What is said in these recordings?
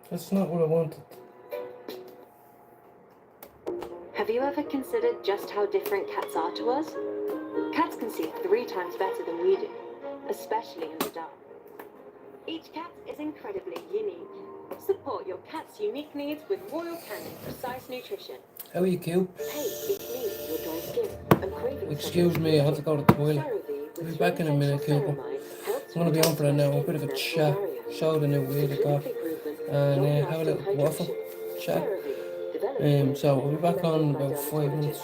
That's not what I wanted. Have you ever considered just how different cats are to us? Cats can see 3 times better than we do, especially in the dark. Each cat is incredibly unique. Support your cat's unique needs with Royal Canin Precise Nutrition. How are you, Cube? Hey, it's me, your dry skin. I'm craving Excuse me, I have to go to the toilet. I'll be back in a minute, Cube. I'm going to be on for that now. A bit of a chat. Show the new weed I got. And have a little waffle chat. So we'll be back on in about 5 minutes.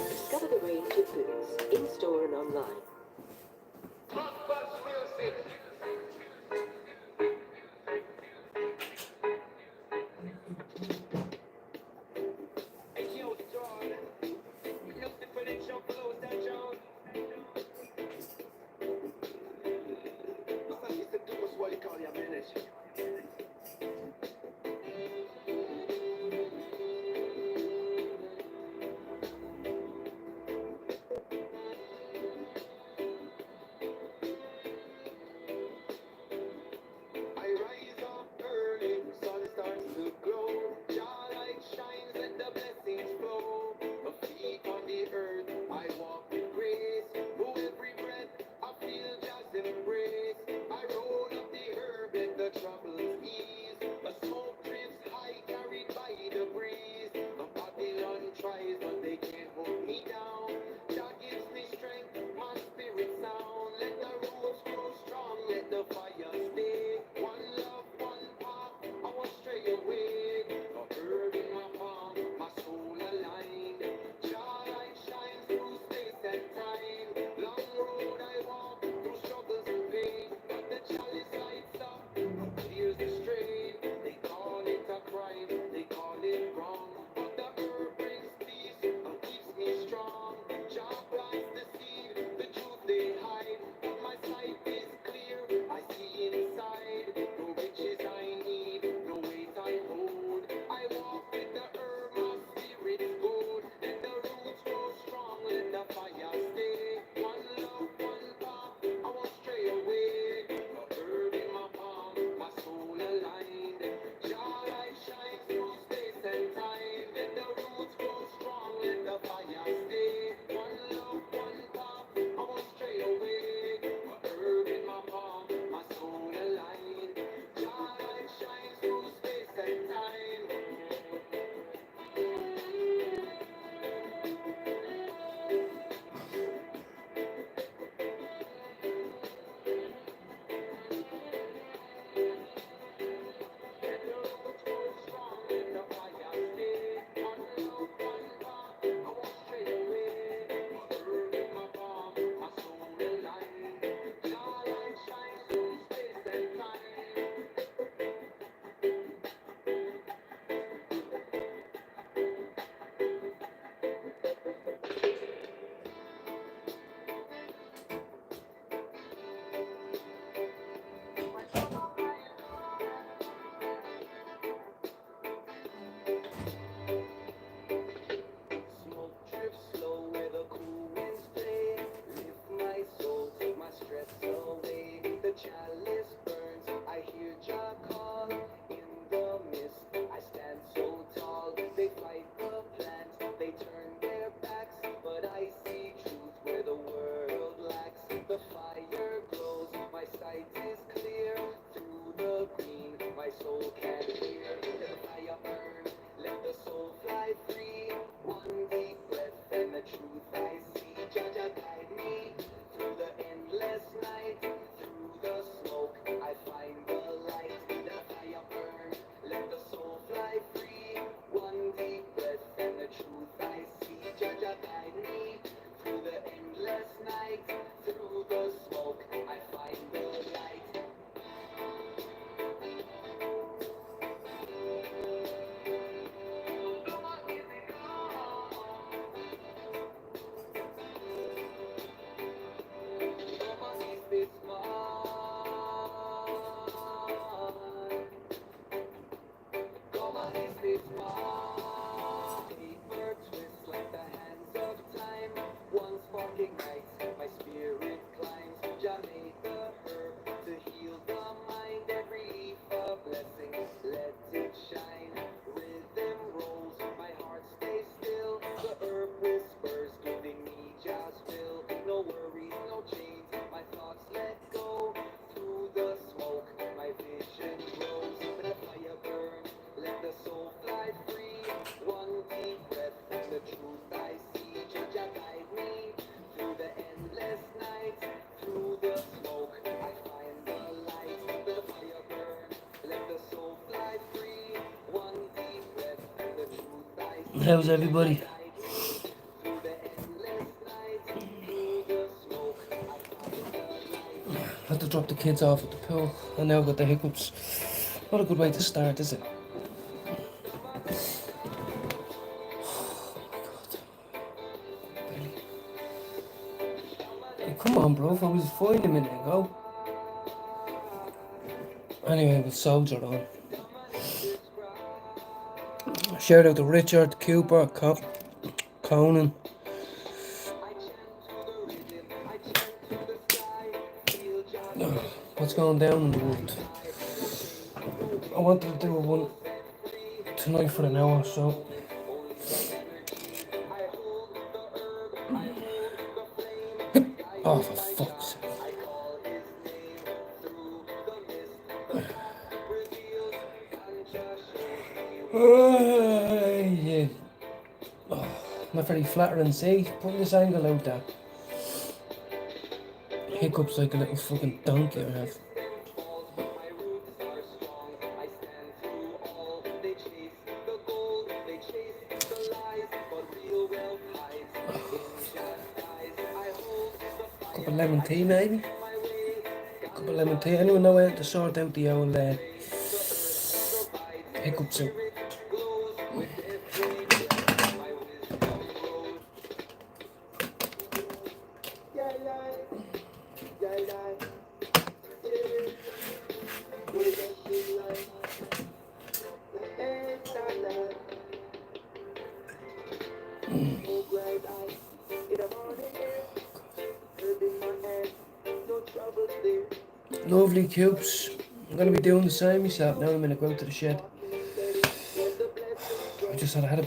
Discover the range of foods in store and online. How's everybody? Had to drop the kids off at the pool. I now got the hiccups. Not a good way to start, is it? Hey, come on, bro. I was fine a minute ago. Anyway, we'll soldier on. Shout out to Richard, Cooper, Conan. What's going down in the world? I wanted to do one tonight for an hour, so oh, for fuck's sake. Yeah. Oh, not very flattering, see? Put this angle out there. Hiccups like a little fucking donkey I have. Cup of lemon tea, maybe? Cup of lemon tea. Anyone know how to sort out the old hiccups out? Lovely cubes. I'm going to be doing the same myself now. I'm going to go out to the shed. I just had a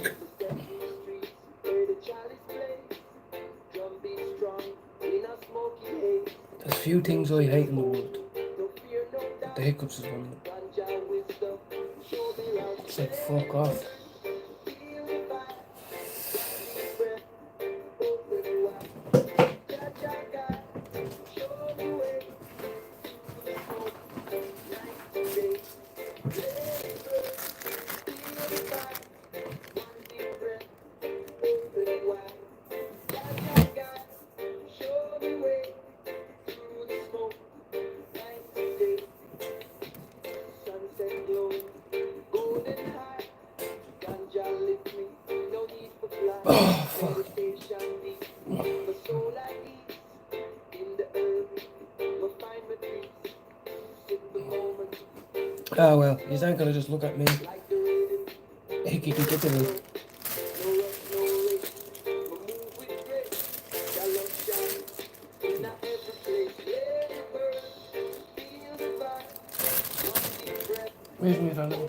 There's few things I hate in the world. The hiccups is one of them. It's like, fuck off. Oh, fuck. Oh well, you ain't gonna just look at me. Hickey can get to me. Where's me fellow?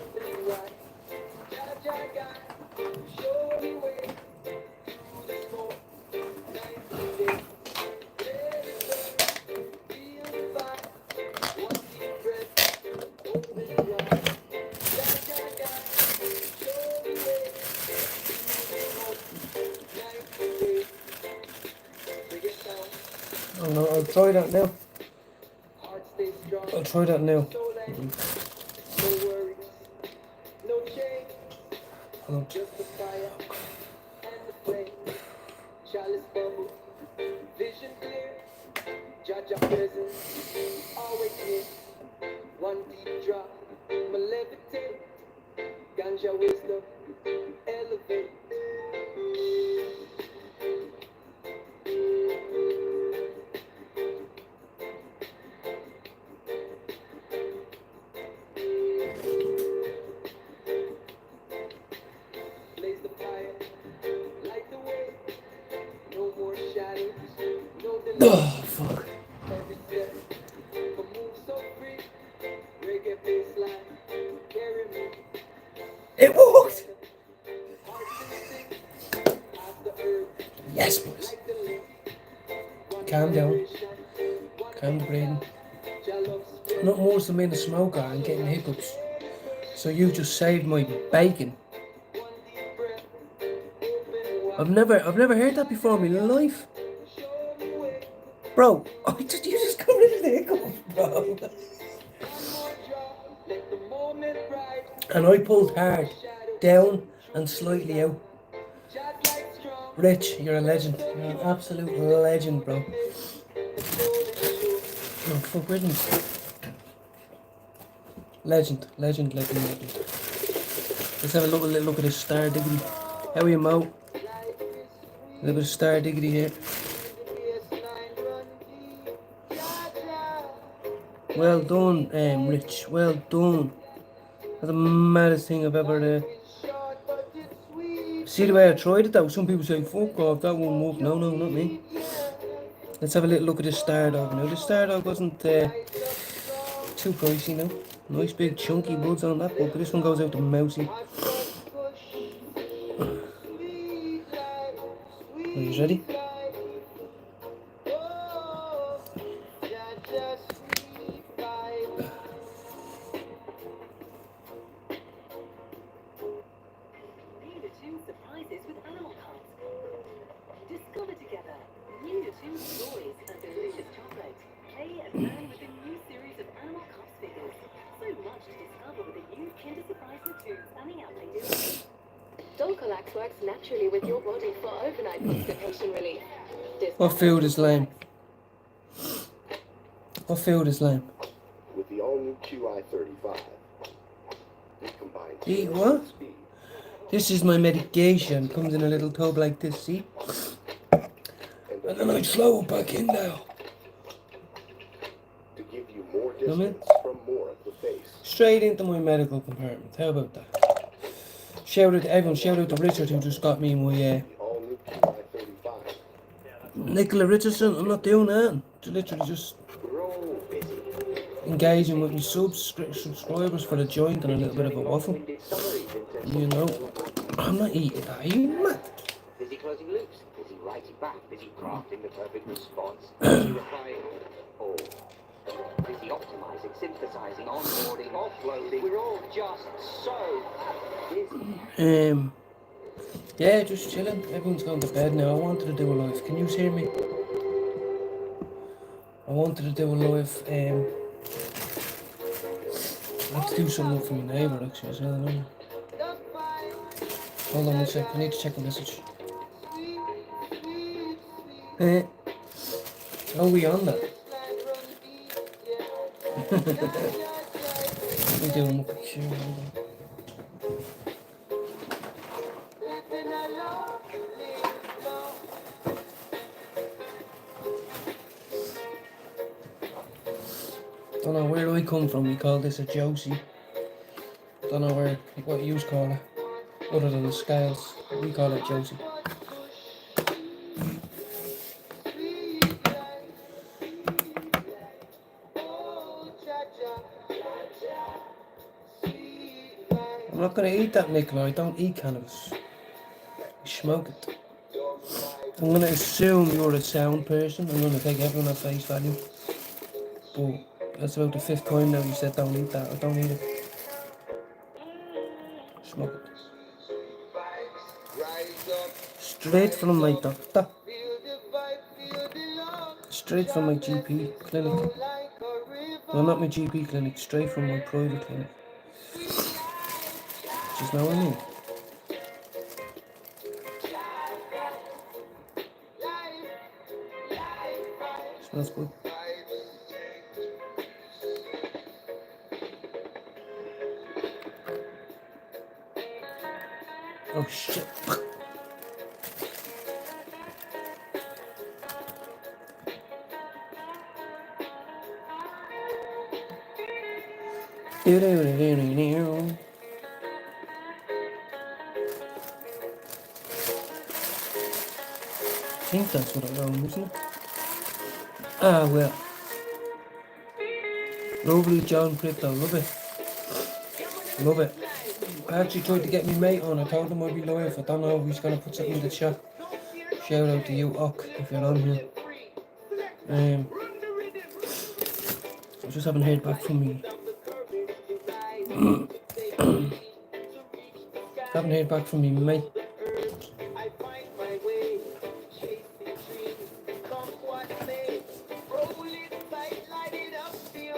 Oh no, I'll try that now. I'll try that now. Hello. One deep drop, malevitate, ganja wisdom, elevate. Blaze the fire, light the way, no more shadows, no delay. Oh, fuck. Every step, a move so free, reggae bassline, carry me. It worked! Yes, boys. Calm down. Calm the breathing. Not more than being a smoker and getting hiccups. So you just saved my bacon. I've never heard that before in my life. Bro, you just got rid of the hiccups, bro. And I pulled hard, down and slightly out. Rich, you're a legend. You're an absolute legend, bro. No, fuck, where's my... Legend, legend, legend, legend. Let's have a little look at this Star Diggity. How are you, Mo? A little bit of Star Diggity here. Well done, Rich. Well done. That's the maddest thing I've ever... See the way I tried it though? Some people say, fuck off, that won't work. No, no, not me. Let's have a little look at this Star Dog now. The Star Dog wasn't too pricey now. Nice big chunky buds on that, but this one goes out to Mousy. Are you ready? Discover together new Tunes toys and delicious chocolate. Play and learn with a new series of Animal Cups figures. So much to discover with the new Kinder Surprise Tunes coming out later. Dolcolax works naturally with your body for overnight constipation relief. What food is lame? What food is lame? With the all-new QI35, it combines Eat what? speed. This is my medication. Comes in a little tub like this, see? And then I throw it back in now. To give you more Come in. distance from more of the face. Straight into my medical compartment. How about that? Shout out to everyone. Shout out to Richard who just got me my The all-new QI35. Nicola Richardson. I'm not doing that. Literally just Grow busy. engaging with my subscribers for the joint and a little bit of a waffle. You know, I'm not eating that. Are you mad? Busy closing loops, busy writing back, busy crafting the perfect response, busy replying, or busy optimizing, synthesizing, onboarding, offloading. We're all just so busy. Yeah, just chilling. Everyone's gone to bed now. I wanted to do a live. Can you hear me? I wanted to do a live. I have to do something for my neighbour actually as well. Hold on a sec. I need to check the message. Are we on that? We're doing a picture. Hold on. Don't know where I come from. We call this a Josie. Don't know what you call it. Other than the scales, we call it Josie. I'm not gonna eat that, Nicola. I don't eat cannabis. I smoke it. I'm gonna assume you're a sound person. I'm gonna take everyone at face value. But that's about the 5th time now you said don't eat that. I don't eat it. Smoke it. Straight from my doctor. Straight from my GP clinic. Well, not my GP clinic, straight from my private clinic. Just know what I mean. Smells good. Oh shit. I think that's what I wrote, isn't it? Ah, well. Lovely John Crypto, love it. Love it. I actually tried to get my mate on. I told him I'd be live. I don't know if he's going to put something in the chat. Shout out to you, Ock, if you're on here. I just haven't heard back from me. Haven't heard back from me, mate.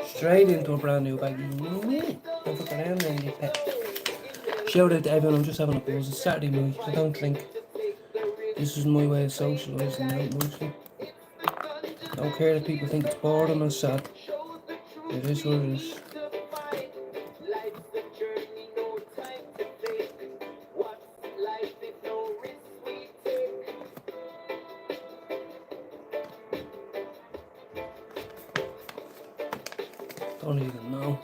Straight into a brand new bag. Don't fuck around then, you pet. Shout out to everyone. I'm just having a buzz. It's Saturday night. I don't drink. This is my way of socialising now, mostly. I don't care if people think it's boring or sad. It is what it is. Don't even know.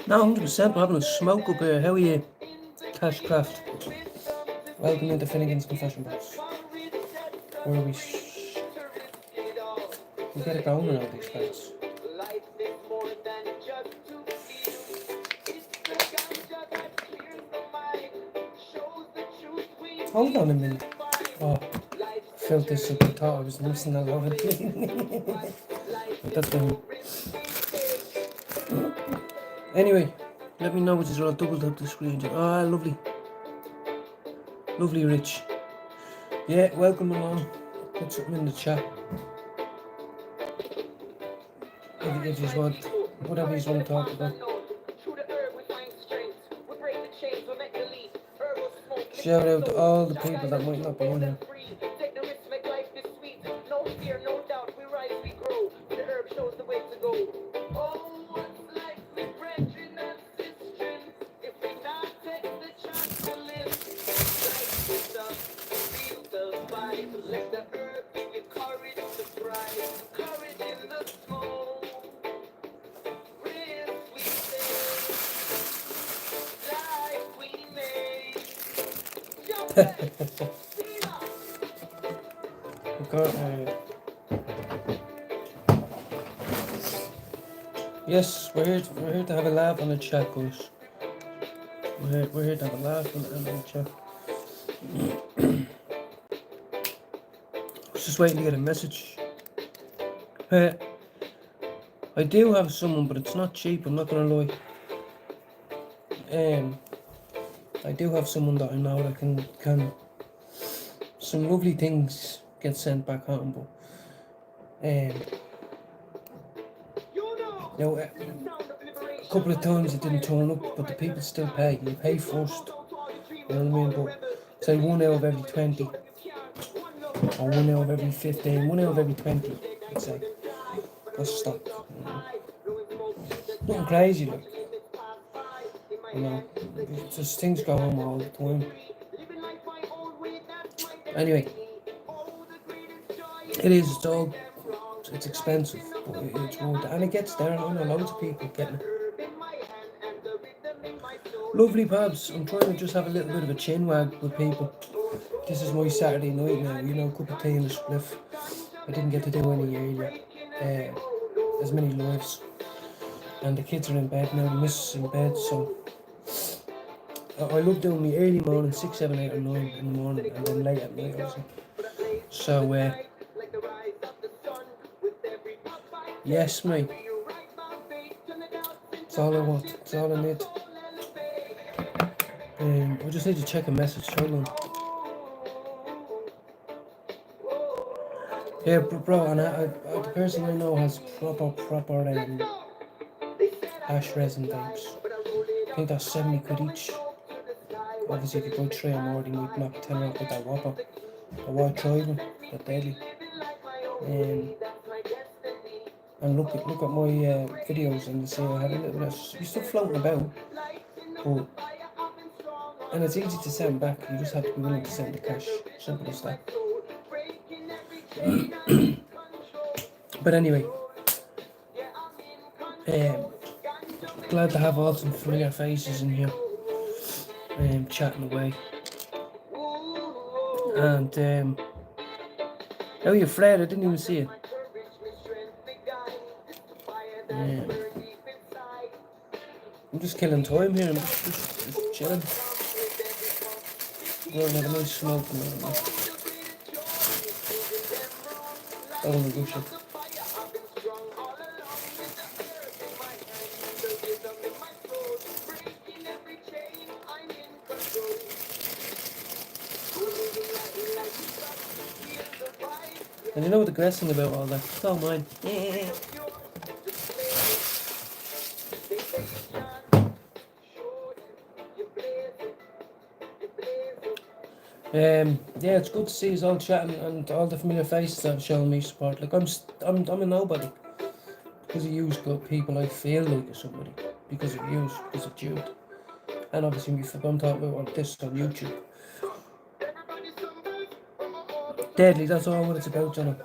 No, 100%. We're having a smoke up here. How are you, Cashcraft? Welcome into Finnegan's Confession Box. Where we get it going around these parts. Hold on a minute. Oh, felt this up. I thought I was losing a lot of it. But that's fine. Anyway, let me know which is all doubled up the screen. Ah, lovely. Lovely, Rich. Yeah, welcome along. Put something in the chat. If you want, whatever you want to talk about. Shout out to all the people that might not be in here. Yes, we're here to have a laugh on the chat, guys. We're here to have a laugh on the chat. I was just waiting to get a message. I do have someone, but it's not cheap, I'm not gonna lie. I do have someone that I know that can some lovely things get sent back home, but you know, a couple of times it didn't turn up, but the people still pay. You pay first, you know what I mean? But say 1 out of every 20, or 1 out of every 15, 1 out of every 20, I'd say. That's stock. Nothing crazy, like. You know, it's just things go on all the time. Anyway, it is, it's all, it's expensive, but it's worth it. And it gets there, I know loads of people getting it. Lovely pubs, I'm trying to just have a little bit of a chin wag with people. This is my Saturday night now, you know, cup of tea and a spliff. I didn't get to do any earlier, as many lives. And the kids are in bed now, the missus is in bed, so I love doing the early morning, 6, 7, 8 or 9 in the morning, and then late at night also. So, yes mate, that's all I want, that's all I need. I just need to check a message, hold on. Yeah, bro, and the person I know has proper hash resin vapes. I think that's 70 quid each. Obviously, if you buy 3 or more, you need knock 10 out with that whopper. The white driving, they're deadly. And look at my videos and you see I have a little bit of stuff floating about. But, and it's easy to send back, you just have to be willing to send the cash. Simple as that. But anyway, glad to have all some familiar faces in here, chatting away. And how are you, Fred? I didn't even see it. I'm just killing time here. I'm just chilling. We're gonna have a nice smoke now. I want to go shit. And you know what the greatest thing about all that? It's all mine. Yeah, it's good to see us all chatting and all the familiar faces that have shown me support. Like I'm a nobody because of you, good people. I feel like somebody because of you, because of Jude, and obviously I'm talking about this on YouTube. Deadly, that's all what it's about, Johnny.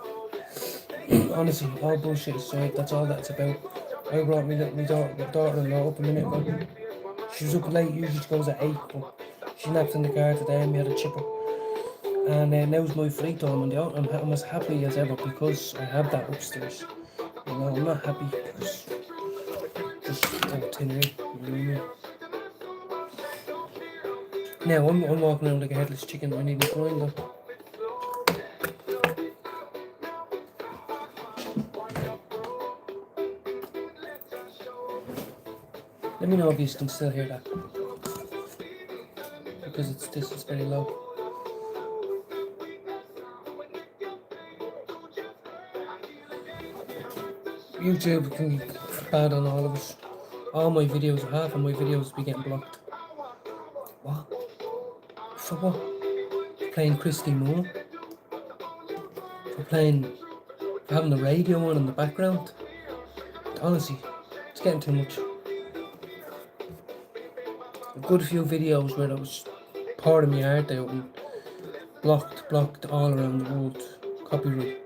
Honestly, all bullshit aside, that's all that's about. I brought my daughter-in-law up a minute ago. She was up late, usually she goes at 8, but she napped in the car today and we had a chipper. And now's my free time, and I'm as happy as ever because I have that upstairs. You know, I'm not happy because just tinnery, you know what I mean? Now, I'm walking around like a headless chicken, I need a grinder. Let me know if you can still hear that. Because this is very low. YouTube can be bad on all of us. All my videos, half of my videos be getting blocked. What? For what? For playing Christy Moore? For having the radio on in the background? Honestly, it's getting too much. A good few videos where I was pouring my heart out and blocked all around the world. Copyright.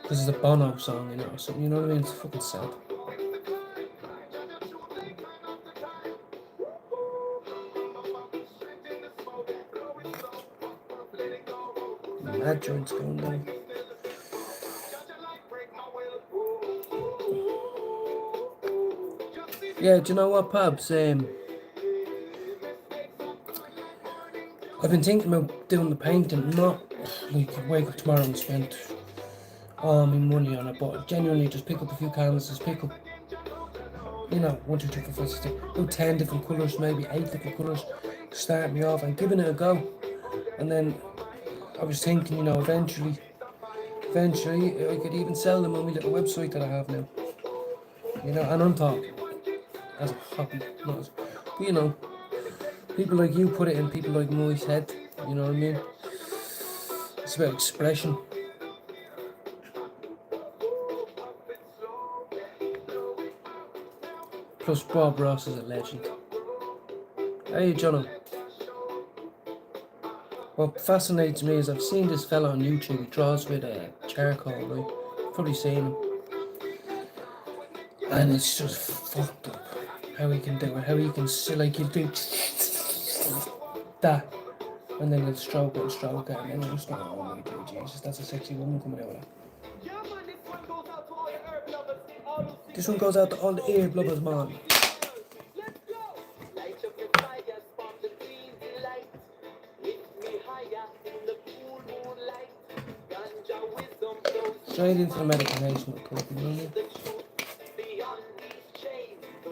Because it's a Bono song in it or something, you know what I mean? It's fucking sad. Mad joints going down. Yeah, do you know what, Pabs? I've been thinking about doing the painting, not like wake up tomorrow and spend all my money on it, but genuinely just pick up a few canvases, pick up, you know, 1, 2, 3, 4, 5, 6, 7, about 10 different colours, maybe 8 different colours to start me off and giving it a go. And then I was thinking, you know, eventually I could even sell them on my little website that I have now. You know, and I'm talking as a hobby, not as, but you know, people like you put it in people like Moi's head, you know what I mean? It's about expression. Plus Bob Ross is a legend. Hey Jono. What fascinates me is I've seen this fella on YouTube, he draws with a charcoal, right? You've probably seen him. And it's just fucked up how he can do it, how he can like he'll do that and then he'll stroke it and then he'll just go, oh my God, Jesus, that's a sexy woman coming out of that. This one goes out to all the ear blubbers, man. Straight into the medication, of course, you know what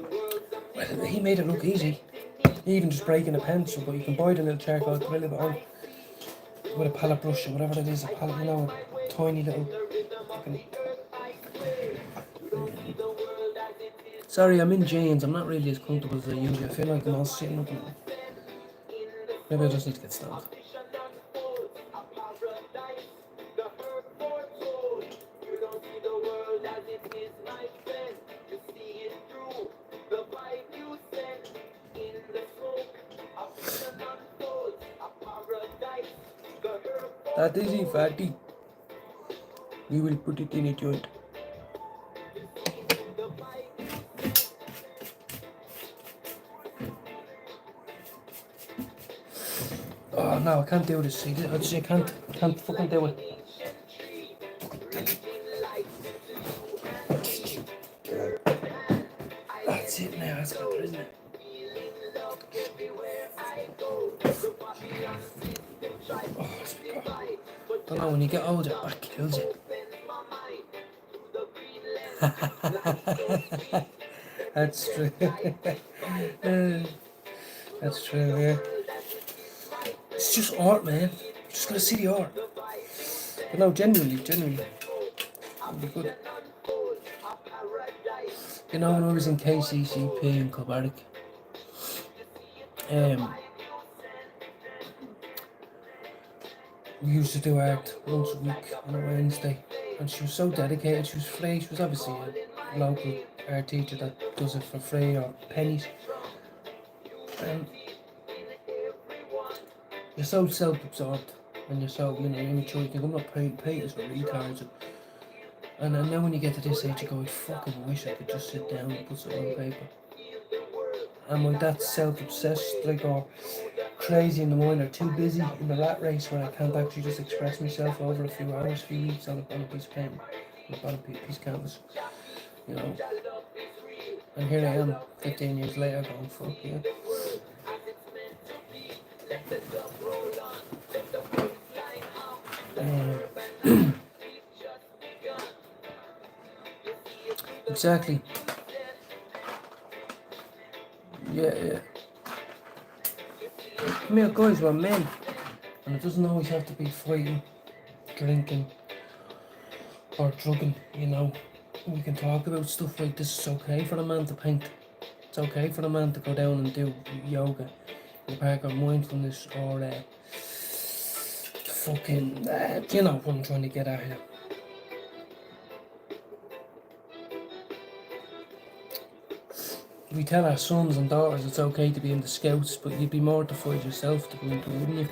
I mean? Well, he made it look easy. Even just breaking a pencil, but you can buy the little charcoal, put a little bit on with a palette brush or whatever it is, a palette, you know, a tiny little fucking... Sorry, I'm in jeans. I'm not really as comfortable as I usually. I feel like I'm all sitting up. Maybe I just need to get stoned. That is a fatty. We will put it in a joint. Oh no, I can't do this. See, I can't fucking do it. That's it now. That's better, isn't it? Oh, don't know, when you get older, it back kills you. That's true. That's true, yeah. It's just art, man. You just gotta see the art. But no, genuinely, it'll be good. You know, when I was in KCCP in Kilbarrack, we used to do art once a week on a Wednesday, and she was so dedicated. She was free. She was obviously a local art teacher that does it for free or pennies. You're so self-absorbed and you're so, immature. You think, I'm not paying for retards. And then now when you get to this age, you go, I fucking wish I could just sit down and put something on paper. And when that's self-obsessed, like, or crazy in the mind, or too busy in the rat race where I can't actually just express myself over a few hours, few weeks on a piece of paper, on a piece of canvas, you know. And here I am, 15 years later, going, fuck yeah. Exactly. Yeah. Come here, guys, we're men. And it doesn't always have to be fighting, drinking, or drugging, you know. We can talk about stuff like this. It's okay for a man to paint. It's okay for a man to go down and do yoga in the park, or mindfulness, or fucking, you know what I'm trying to get at here. We tell our sons and daughters it's okay to be in the Scouts, but you'd be mortified yourself to go into it, wouldn't you?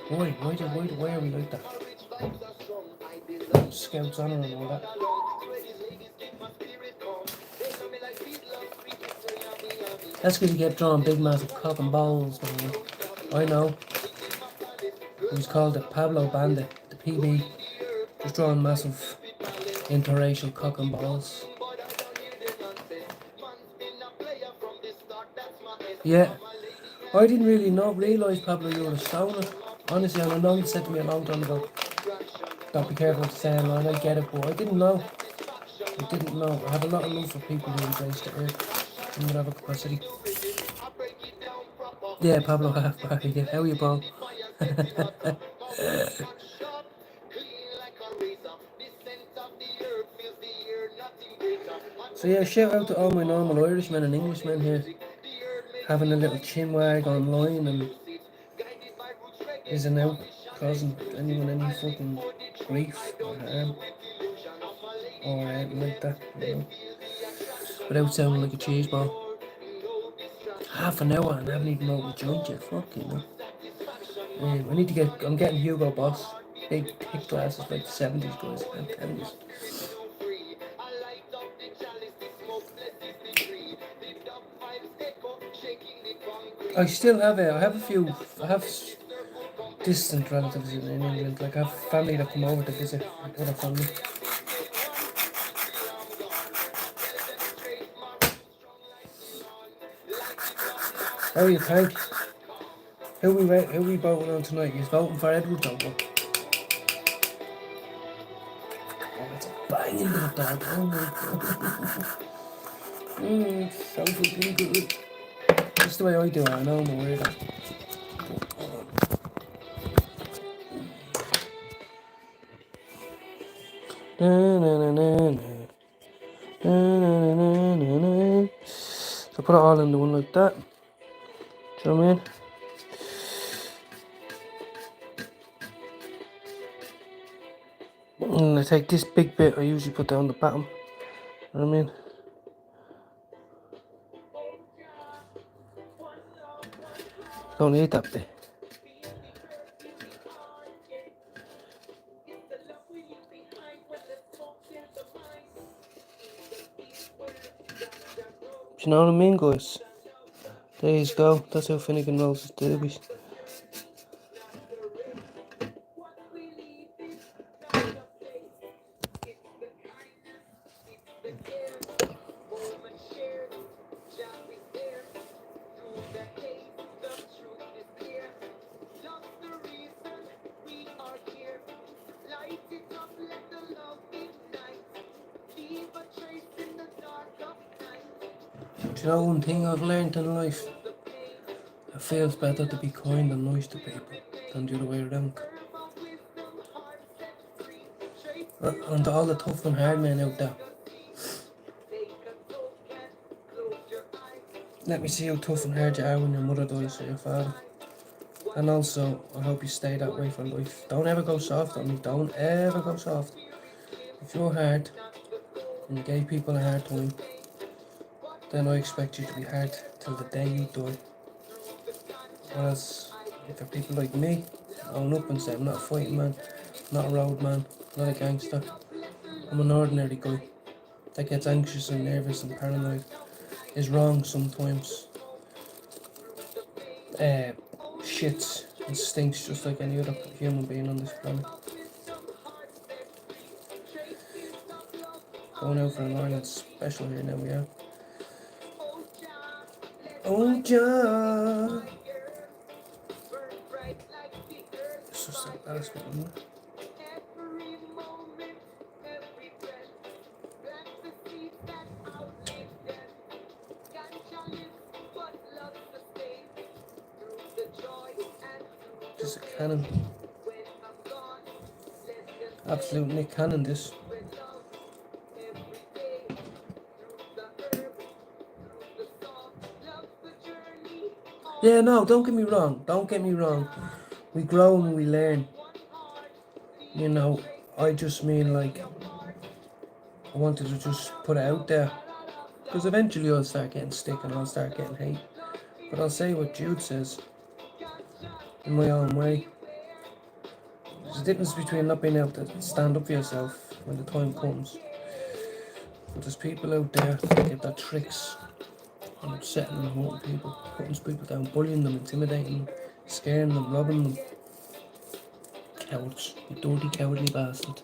Why are we like that? Scouts honour and all that. That's because you kept drawing big massive cock and balls, man. I know. It was called the Pablo Bandit, the PB. Just drawing massive interracial cock and balls. Yeah, I didn't really realise, Pablo, you were a stoner. Honestly, and I know you said to me a long time ago, don't be careful what you say, man, I get it, but I didn't know. I have a lot of love for people who embrace the earth in whatever capacity. Yeah, Pablo half-barry, yeah, how are you, Paul? So yeah, shout out to all my normal Irishmen and Englishmen here, having a little chin wag online and isn't out causing anyone any fucking grief or harm or anything like that, you know, without sounding like a cheese ball. Half an hour and I haven't even rolled a joint yet, fuck, you know. I'm getting Hugo Boss, big thick glasses like the 70s guys, I'm telling you. I have distant relatives in England, like I have family that come over to visit other family. How do you think? Who we voting on tonight? He's voting for Edward Douglas. Oh, that's a banging little dog. Oh my god. Sounds really good. That's the way I do it, I know I'm a weirdo. So put it all into one like that. Do you know what I mean? And I take this big bit, I usually put down the bottom. You know what I mean? Don't need that bit. Do you know what I mean, guys? There you go. That's how Finnegan rolls his doobies. Do you know one thing I've learned in life? It feels better to be kind and nice to people than the other way around. And to all the tough and hard men out there. Let me see how tough and hard you are when your mother dies or your father. And also, I hope you stay that way for life. Don't ever go soft on me. Don't ever go soft. If you're hard and you gave people a hard time, then I expect you to be hard till the day you die. Whereas, for people like me, own up and say I'm not a fighting man, not a road man, not a gangster. I'm an ordinary guy that gets anxious and nervous and paranoid. Is wrong sometimes. Shits and stinks just like any other human being on this planet. Going out for an Ireland special here now we are. Oh John. It's just the last one, isn't it? Just a cannon. Absolute Nick Cannon this. Yeah, no, don't get me wrong. Don't get me wrong. We grow and we learn. You know, I just mean like, I wanted to just put it out there. Because eventually I'll start getting stick and I'll start getting hate. But I'll say what Jude says. In my own way. There's a difference between not being able to stand up for yourself when the time comes. But there's people out there that get their tricks on upsetting and hurting people, putting people down, bullying them, intimidating them, scaring them, robbing them. Cowards, you dirty cowardly bastard.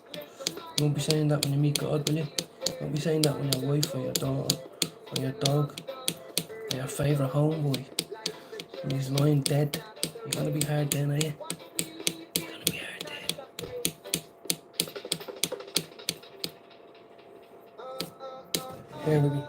You won't be saying that when you meet God, will you? You won't be saying that when your wife or your daughter or your dog or your favourite homeboy when he's lying dead. You're gonna be hard then, are you? You're gonna be hard then. Here we go.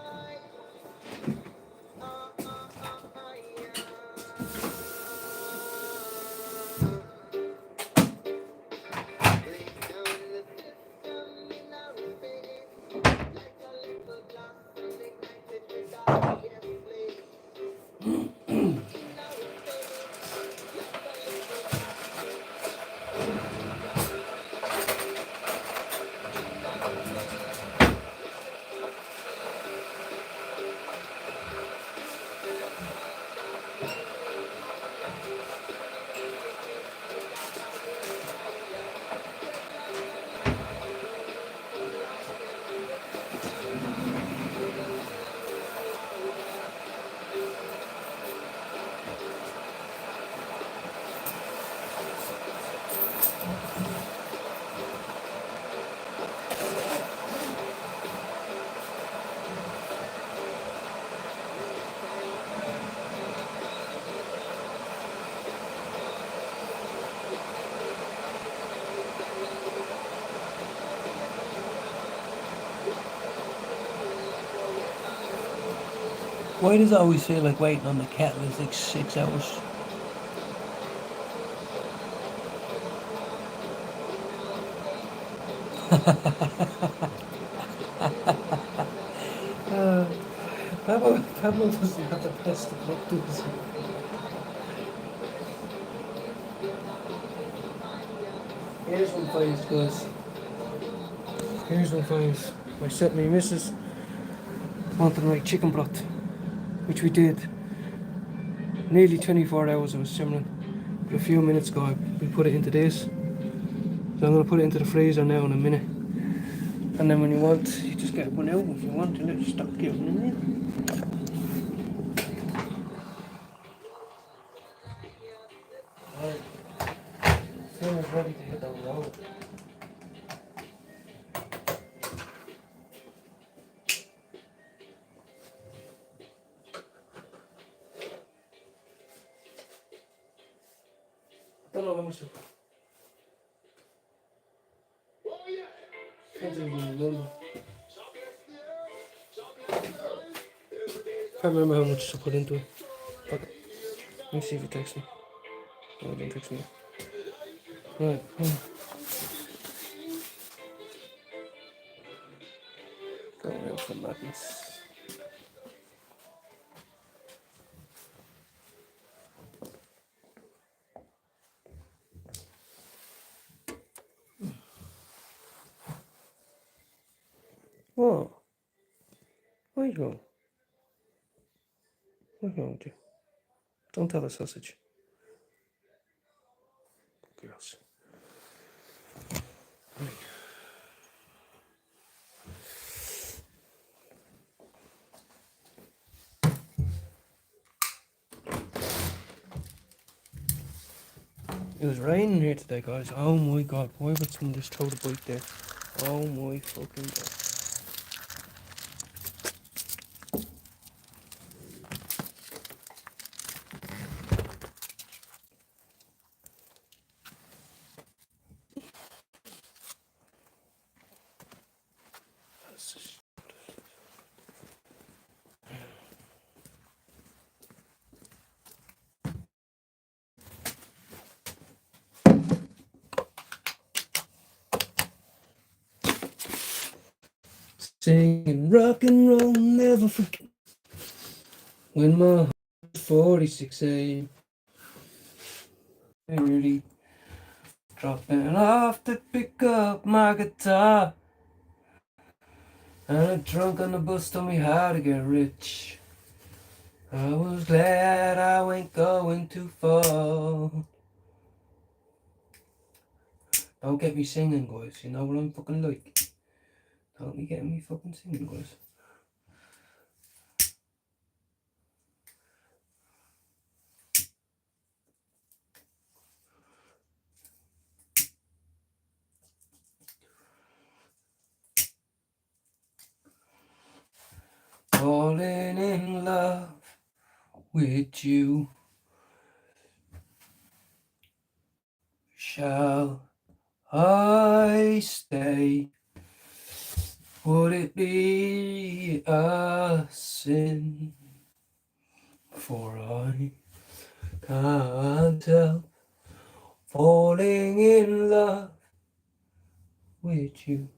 Why does it always feel like waiting on the kettle is like 6 hours? Pablo doesn't have the best of luck, does he? Here's one for you guys. Here's one for you. My missus wanted to make chicken broth, which we did. Nearly 24 hours it was simmering. But a few minutes ago we put it into this. So I'm going to put it into the freezer now in a minute. And then when you want, you just get one out if you want and it'll stop getting in there. Alright. Dinner's ready to hit the road. Don't know how much to put. Can't even remember. Can't remember how much to put into it. But let me see if he texts me. No, he didn't text me. Right. Going out for madness. What? Where you going? Where you going with you? Don't tell the sausage. Girls. It was raining here today, guys. Oh my god, why would someone just throw the bike there? Oh my fucking god. Singing rock and roll, never forget. When my heart was 46 a.m. Early, dropping off to pick up my guitar. And a drunk on the bus told me how to get rich. I was glad I ain't going too far. Don't get me singing, guys. You know what I'm fucking like. Don't be getting me fucking singing, guys. Falling in love with you. Shall I stay? Would it be a sin? For I can't help falling in love with you.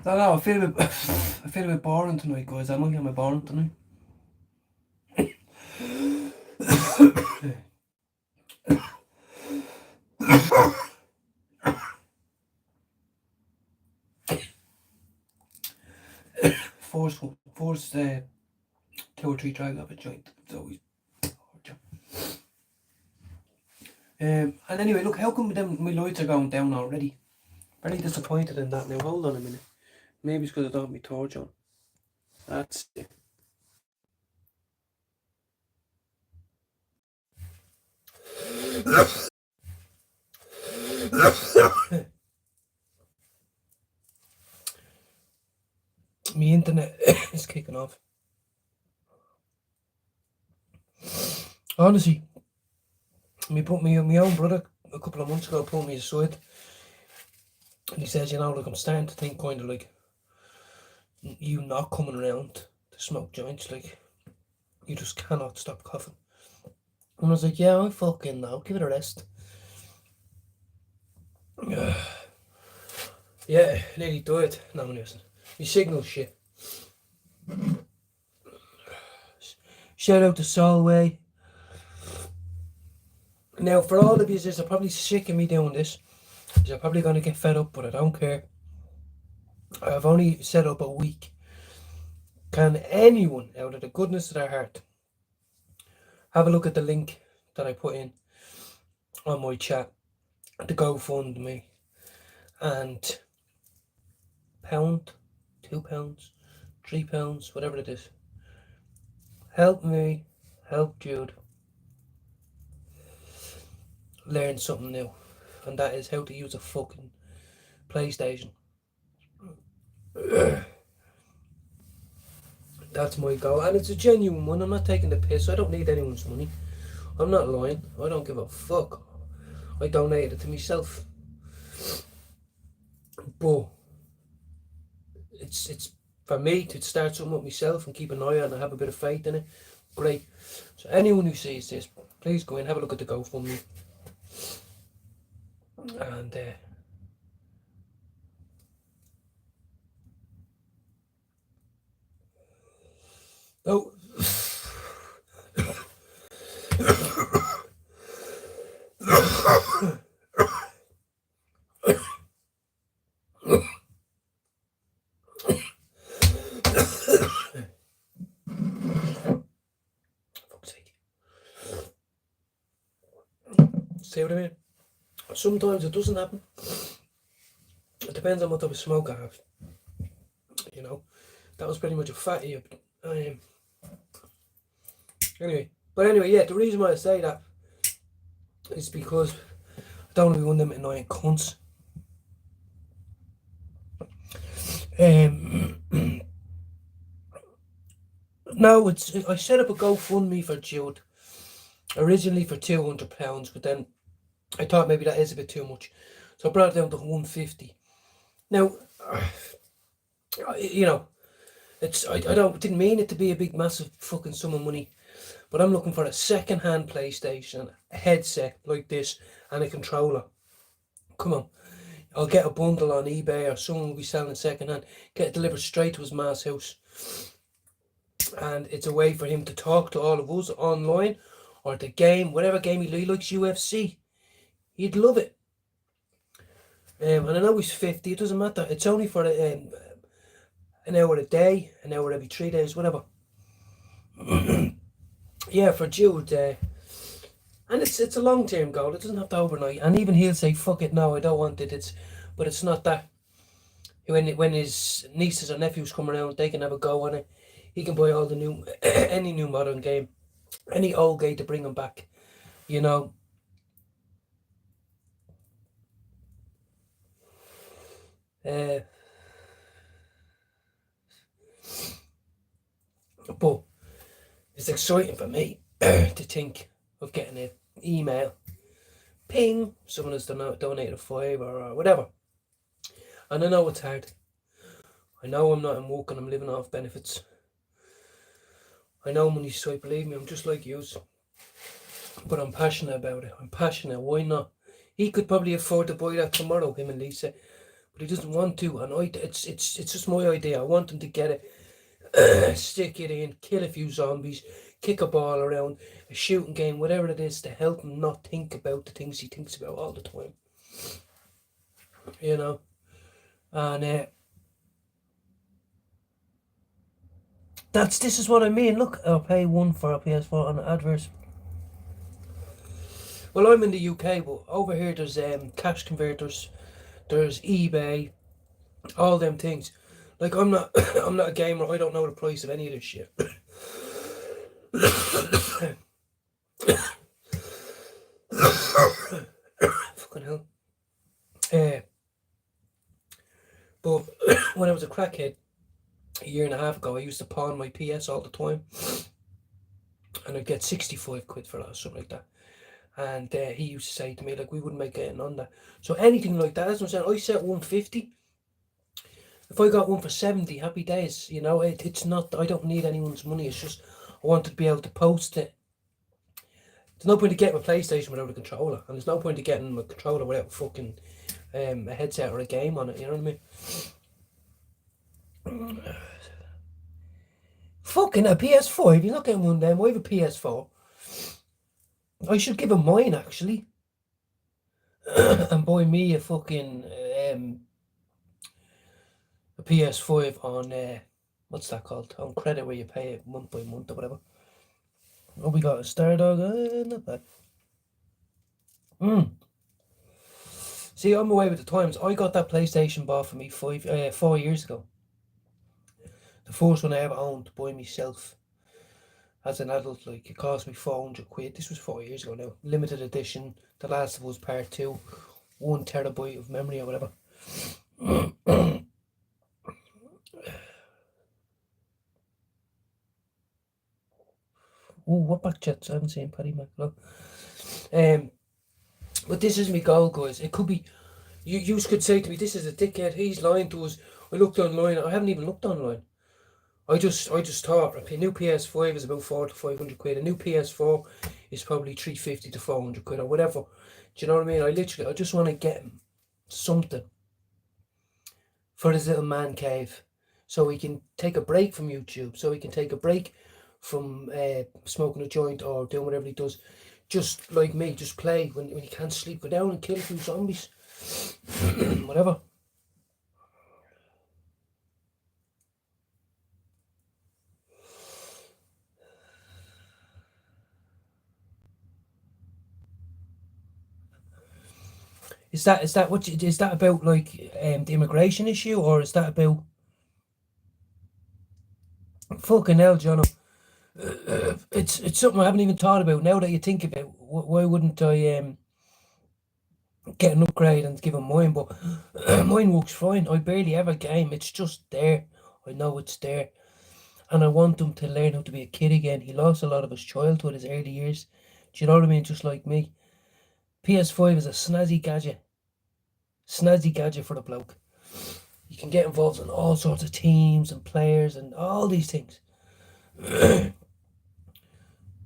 I don't know, I feel a bit boring tonight, guys. I'm looking at my boring tonight. Forced 2 or 3 drags of a joint. It's always hard. And anyway, look, how come my lights are going down already? Very disappointed in that now. Hold on a minute. Maybe it's because I don't have my torch on. That's it. My internet is kicking off. Honestly, my own brother a couple of months ago pulled me aside and he says, you know, like, I'm starting to think kind of like you not coming around to smoke joints, like you just cannot stop coughing. And I was like, yeah, I fucking know, give it a rest. Yeah, nearly died. No, I'm listening. My signal shit. Shout out to Solway. Now, for all of you that are probably sick of me doing this, you're probably going to get fed up, but I don't care. I've only set up a week. Can anyone, out of the goodness of their heart, have a look at the link that I put in on my chat, the GoFundMe, and £1, £2, £3, whatever it is. Help me, help Jude learn something new, and that is how to use a fucking PlayStation. That's my goal, and it's a genuine one. I'm not taking the piss. I don't need anyone's money. I'm not lying. I don't give a fuck. I donated it to myself. But it's for me to start something with myself and keep an eye on it and have a bit of faith in it. Great. So anyone who sees this, please go in, have a look at the GoFundMe. And oh, fuck's sake. See what I mean? Sometimes it doesn't happen. It depends on what type of smoke I have. You know, that was pretty much a fatty. Anyway, yeah, the reason why I say that is because I don't want to be one of them annoying cunts. No, I set up a GoFundMe for Jude, originally for £200, but then I thought maybe that is a bit too much, so I brought it down to 150. Now, you know, I didn't mean it to be a big massive fucking sum of money, but I'm looking for a second-hand PlayStation, a headset like this, and a controller. Come on, I'll get a bundle on eBay, or someone will be selling second-hand, get it delivered straight to his ma's house. And it's a way for him to talk to all of us online, or the game, whatever game he likes, UFC. He'd love it. And I know he's 50, it doesn't matter. It's only for an hour a day, an hour every 3 days, whatever. Yeah, for Jude. And it's a long-term goal. It doesn't have to overnight. And even he'll say, fuck it, no, I don't want it. But it's not that. When his nieces or nephews come around, they can have a go on it. He can buy all the new, any new modern game, any old game to bring him back, you know. But it's exciting for me to think of getting an email, ping, someone has donated a $5 or whatever. And I know it's hard. I know I'm not in work and I'm living off benefits. I know money's tight, believe me, I'm just like you. But I'm passionate about it. I'm passionate. Why not? He could probably afford to buy that tomorrow, him and Lisa, but he doesn't want to. And it's just my idea. I want him to get it, stick it in, kill a few zombies, kick a ball around, a shooting game, whatever it is, to help him not think about the things he thinks about all the time. You know, and this is what I mean. Look, I'll pay $1 for a PS4 on adverts. Well, I'm in the UK, but over here there's cash converters, there's eBay, all them things. Like I'm not a gamer. I don't know the price of any of this shit. Fucking hell. But when I was a crackhead, a year and a half ago, I used to pawn my PS all the time, and I'd get 65 quid for that, or something like that. And he used to say to me, like, we wouldn't make getting on that. So anything like that, as I'm saying, I set 150. If I got one for 70, happy days. You know, it's not, I don't need anyone's money. It's just, I want to be able to post it. There's no point in getting a PlayStation without a controller, and there's no point in getting a controller without fucking a headset or a game on it. You know what I mean? Fucking a PS5, you're not getting one of them. I have a PS4. I should give him mine, actually. And buy me a fucking a PS5 on what's that called? On credit, where you pay it month by month or whatever. Oh, we got a Stardog, not bad. See, I'm away with the times. I got that PlayStation bought for me 4 years ago. The first one I ever owned by myself as an adult. Like, it cost me 400 quid. This was 4 years ago now. Limited edition, The Last of Us Part 2, 1 terabyte of memory or whatever. Oh, what back chats? I haven't seen Paddy McLaughlin. But this is my goal, guys. It could be, you could say to me, this is a dickhead, he's lying to us. I looked online. I haven't even looked online. I just thought a new PS5 is about 400 to 500 quid. A new PS4 is probably 350 to 400 quid or whatever. Do you know what I mean? I just want to get him something for his little man cave, so he can take a break from YouTube, so he can take a break from smoking a joint or doing whatever he does. Just like me, just play when he can't sleep. Go down and kill a few zombies. Whatever. Is that is that about, like, the immigration issue, or is that about fucking hell, John? It's something I haven't even thought about. Now that you think about it, why wouldn't I get an upgrade and give him mine? But mine works fine. I barely ever game. It's just there. I know it's there, and I want him to learn how to be a kid again. He lost a lot of his childhood, his early years. Do you know what I mean? Just like me. PS5 is a snazzy gadget. Snazzy gadget for the bloke. You can get involved in all sorts of teams and players and all these things.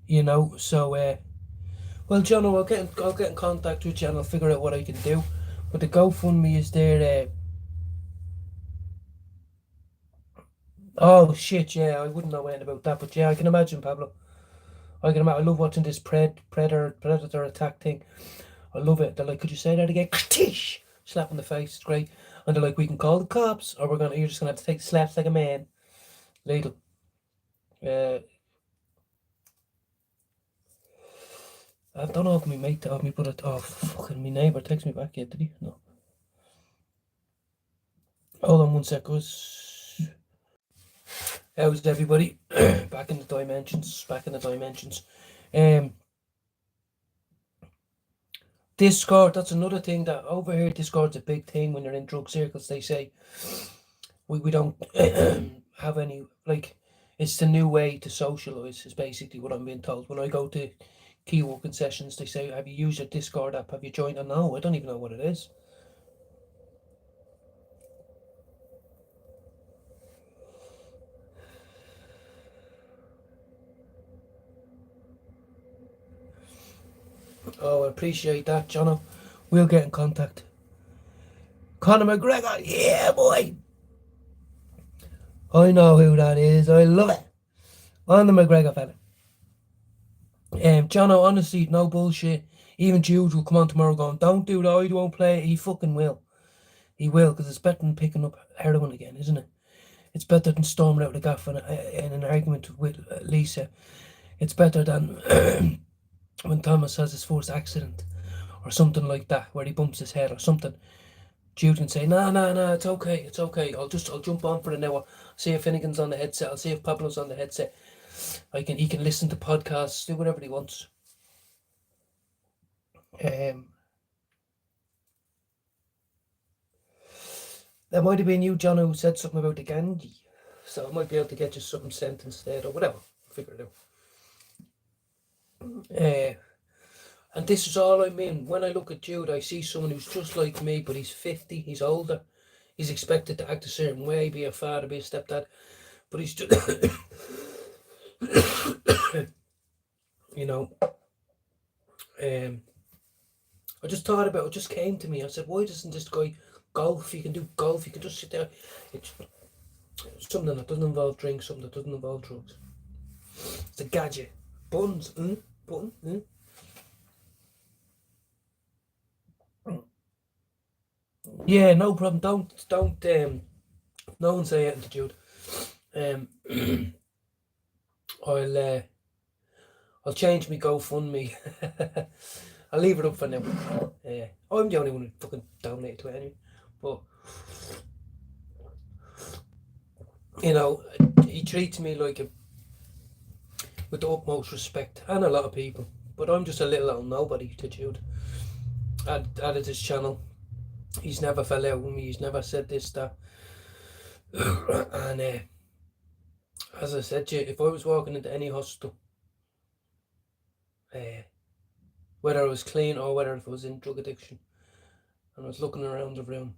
You know, so well, John, I'll get in contact with you and I'll figure out what I can do. But the GoFundMe is there. Oh shit, yeah, I wouldn't know anything about that, but yeah, I can imagine, Pablo. I can imagine. I love watching this predator attack thing. I love it. They're like, could you say that again? Tish! Slap in the face. It's great. And they're like, we can call the cops, or you're just gonna have to take slaps like a man. Ladle. I don't know if my mate told me, but fucking my neighbour texted me back yet, did he? No. Hold on one sec, guys. How's everybody? Back in the dimensions. Discord, that's another thing that over here, Discord's a big thing when you're in drug circles. They say we don't have any, like, it's the new way to socialise, is basically what I'm being told. When I go to key working sessions, they say, have you used your Discord app? Have you joined? And no, I don't even know what it is. Oh, I appreciate that, Jono. We'll get in contact. Conor McGregor, yeah, boy. I know who that is. I love it. I'm the McGregor fella. Jono, honestly, no bullshit. Even Jude will come on tomorrow going, don't do that, I won't play it. He fucking will. He will, because it's better than picking up heroin again, isn't it? It's better than storming out the gaff in an argument with Lisa. It's better than when Thomas has his first accident or something like that, where he bumps his head or something. Jude can say, no, it's okay. I'll jump on for an hour. See if Finnegan's on the headset. I'll see if Pablo's on the headset. He can listen to podcasts, do whatever he wants. That might have been you, John, who said something about the Ganji. So I might be able to get you something sent instead, or whatever. Figure it out. And this is all I mean. When I look at Jude, I see someone who's just like me, but he's 50, he's older. He's expected to act a certain way, be a father, be a stepdad. But he's just, you know, I just thought about it, just came to me. I said, why doesn't this guy golf? You can do golf, you can just sit there. It's something that doesn't involve drinks, something that doesn't involve drugs. It's a gadget. Buttons, button, Yeah, no problem. Don't no one say anything to Jude. I'll change me GoFundMe. I'll leave it up for now. I'm the only one who fucking donated to it anyway. But you know, he treats me like with the utmost respect, and a lot of people. But I'm just a little old nobody to Jude. Added his channel. He's never fell out with me. He's never said this, that. And as I said to you, if I was walking into any hospital, whether I was clean or whether if I was in drug addiction, and I was looking around the room,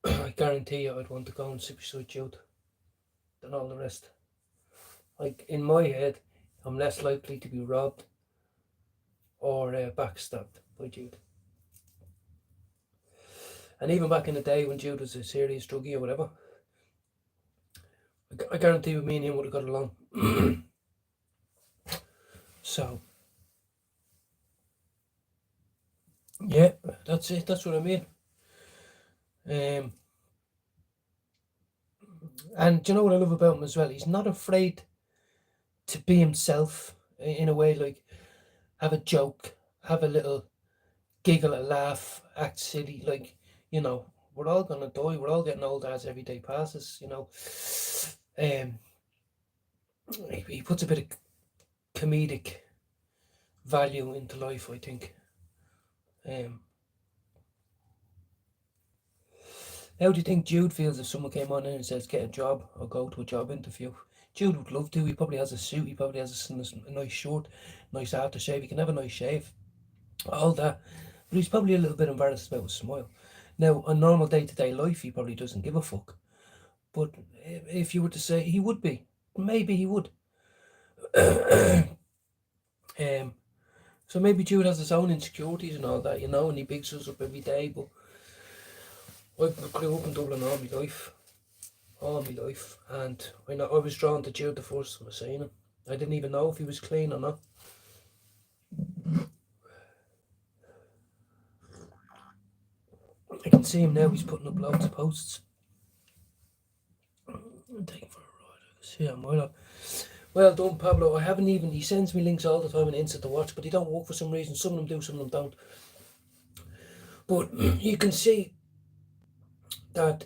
I guarantee you I'd want to go and sit beside Jude. than all the rest. Like, in my head, I'm less likely to be robbed or backstabbed by Jude. And even back in the day when Jude was a serious druggie or whatever, I guarantee me and him would have got along. So, yeah, that's it. That's what I mean. And do you know what I love about him as well? He's not afraid to be himself in a way, like have a joke, have a little giggle, a laugh, act silly. Like, you know, we're all gonna die. We're all getting older as every day passes. You know, he puts a bit of comedic value into life, I think. How do you think Jude feels if someone came on in and says get a job or go to a job interview? Jude would love to. He probably has a suit. He probably has a nice shirt, nice aftershave. He can have a nice shave, all that. But he's probably a little bit embarrassed about his smile. Now, on normal day-to-day life, he probably doesn't give a fuck. But if you were to say he would be, maybe he would. So maybe Jude has his own insecurities and all that, you know, and he bigs us up every day. But I grew up in Dublin all my life, and I was drawn to Jude the first time I seen him. I didn't even know if he was clean or not. I can see him now. He's putting up loads of posts. I'm taking for a ride. I can see him. Well done, Pablo. I haven't even. He sends me links all the time on Insta to watch, but they don't work for some reason. Some of them do, some of them don't. But you can see that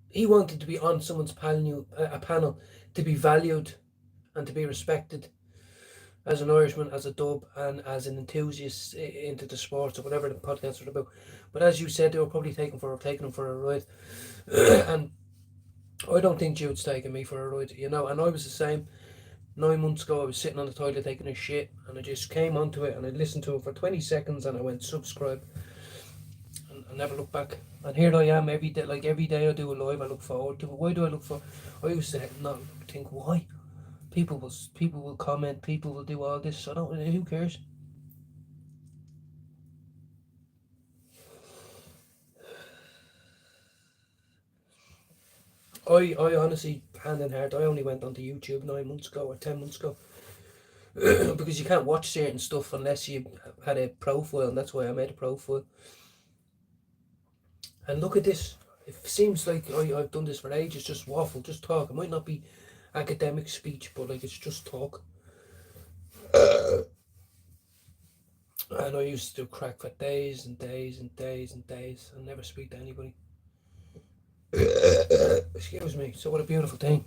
he wanted to be on someone's panel to be valued and to be respected as an Irishman, as a dub, and as an enthusiast into the sports or whatever the podcasts are about. But as you said, they were probably taking him for a ride. And I don't think Jude's taking me for a ride, you know. And I was the same. 9 months ago, I was sitting on the toilet taking a shit, and I just came onto it and I listened to it for 20 seconds and I went subscribe. And I never looked back. And here I am every day. Like every day I do a live, I look forward to it. Why do I look for? I used to not think why. People will comment. People will do all this. I don't. Who cares? I honestly, hand in heart, I only went onto YouTube 9 months ago or 10 months ago because you can't watch certain stuff unless you had a profile, and that's why I made a profile. And look at this. It seems like I've done this for ages, just waffle, just talk. It might not be academic speech, but like it's just talk. And I used to do crack for days and days and days and days and never speak to anybody. Excuse me. So what a beautiful thing.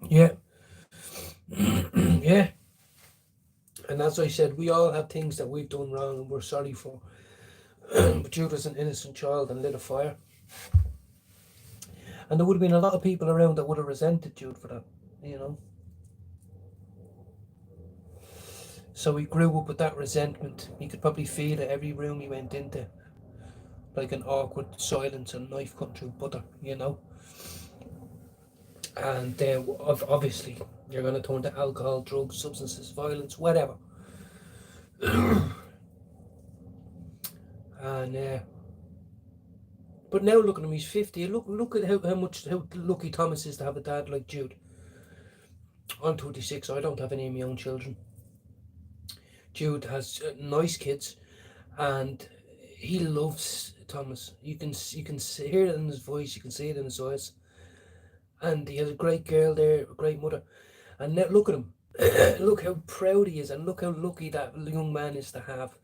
Yeah. Yeah. And as I said, we all have things that we've done wrong and we're sorry for. But Jude was an innocent child and lit a fire. And there would have been a lot of people around that would have resented Jude for that, you know. So he grew up with that resentment. He could probably feel it every room he went into. Like an awkward silence and knife cut through butter, you know. And obviously, you're going to turn to alcohol, drugs, substances, violence, whatever. And but now look at him, he's 50. Look at how lucky Thomas is to have a dad like Jude. I'm 26, so I don't have any of my own children. Jude has nice kids, and he loves Thomas. You can hear it in his voice, you can see it in his eyes. And he has a great girl there, a great mother. And now look at him. Look how proud he is, and look how lucky that young man is to have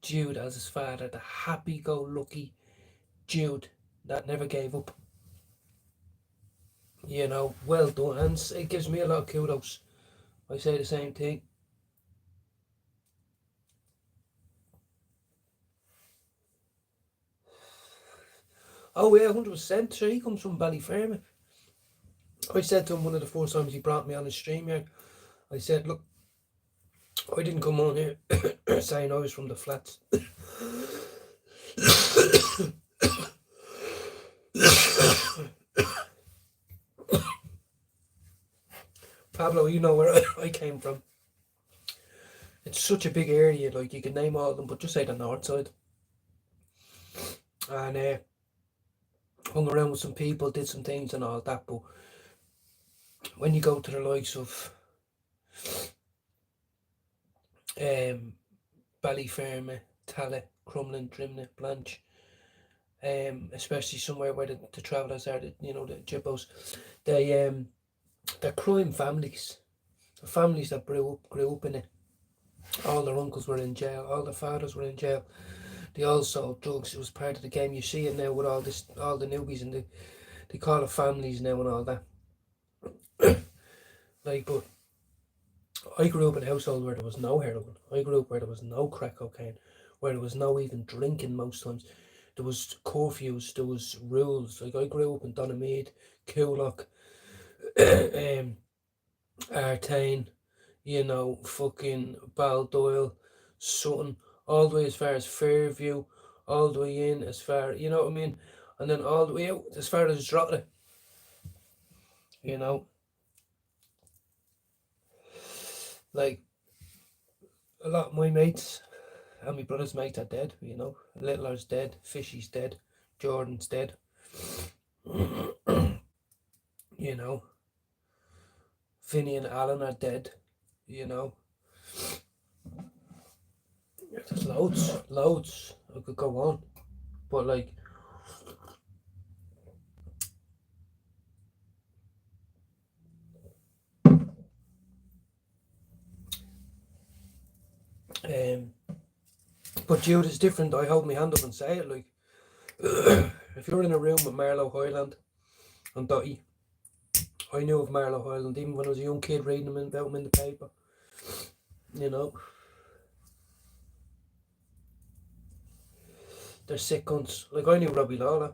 Jude as his father, the happy-go-lucky Jude that never gave up. You know, well done. And it gives me a lot of kudos. I say the same thing. Oh yeah, 100%. Sure, he comes from Ballyfermot. I said to him one of the first times he brought me on his stream here, I said, look, I didn't come on here saying I was from the flats. Pablo, you know where I came from. It's such a big area, like you can name all of them, but just say the north side. And hung around with some people, did some things and all that. But when you go to the likes of Ballyfermot, Tallaght, Crumlin, Drimnagh, Blanche, especially somewhere where the travellers are, the jibbos, they're crime families. The families that grew up in it. All their uncles were in jail, all their fathers were in jail. They all sold drugs. It was part of the game. You see it now with all the newbies, and they call it families now and all that. But I grew up in a household where there was no heroin. I grew up where there was no crack cocaine, where there was no even drinking most times. There was curfews, there was rules. Like, I grew up in Donamead, Coolock, Artane, fucking Baldoyle, Sutton, all the way as far as Fairview, all the way in as far, you know what I mean? And then all the way out as far as Drogheda, Like, a lot of my mates and my brother's mates are dead, Littler's dead, Fishy's dead, Jordan's dead, Vinny and Alan are dead, There's loads. I could go on. But like, but Jude is different. I hold my hand up and say it, like, if you're in a room with Marlowe Highland and Dottie, I knew of Marlowe Highland even when I was a young kid, reading about him in the paper, They're sick cunts. Like, I knew Robbie Lawler.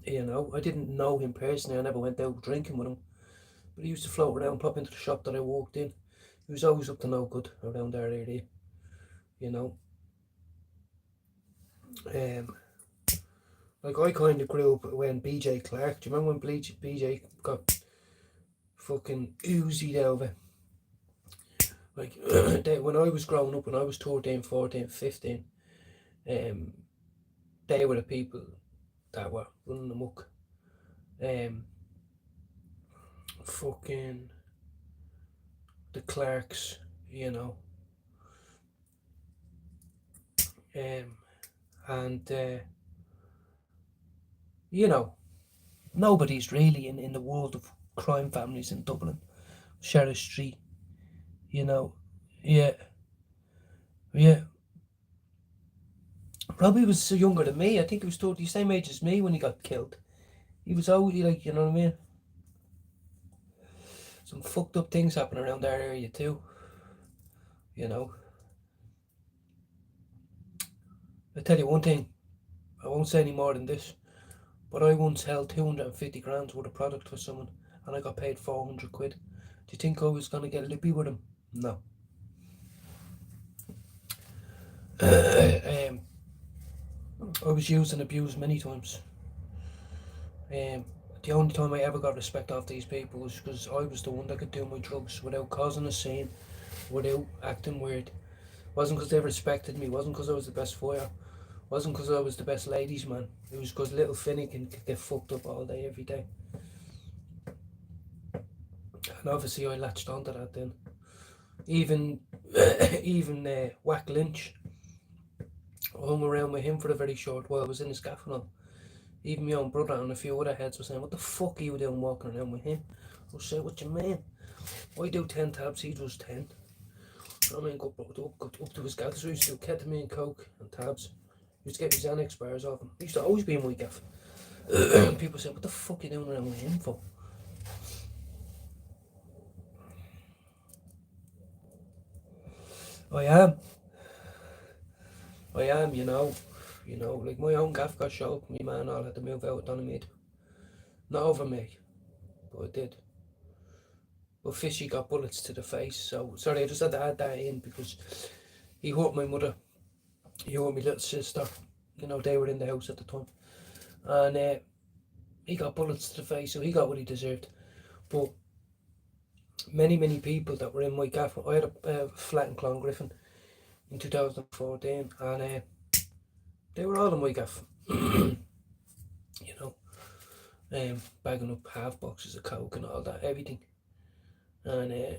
I didn't know him personally. I never went out drinking with him. But he used to float around, pop into the shop that I walked in. He was always up to no good around our area. Like, I kind of grew up when BJ Clark. Do you remember when BJ got fucking oozied over? Like, when I was growing up, when I was 13, 14, 15, they were the people that were running amok. Fucking the Clarks, and nobody's really in the world of crime families in Dublin. Sheriff Street, yeah. Robbie was younger than me. I think he was the same age as me when he got killed. He was always like, you know what I mean? Some fucked up things happen around our area too. I tell you one thing, I won't say any more than this, but I once held 250 grand worth of product for someone and I got paid 400 quid. Do you think I was going to get lippy with him? No. I was used and abused many times. The only time I ever got respect off these people was because I was the one that could do my drugs without causing a scene, without acting weird. It wasn't because they respected me, it wasn't because I was the best fighter, it wasn't because I was the best ladies man. It was because little Finny can get fucked up all day, every day. And obviously I latched onto that then. Even Whack Lynch, I hung around with him for a very short while. I was in his gaff and all. Even my own brother and a few other heads were saying, what the fuck are you doing walking around with him? I was saying, what you mean? I do 10 tabs, he does 10. I mean, go up to his gaff. So he used to do ketamine, coke and tabs. He used to get his Xanax bars off him. He used to always be in my gaff. People say, what the fuck are you doing around with him for? I am, like my own gaff got shot up, my man all had to move out of Donamead. Not over me, but I did. But Fishy got bullets to the face, so sorry, I just had to add that in because he hurt my mother, he hurt my little sister, they were in the house at the time. And he got bullets to the face, so he got what he deserved. But many people that were in my gaff, I had a flat in Clongriffin in 2014, and they were all in my gaff. You know, bagging up half boxes of coke and all that, everything. And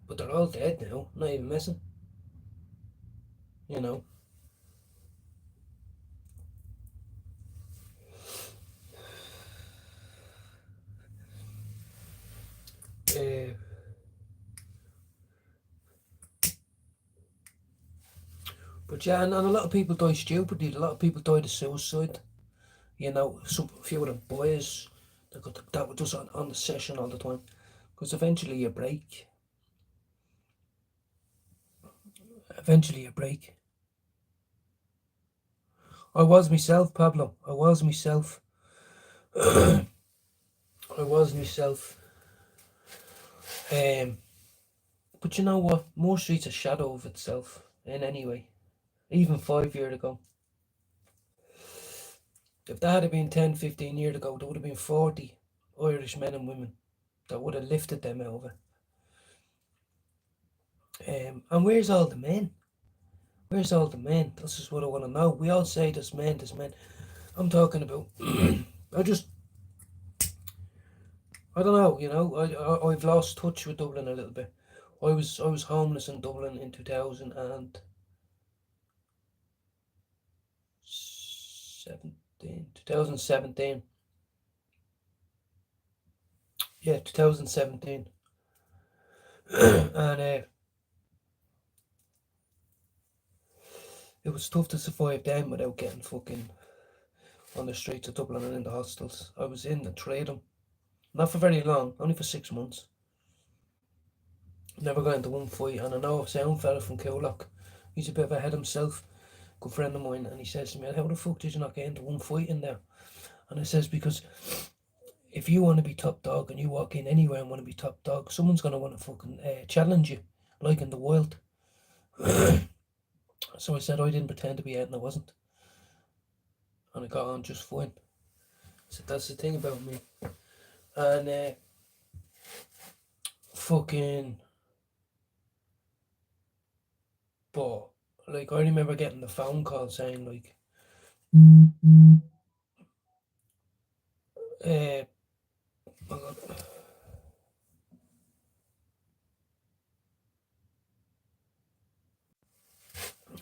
but they're all dead now, not even messing. You know. But yeah, and a lot of people die stupidly. A lot of people died of suicide. You know, a few of the boys that were just on the session all the time. Because eventually you break. I was myself, Pablo. I was myself. But you know what? Moore Street's a shadow of itself in any way. Even 5 years ago. If that had been 10, 15 years ago, there would have been 40 Irish men and women that would have lifted them over. And where's all the men? Where's all the men? This is what I want to know. We all say there's men. I'm talking about. I don't know. You know, I've lost touch with Dublin a little bit. I was homeless in Dublin in 2017. 2017. Yeah, 2017. And it was tough to survive then without getting fucking on the streets of Dublin and in the hostels. I was in the trade not for very long, only for 6 months. Never got into one fight, and I know a sound fella from Coolock. He's a bit of a head himself, good friend of mine, and he says to me, how the fuck did you not get into one fight in there? And I says, because if you want to be top dog and you walk in anywhere and want to be top dog, someone's going to want to fucking challenge you, like in the wild. So I said I didn't pretend to be out, and I wasn't. And I got on just fine. So that's the thing about me. And but like, I remember getting the phone call saying like,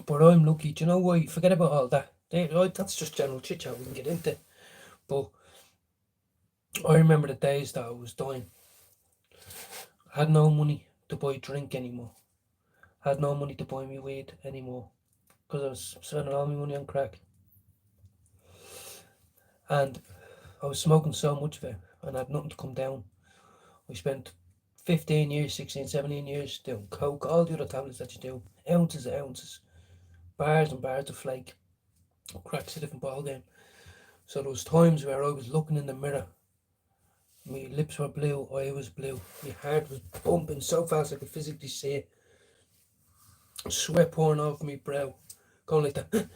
but I'm lucky. Do you know why? Forget about all that. That's just general chit chat we can get into. But I remember the days that I was dying. I had no money to buy drink anymore. I had no money to buy me weed anymore because I was spending all my money on crack. And I was smoking so much of it and I had nothing to come down. I spent 15 years, 16, 17 years doing coke, all the other tablets that you do, ounces of ounces, bars and bars of flake. Crack's a different ball game. So there was times where I was looking in the mirror, my lips were blue, I was blue, my heart was bumping so fast I could physically see it. Sweat pouring off my brow, going like that.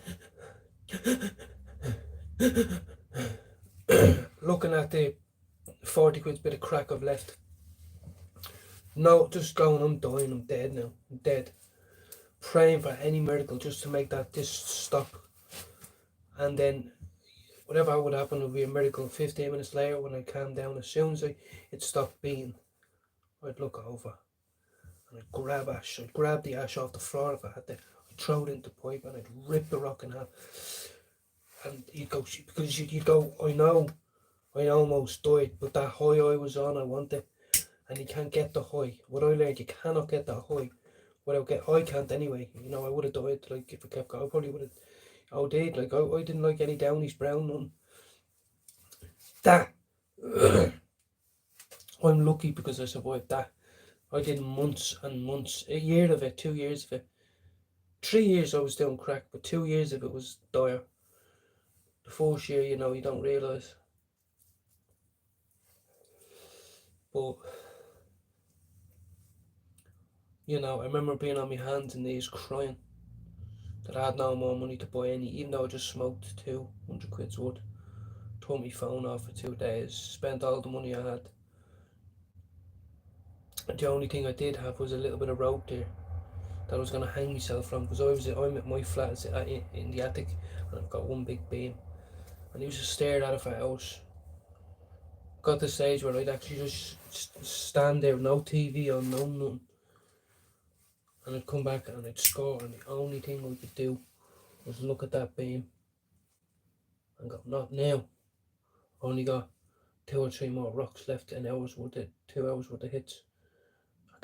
Looking at the 40 quid bit of crack I've left. No, just going, I'm dying, I'm dead now, I'm dead. Praying for any miracle just to make this stop. And then whatever would happen would be a miracle. 15 minutes later, when I calmed down, as soon as it stopped being, I'd look over and I'd grab ash. I'd grab the ash off the floor if I had to. I'd throw it into the pipe and I'd rip the rock in half. And you'd go, because you'd go, I know I almost died, but that high I was on, I want it. And you can't get the high. What I learned, you cannot get that high I can't anyway. You know, I would have died, like, if I kept going. I probably would have OD'd. Like, I didn't like any Downies Brown, nothing. That. I'm lucky because I survived that. I did months and months, a year of it, 2 years of it. 3 years I was doing crack, but 2 years of it was dire. The 4th year, you know, you don't realise. But, you know, I remember being on my hands and knees crying that I had no more money to buy any, even though I just smoked 200 quid's worth. Tore my phone off for 2 days. Spent all the money I had. The only thing I did have was a little bit of rope there that I was going to hang myself from, because I'm at my flat in the attic, and I've got one big beam, and he was just stared at it for hours. Got to the stage where I'd actually just stand there, no TV on, no nothing, and I'd come back and I'd score, and the only thing I could do was look at that beam and go, not now. Only got 2 or 3 more rocks left, an hour's worth of 2 hours worth of hits.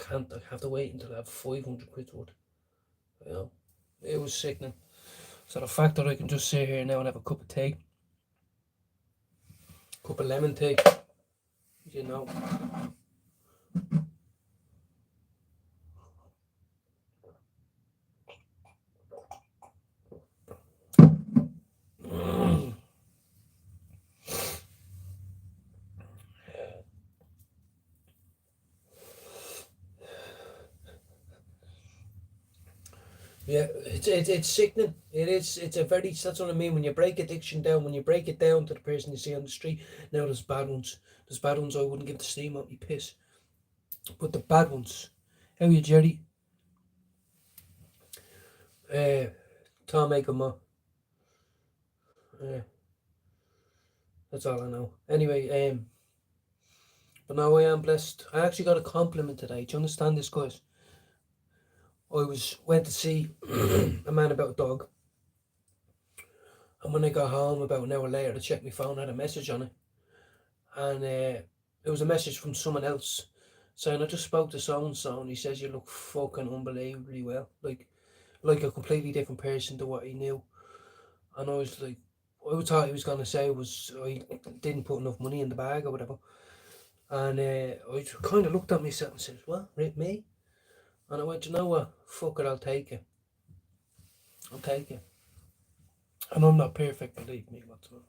I have to wait until I have 500 quid worth. You know, it was sickening. So the fact that I can just sit here now and have a cup of tea, cup of lemon tea, you know. Yeah, it's sickening. It's a very, that's what I mean. When you break addiction down, when you break it down to the person you see on the street, now there's bad ones. There's bad ones I wouldn't give the steam out me piss. But the bad ones, how are you, Jerry? Tom Aikama. That's all I know. Anyway, but now I am blessed. I actually got a compliment today. Do you understand this, guys? I went to see a man about a dog, and when I got home about an hour later to check my phone, I had a message on it, and it was a message from someone else saying, I just spoke to so and so, and he says you look fucking unbelievably well, like a completely different person to what he knew. And I was like, I thought he was gonna say was I didn't put enough money in the bag or whatever, and I kind of looked at myself and said, "What, me?" And I went, you know what? Fuck it, I'll take it. I'll take it. And I'm not perfect, believe me whatsoever.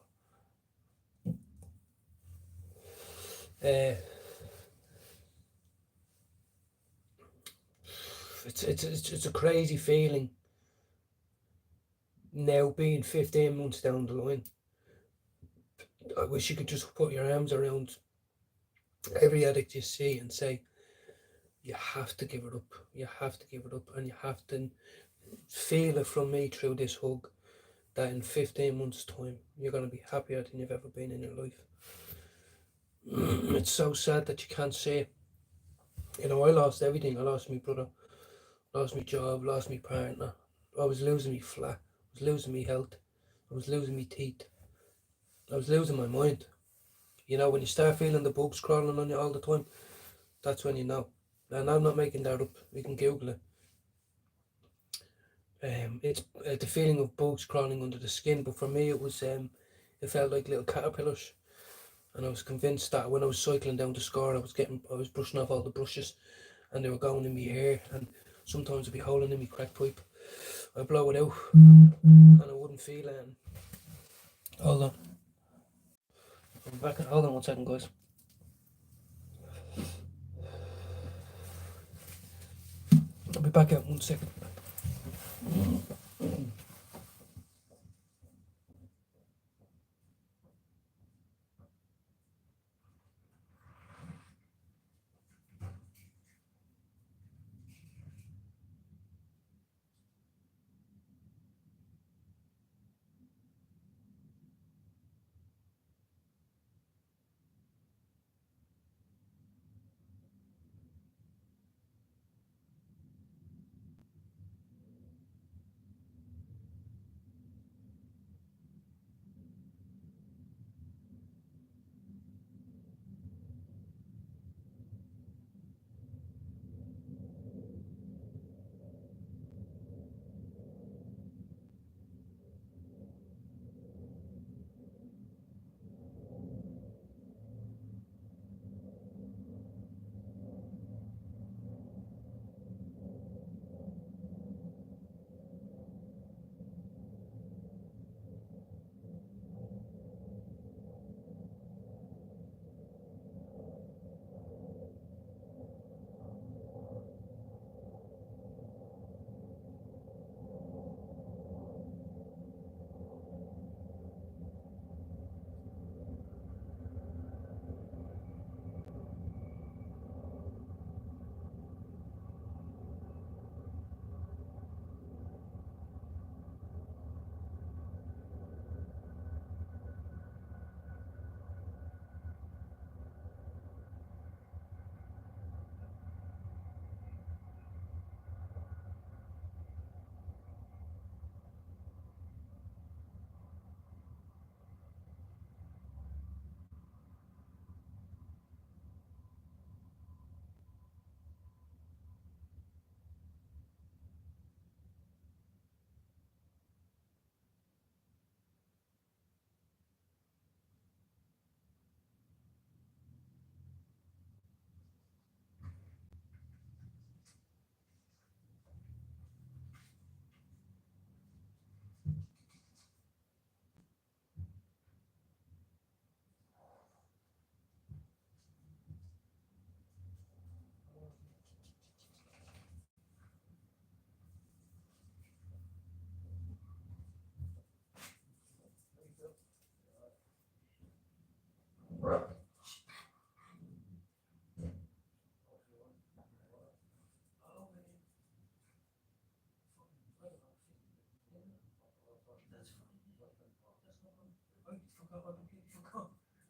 It's a crazy feeling now, being 15 months down the line. I wish you could just put your arms around every addict you see and say, you have to give it up. You have to give it up, and you have to feel it from me through this hug that in 15 months' time you're going to be happier than you've ever been in your life. It's so sad that you can't see it. You know, I lost everything. I lost my brother, lost my job, lost my partner. I was losing my flat. I was losing my health. I was losing my teeth. I was losing my mind. You know, when you start feeling the bugs crawling on you all the time, that's when you know. And I'm not making that up. We can Google it. It's the feeling of bugs crawling under the skin, but for me it was it felt like little caterpillars, and I was convinced that when I was cycling down to Score, I was brushing off all the brushes, and they were going in my hair, and sometimes I'd be holding in my crack pipe. I'd blow it out, and I wouldn't feel it. Hold on, I'm back. Hold on 1 second, guys. I'll be back out 1 second.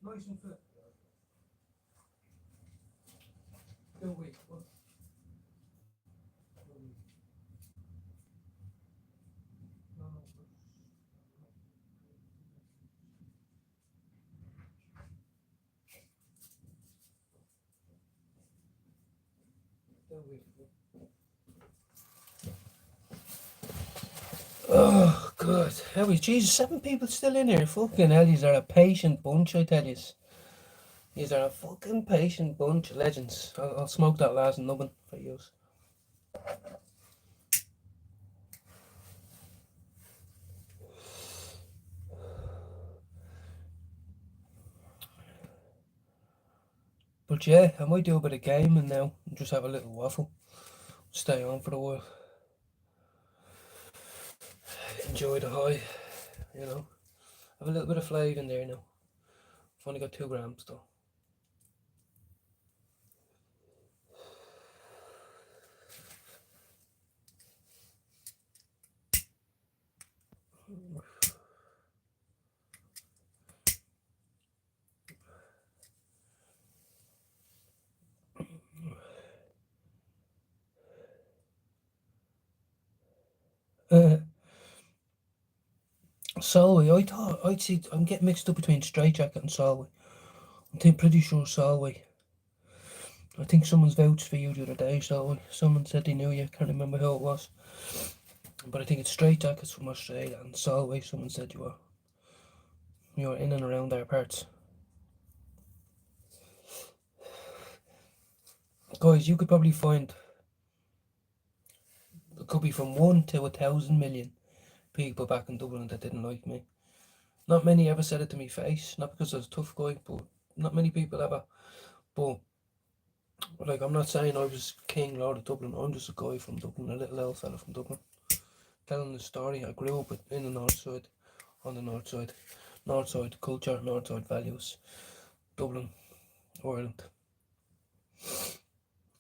Nice and fit. Go away. What? No, no. Go away. Oh, God. How is Jesus? 7 people still in here. Fucking hell, these are a patient bunch, I tell you. These are a fucking patient bunch of legends. I'll smoke that last nubbin for you. But yeah, I might do a bit of gaming now and just have a little waffle. Stay on for a while. Enjoy the high, you know. Have a little bit of flavour in there now. I've only got 2 grams though. Solway, I'm getting mixed up between Straight Jacket and Solway. I'm pretty sure Solway. I think someone's vouched for you the other day, Solway. Someone said they knew you, can't remember who it was. But I think it's Straight Jackets from Australia, and Solway, someone said you were in and around their parts. Guys, you could probably find, it could be from 1 to 1,000 million people back in Dublin that didn't like me. Not many ever said it to me face, not because I was a tough guy, but not many people ever. But like, I'm not saying I was King Lord of Dublin. I'm just a guy from Dublin, a little old fella from Dublin, telling the story. I grew up in the north side, on the north side culture, north side values, Dublin, Ireland,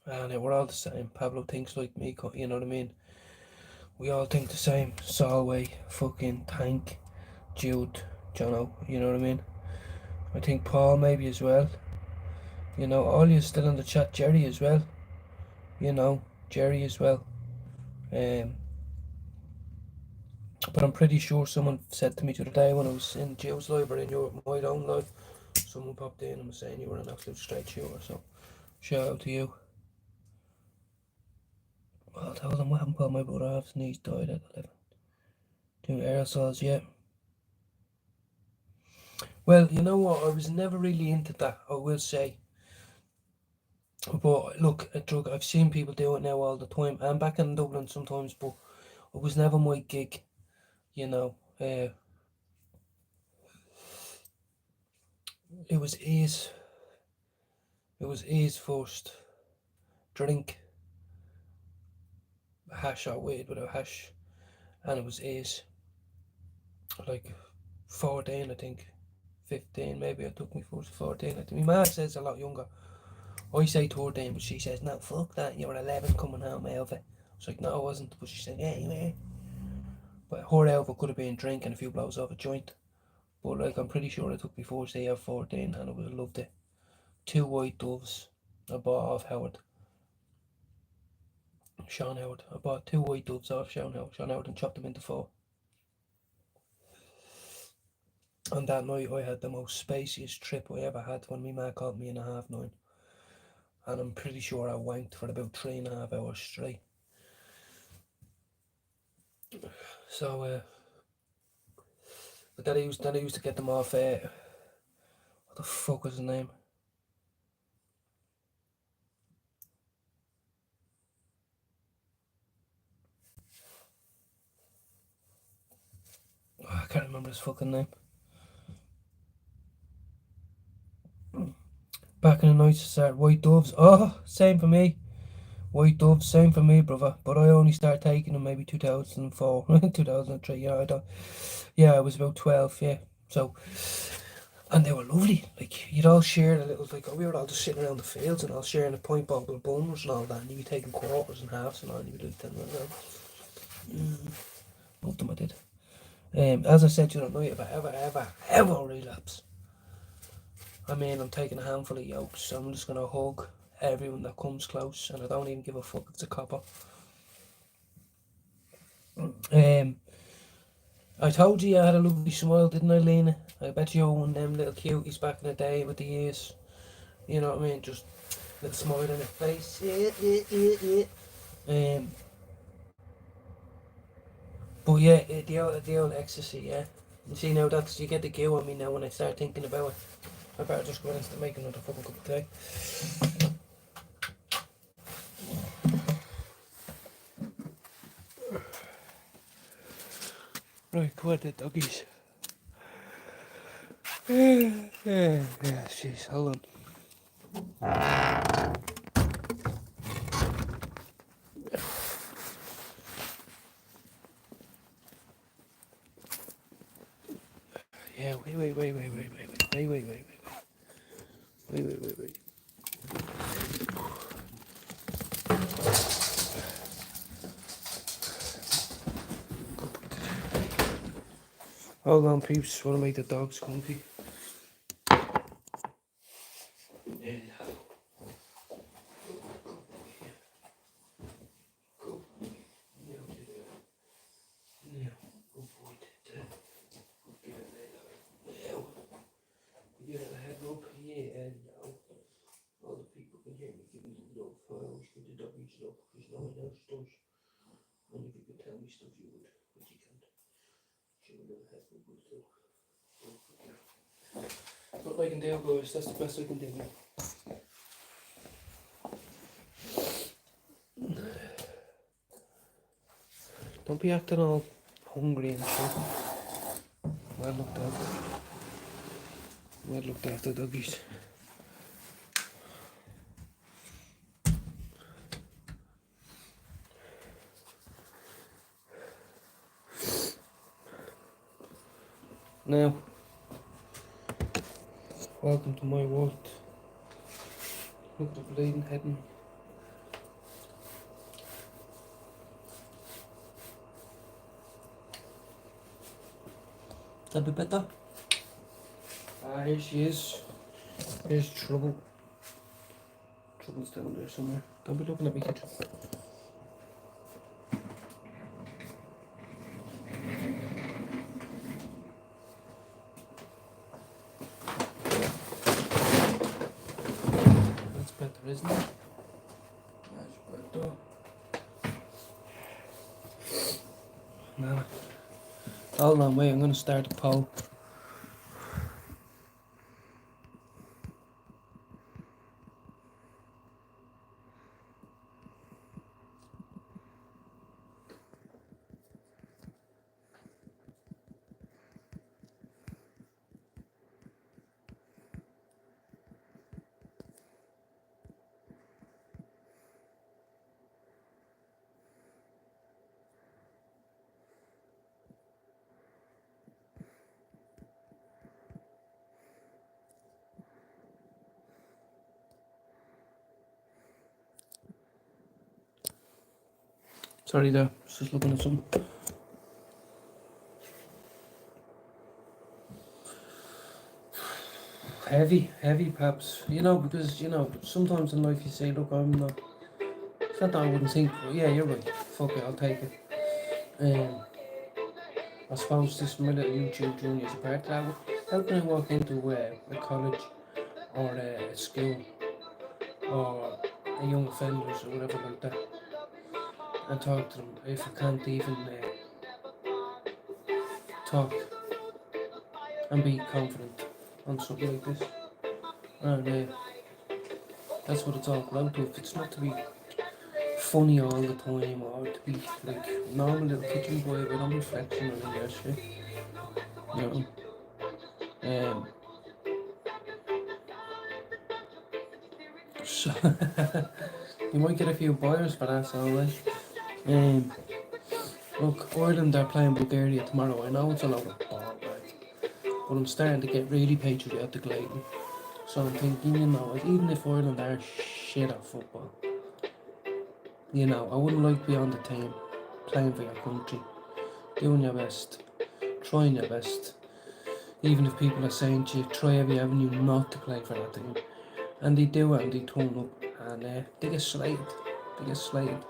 and we're all the same. Pablo thinks like me, you know what I mean? We all think the same. Solway, fucking Tank, Jude, Jono, you know what I mean? I think Paul maybe as well. You know, all you still in the chat, Jerry as well. You know, Jerry as well. But I'm pretty sure someone said to me the other day when I was in Joe's live or in my own live, someone popped in and was saying you were an absolute straight shooter, so shout out to you. Well, tell them what happened to my brother. His knees died at 11. Doing aerosols, yeah. Well, you know what, I was never really into that, I will say. But look, a drug, I've seen people do it now all the time. I'm back in Dublin sometimes, but it was never my gig, you know. It was A's first drink, hash or weed with a hash, and it was A's. Like 14, I think. 15, maybe. It took me 14. I think my mum says a lot younger. I say 13, but she says, no, fuck that, you were 11 coming home out of it. I was like, no, I wasn't. But she said, yeah, you were. But her out of it could have been drinking a few blows off a joint. But like, I'm pretty sure it took me 14 or 14, and I would have loved it. 2 white doves I bought off Sean Howard. I bought 2 white doves off Sean Howard and chopped them into 4. And that night I had the most spaciest trip I ever had when my man called me in a 9:30. And I'm pretty sure I wanked for about 3.5 hours straight. So, but then I used to get them off, what the fuck was his name? Oh, I can't remember his fucking name. Back in the nights, started White Doves. Oh, same for me. White Doves, same for me, brother. But I only started taking them maybe 2004, 2003. Yeah, I was about 12. Yeah, so, and they were lovely. Like, you'd all share a little. Like, we were all just sitting around the fields and all sharing a pint bottle of bummers and all that. And you'd be taking quarters and halves and all. And you'd be like, loved them, I did. As I said to you the night, if I ever relapse, I mean, I'm taking a handful of yolks, so I'm just going to hug everyone that comes close, and I don't even give a fuck if it's a copper. I told you I had a lovely smile, didn't I, Lena? I bet you one of them little cuties back in the day with the ears. You know what I mean? Just a little smile on her face. But yeah, the old ecstasy, yeah. You see now, that's, you get the goo on me now when I start thinking about it. I better just go into make another fucking cup of tea. Right, come on then, doggies. Yeah, jeez, hold on. Yeah, wait. Hold on, peeps, want to make the dogs comfy. All the people can hear me giving you love. I always give the doggies love because no one else does. And if you could tell me stuff, you would, but you can't. Show a little head rub with love. What I can do, boys, that's the best I can do. Don't be acting all hungry and shit. Well looked after doggies. Now, welcome to my world. Look at the bleeding heading. That be better? Ah, here she is. Here's trouble. Trouble's down there somewhere. Don't be looking at me, kid. That's better, isn't it? That's better. Now, hold on, wait, I'm going to start a poll. Sorry there, just looking at something. Heavy perhaps, you know, because, you know, sometimes in life you say, look, I'm not, it's not that I wouldn't think, but yeah, you're right, fuck it, I'll take it. I suppose this my little YouTube journey is a part of that. How can I walk into a college or a school or a young offenders or whatever like that and talk to them if I can't even talk and be confident on something like this? And that's what it's all about. If it's not to be funny all the time or to be like normal little kitchen boy with no reflection or any that shit, you know. So you might get a few buyers for that, alright. Look, Ireland are playing Bulgaria tomorrow. I know it's a lot of ball, right? But I'm starting to get really patriotic lately. So I'm thinking, you know, even if Ireland are shit at football, you know, I wouldn't like to be on the team, playing for your country, doing your best, trying your best. Even if people are saying to you, try every avenue not to play for that team. And they do it and they turn up and they get slated. They get slated.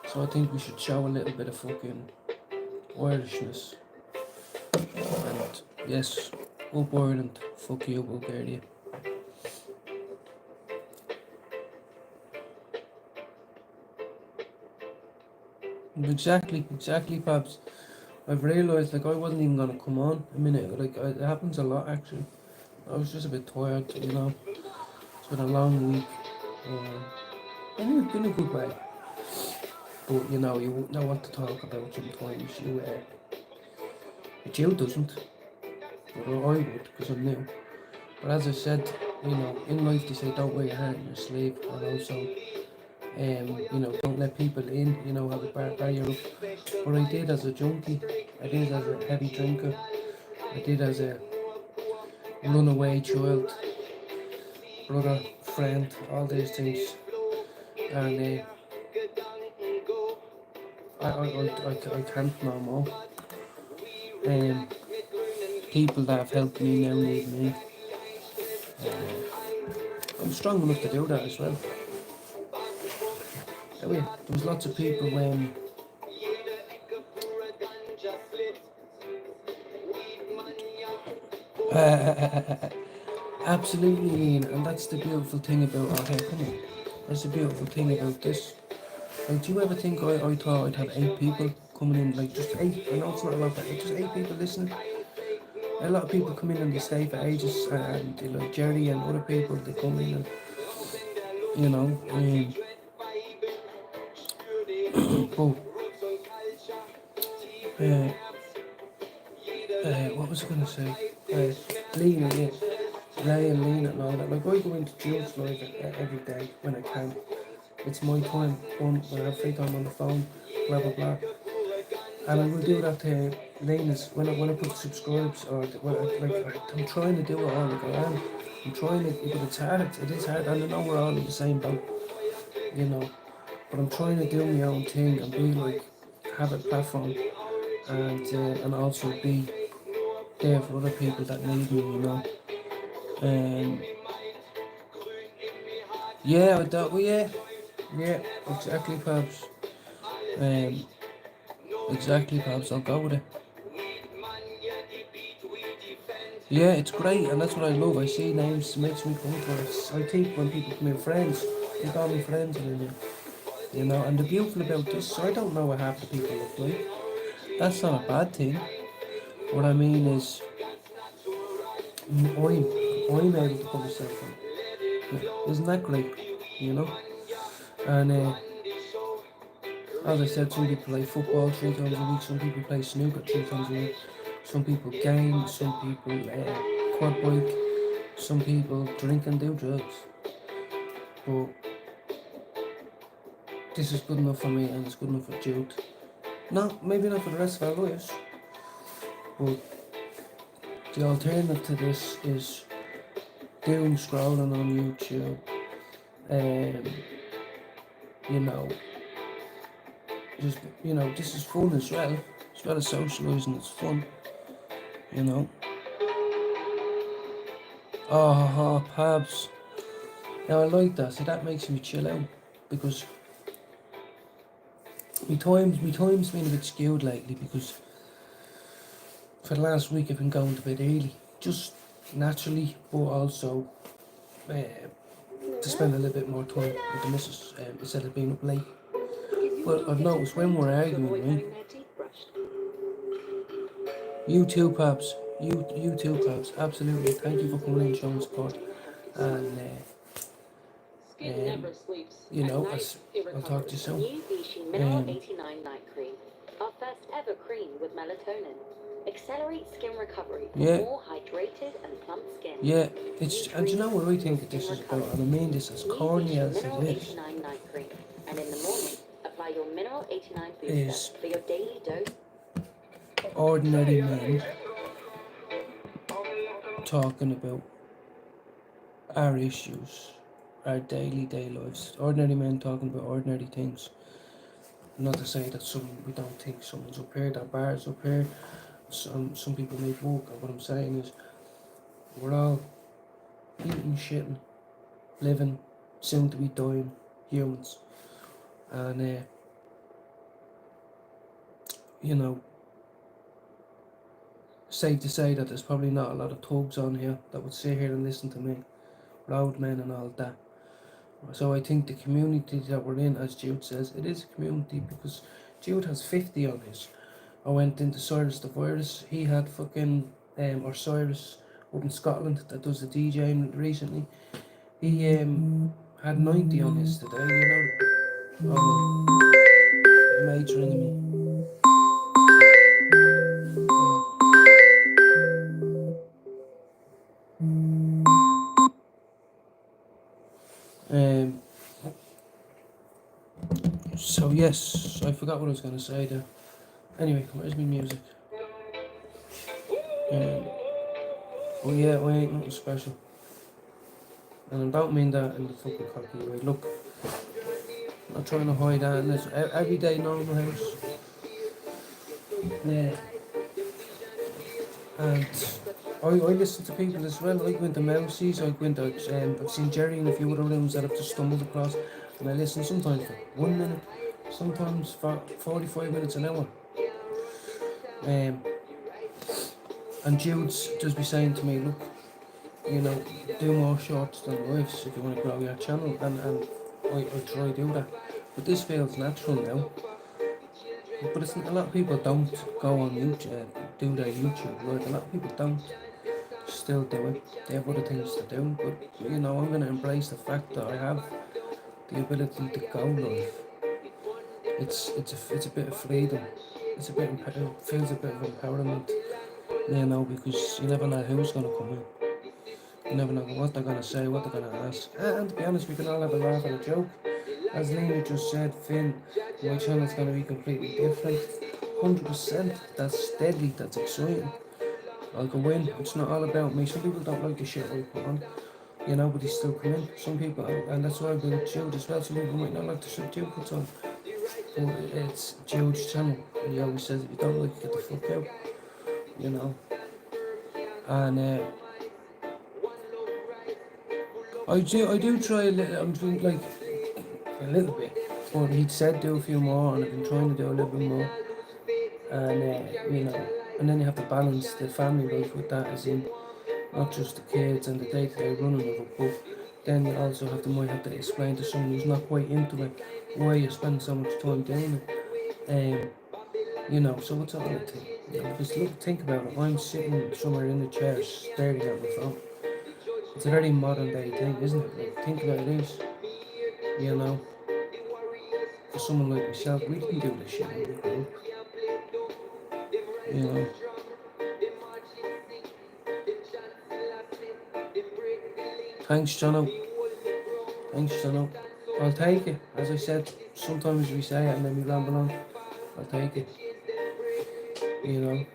So I think we should show a little bit of fucking Irishness. And yes, up Ireland, fuck you Bulgaria. Exactly, Pabs. I've realised like I wasn't even gonna come on a minute. Like it happens a lot actually. I was just a bit tired, you know. It's been a long week. In a good way. But you know, you wouldn't know what to talk about sometimes. Jill doesn't. But I would, because I'm new. But as I said, you know, in life they say don't wear your heart on your sleeve, and also, you know, don't let people in, you know, have a barrier up. But I did as a junkie, I did as a heavy drinker, I did as a runaway child, brother, friend, all these things. And I can't no more. People that have helped me now need me. I'm strong enough to do that as well. There was lots of people when absolutely, Ian, and that's the beautiful thing about come on. That's the beautiful thing about this. Like, do you ever think I thought I'd have 8 people coming in, like just 8? I know it's not a lot, but just 8 people listening. A lot of people come in and they stay for ages, and they, like Jerry and other people, they come in and, you know, what was I going to say? Lena, yeah. Ray and Lena and all that. Like, I go into Jules live every day when I can. It's my time, when I have free time on the phone, blah blah blah. And I will do that to Lena's when I put subscribes or I'm trying to do it all like I am. I'm trying it, but it's hard. It is hard, and I know we're all in the same boat, you know. But I'm trying to do my own thing and be like, have a platform, and also be there for other people that need me, you know. Yeah, I thought, well, yeah, exactly, Pabs. Exactly, Pabs. I'll go with it. Yeah, it's great, and that's what I love. I see names, it makes me come to it. I think when people come in, friends, they call me friends, you know. And the beautiful about this, so I don't know what half the people look like. That's not a bad thing. What I mean is, I'm able to put myself on. Isn't that great? You know? And as I said, some people play football 3 times a week, some people play snooker 3 times a week, some people game, some people quad bike, some people drink and do drugs. But this is good enough for me, and it's good enough for Jude. No, maybe not for the rest of our lives. But the alternative to this is doom scrolling on YouTube. You know, just, you know, this is fun as well as socialising. It's fun, you know. Oh, Pabs. Now I like that. See, that makes me chill out, because my time's been a bit skewed lately, because for the last week I've been going to bed early, just naturally, but also to spend a little bit more time with the missus instead of being up late. But I've noticed when we're arguing, right? You too, Pabs. You too, Pabs. Absolutely. Thank you for coming in, showing support. And you know, I'll talk to you soon. New Vichy Mineral 89 Night Cream. Our first ever cream with melatonin. Accelerate skin recovery for more hydrated and plump skin. Yeah, it's, and you know what I think this is about, and I mean this as corny as it is. 89 Night Cream. And in the morning, apply your Mineral 89 booster for your daily dose. Ordinary men talking about our issues, our day lives. Ordinary men talking about ordinary things. Not to say that we don't think someone's up here, that bar's up here, some people make work. And what I'm saying is, we're all eating, shitting, living, soon to be dying humans, and you know, safe to say that there's probably not a lot of thugs on here that would sit here and listen to me, loud men and all that. So I think the community that we're in, as Jude says, it is a community, because Jude has 50 on his. I went into Cyrus the Virus. He had fucking, or Cyrus up in Scotland that does the DJing recently. He had 90 on his today, you know. Oh no, my mate's ringing me. So yes, I forgot what I was going to say there. Anyway, where's my music? Oh yeah, I ain't nothing special. And I don't mean that in the fucking cocky way. Look, I'm not trying to hide that in this everyday normal house. Yeah. And I listen to people as well. I go into Mousie's, I go into, I've seen Jerry in a few other rooms that I've just stumbled across, and I listen sometimes for 1 minute, sometimes for 45 minutes, an hour. And Jude's just be saying to me, look, you know, do more shorts than lives if you want to grow your channel, and I try to do that. But this feels natural now. But it's, a lot of people don't go on YouTube, do their YouTube, right? A lot of people don't still do it. They have other things to do. But, you know, I'm going to embrace the fact that I have the ability to go live. It's a bit of freedom. It feels a bit of empowerment, you know, because you never know who's going to come in. You never know what they're going to say, what they're going to ask. And to be honest, we can all have a laugh and a joke. As Lena just said, Finn, my channel's going to be completely different. 100%, that's deadly, that's exciting. I'll go in, it's not all about me. Some people don't like the shit I put on, you know, but they still come in. Some people, and that's why I built Jude as well. Some people might not like the shit Jude puts on. But it's Jude's channel, and he always says, if you don't like it, get the fuck out, you know. And I do try a little, I'm doing like a little bit, but he said do a few more, and I've been trying to do a little bit more. And you know, and then you have to balance the family life with that, as in not just the kids and the day-to-day running of it, but then you also might have to explain to someone who's not quite into it why you spend so much time doing it. You know, so it's all a thing. You know, because look, think about it. I'm sitting somewhere in the chair staring at my phone. It's a very modern day thing, isn't it? Like, think about it is. You know, for someone like myself, we didn't do this shit when we grew up. You know. Thanks, Jono. Thanks, Jono. I'll take it. As I said, sometimes we say it and then we ramble on. I'll take it. You know.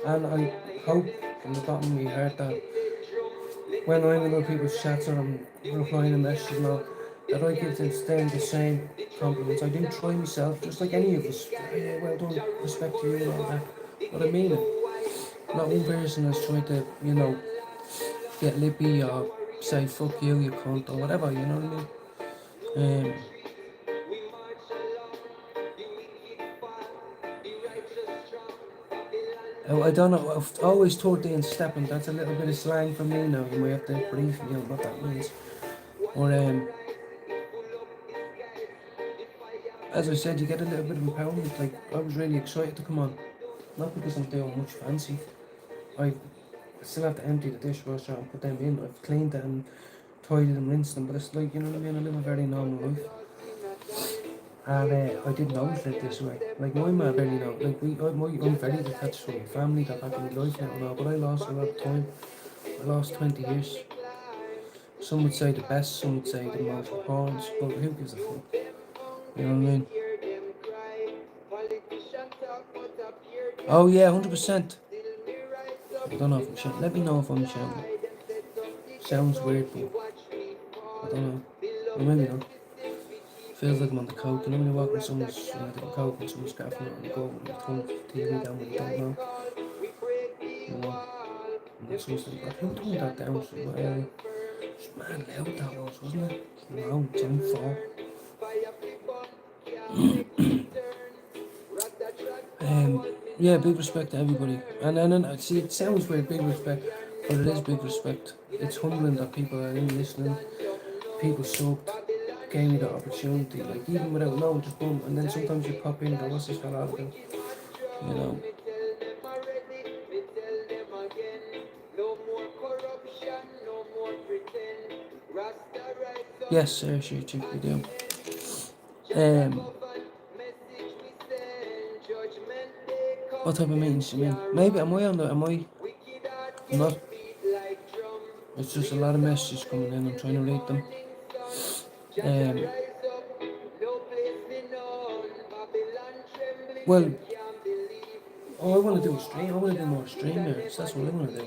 And I hope from the bottom of my heart that when I'm in other people's chats or I'm replying to messages and all, that I give them the same compliments. I do try myself, just like any of us. Yeah, well done, respect to you and all that. But I mean it. Not one person has tried to, you know, get lippy or say fuck you, you cunt, or whatever, you know what I mean? I don't know, I've always thought the stepping, that's a little bit of slang for me now. You might have to brief me on what that means. Or as I said, you get a little bit of empowerment. Like, I was really excited to come on. Not because I'm doing much fancy. I still have to empty the dishwasher and put them in. I've cleaned them and tidied and rinsed them, but it's like, you know what I mean, I live a very normal life. And I didn't always live this way. Like, my mum barely know. Like, I'm very detached from my family, that back in my life now and all, but I lost a lot of time. I lost 20 years. Some would say the best, some would say the most important, but who gives a fuck? You know what I mean? Oh yeah, 100%. I don't know if I'm shouting. Let me know if I'm shouting. Sounds weird, but I don't know. Or maybe not. Feels like I'm on the coke. You know when you're walking someone's doing coke and someone's grabbing it on the go and you're throwing TV down when you don't know. You know? And then someone's like, who turned that down? So, it's mad loud that was, wasn't it? No, it's own fault. Yeah, big respect to everybody. And see, it sounds weird, big respect, but it is big respect. It's humbling that people are in listening. People sucked, gave me the opportunity, like even without knowing, just boom. And then sometimes you pop in and go, what's this fella out of? You know. Yes, sir, sure, chick, we do. What type of meetings do you mean? Maybe, am I not? It's just a lot of messages coming in, I'm trying to read them. Well, I want to do a stream, I want to do more streamers, that's what I want to do.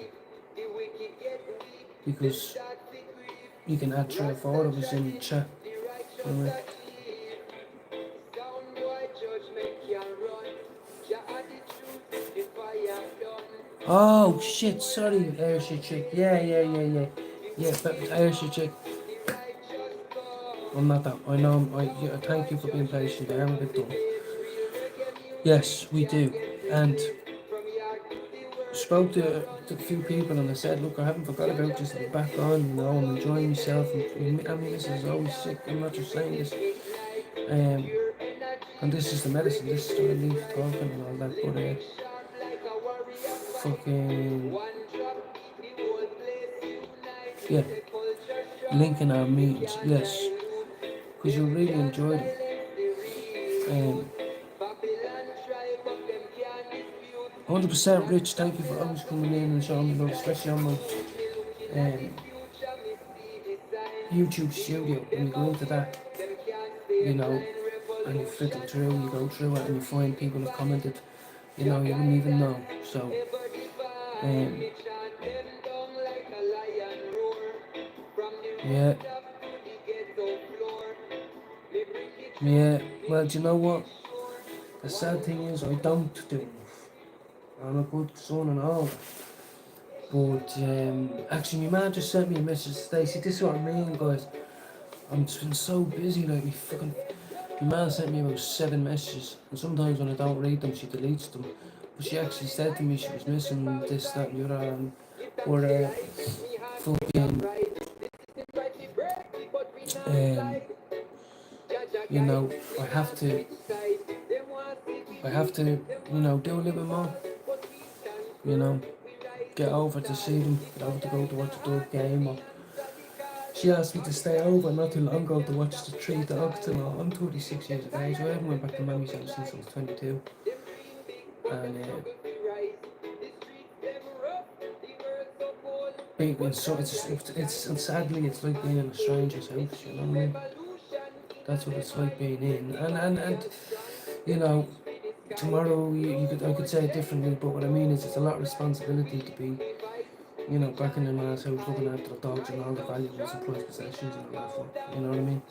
Because you can add 3 or 4 of us in the chat. Oh shit, sorry, Ayrshire chick. Yeah, but Ayrshire chick. I'm not that. I know. Thank you for being patient. I am a bit dumb. Yes, we do. And spoke to a few people and I said, look, I haven't forgot about this. I'm back on. You know, I'm enjoying myself. And, I mean, this is always sick. I'm not just saying this. And this is the medicine. This is the relief talking and all that. But fucking yeah. Linking our meetings, yes, because you really enjoyed it. 100% Rich, thank you for always coming in and showing me love, especially on my YouTube studio. When you go into that, you know, and you flickle through, you go through it and you find people have commented, you know, you wouldn't even know. So, yeah, well, do you know what? The sad thing is, I don't do enough. I'm a good son and all. But, actually, my man just sent me a message today. See, this is what I mean, guys. I'm just been so busy, like, my man sent me about 7 messages. And sometimes when I don't read them, she deletes them. But she actually said to me she was missing this, that, and the other, or, fucking, you know, I have to, you know, do a little bit more, you know, get over to see them, get over to go to watch the dog game, or she asked me to stay over not too long ago to watch the 3 dogs tonight. I'm 36 years of age, I haven't went back to Mammy's house since I was 22, and it's sadly it's like being in a stranger's house, you know what I mean? That's what it's like being in, and you know, tomorrow I could say it differently, but what I mean is it's a lot of responsibility to be, you know, back in the man's house looking after the dogs and all the valuables and prized possessions and all that stuff, you know what I mean?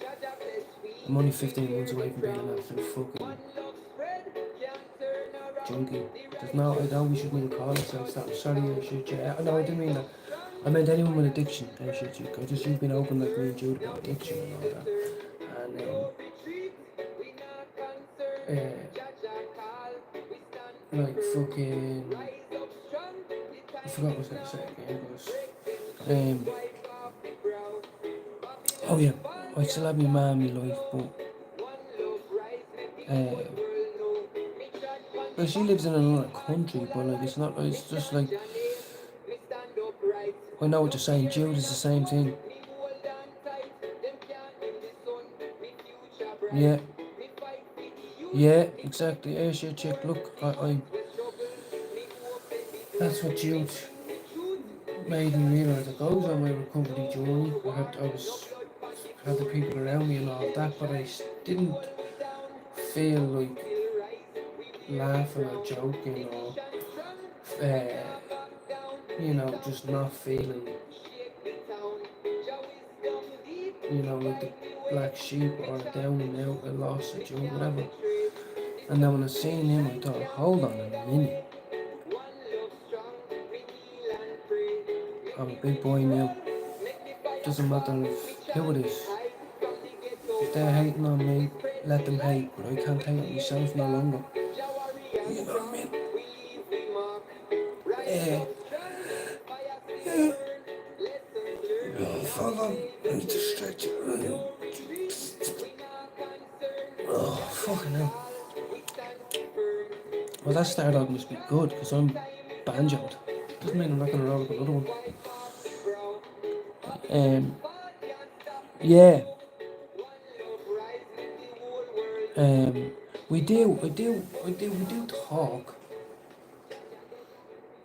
I'm only 15 months away from being an absolute fucking junkie. There's no, I know we shouldn't even call ourselves that. I'm sorry, I should, no, I didn't mean that. I meant anyone with addiction, I should, I just, you've been open like me and Jude about addiction and all that. And, like fucking, I forgot what I was going to say again, oh yeah, I still have my mum in my life, but well, she lives in another country, but like it's not, it's just like, I know what you're saying, Jude is the same thing. Yeah, exactly. Ayrshire chick, look, I that's what Jude made me realise. It goes on my recovery journey. I had the people around me and all that, but I didn't feel like laughing or joking or, you know, just not feeling, you know, like black sheep or down and out, a loss, a joke, whatever. And then when I seen him, I thought, hold on a minute. I'm a big boy now. Doesn't matter who it is. If they're hating on me, let them hate, but I can't hate on myself no longer. You know what I mean? Yeah. Hold on, I need to stretch it. Oh, fucking hell. Well, that start must be good, because I'm banjoed. Doesn't mean I'm not going to roll up another one. Yeah. We do talk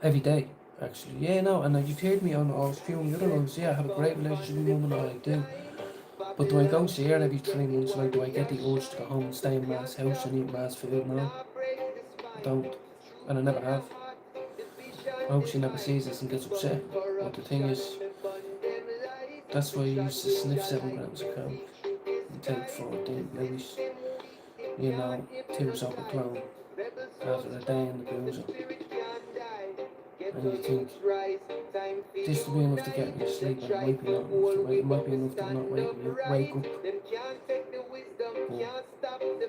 every day, actually. Yeah, no, and you've heard me on all few other ones. Yeah, I have a great relationship with my mum and I do. But do I go see her every 3 months? Like, do I get the urge to go home and stay in Ma's house and eat Ma's food? No, I don't, and I never have. I hope she never sees this and gets upset. But the thing is, that's why I used to sniff 7 grams of coke and take 14 Louis. You know, 2 sober clone after a day in the boozer. And you think, this will be enough to get me to sleep, and it might be not enough to wake, it might be enough to not wake up.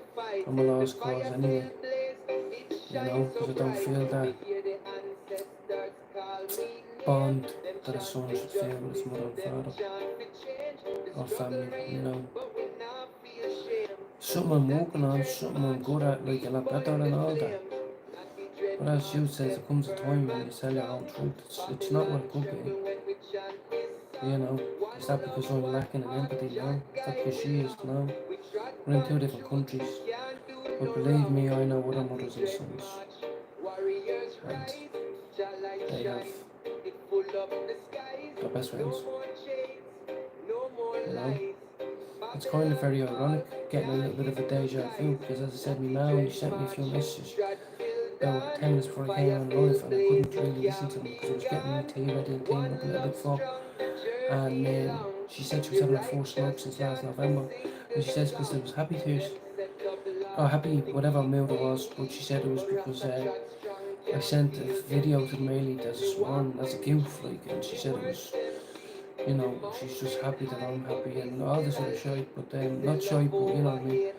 But I'm a lost cause anyway, you know, because I don't feel that bond that a son should feel with his mother and father, or family, you know. Something I'm working on, something I'm good at, like a lot better than all that. But as you said, there comes a time when you tell your own truth. It's not what it could be. You know, is that because I'm lacking in empathy? No. Is that because she is? No. We're in 2 different countries. But believe me, I know other mothers and sons. And they have their best friends. You know? It's kind of very ironic getting a little bit of a deja vu, because as I said, my mum only sent me a few messages about 10 minutes before I came on live, and I couldn't really listen to them because I was getting my tea ready and cleaning up a little bit for. And she said she was having her 4 smokes since last November, and she says because I was happy tears, or happy whatever mood it was, but she said it was because I sent a video to Marley as a swan, as a goof, like, and she said it was, you know, she's just happy that I'm happy and all this other shit, but not shy, but you know what I mean.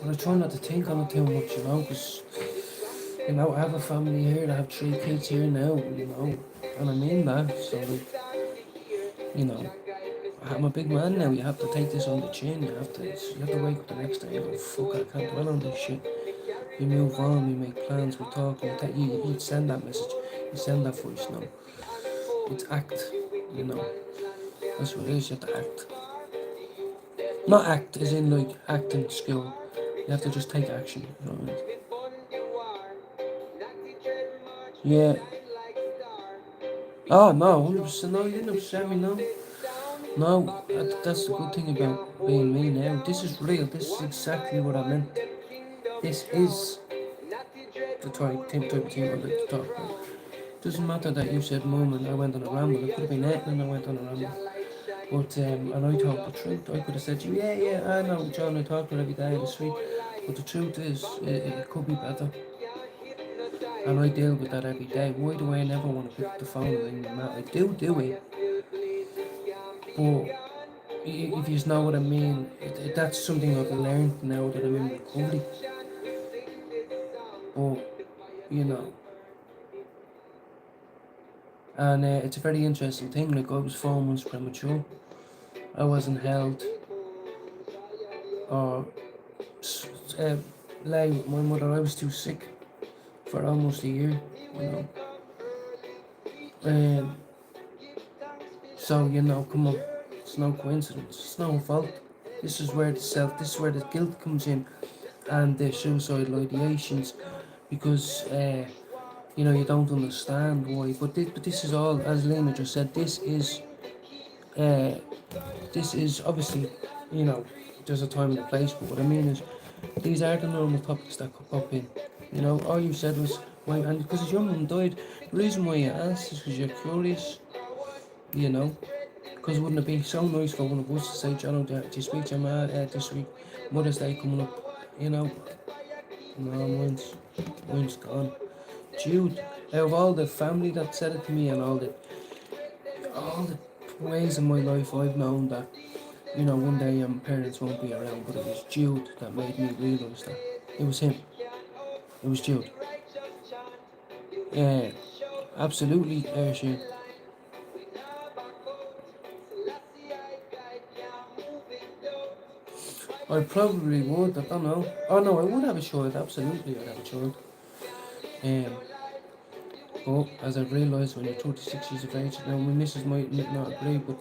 But I try not to think on it too much, you know, because, you know, I have a family here, I have 3 kids here now, you know, and I mean that, so like, you know, I'm a big man now, you have to take this on the chin, you have to wake up the next day and go, fuck, I can't dwell on this shit. You move on, we make plans, we talk, you send that message, you send that voice note. It's act, you know, that's what it is, you have to act. Not act as in like acting skill, you have to just take action, you know what I mean? Yeah. Oh no, 100%, no, you didn't upset me, no. No, that's the good thing about being me now. This is real, this is exactly what I meant. This is the type of thing I like to talk about. Doesn't matter that you said mum and I went on a ramble, it could have been anything and I went on a ramble. But, and I told the truth, I could have said to you, yeah, I know, John, I talk to her every day and it's sweet. But the truth is, it could be better. And I deal with that every day. Why do I never want to pick up the phone and ring my mate? I do it. But if you know what I mean, that's something I've learned now that I'm in recovery. But, you know. And it's a very interesting thing, like I was 4 months premature. I wasn't held or lay with my mother. I was too sick for almost a year, you know. So, you know, come on, it's no coincidence, it's no fault. This is where the guilt comes in and the suicidal ideations, because you know, you don't understand why. But this is all, as Lena just said, this is obviously, you know, there's a time and a place, but what I mean is, these are the normal topics that come up in. You know, all you said was, why, and because your mum died, the reason why you asked is because you're curious, you know, because Because wouldn't it be so nice for one of us to say, John, do you speak to your man this week? Mother's Day coming up, you know? No, mine's gone. Jude, out of all the family that said it to me and all the ways in my life I've known that, you know, one day my parents won't be around, but it was Jude that made me realise that. It was him. It was Jude. Yeah, absolutely, Shane. I probably would, I don't know. Oh no, I would have a child, absolutely I'd have a child. But as I've realised when you're 26 years of age, now my missus might not agree, but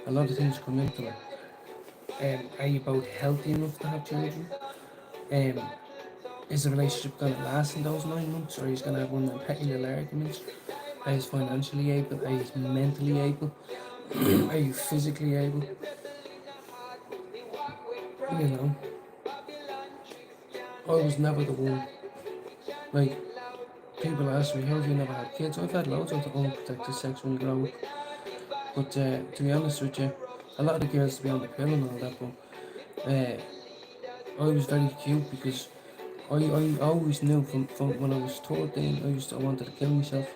a lot of things come into it. Are you both healthy enough to have children? Is the relationship going to last in those 9 months, or are you going to have one of them petty little arguments? Are you financially able? Are you mentally able? Are you physically able? You know, I was never the one. Like, people ask me, how have you never had kids? I've had loads of unprotected sex when you grow up. But to be honest with you, a lot of the girls to be on the pill and all that, but I was very cute because I always knew from when I was 13, I wanted to kill myself.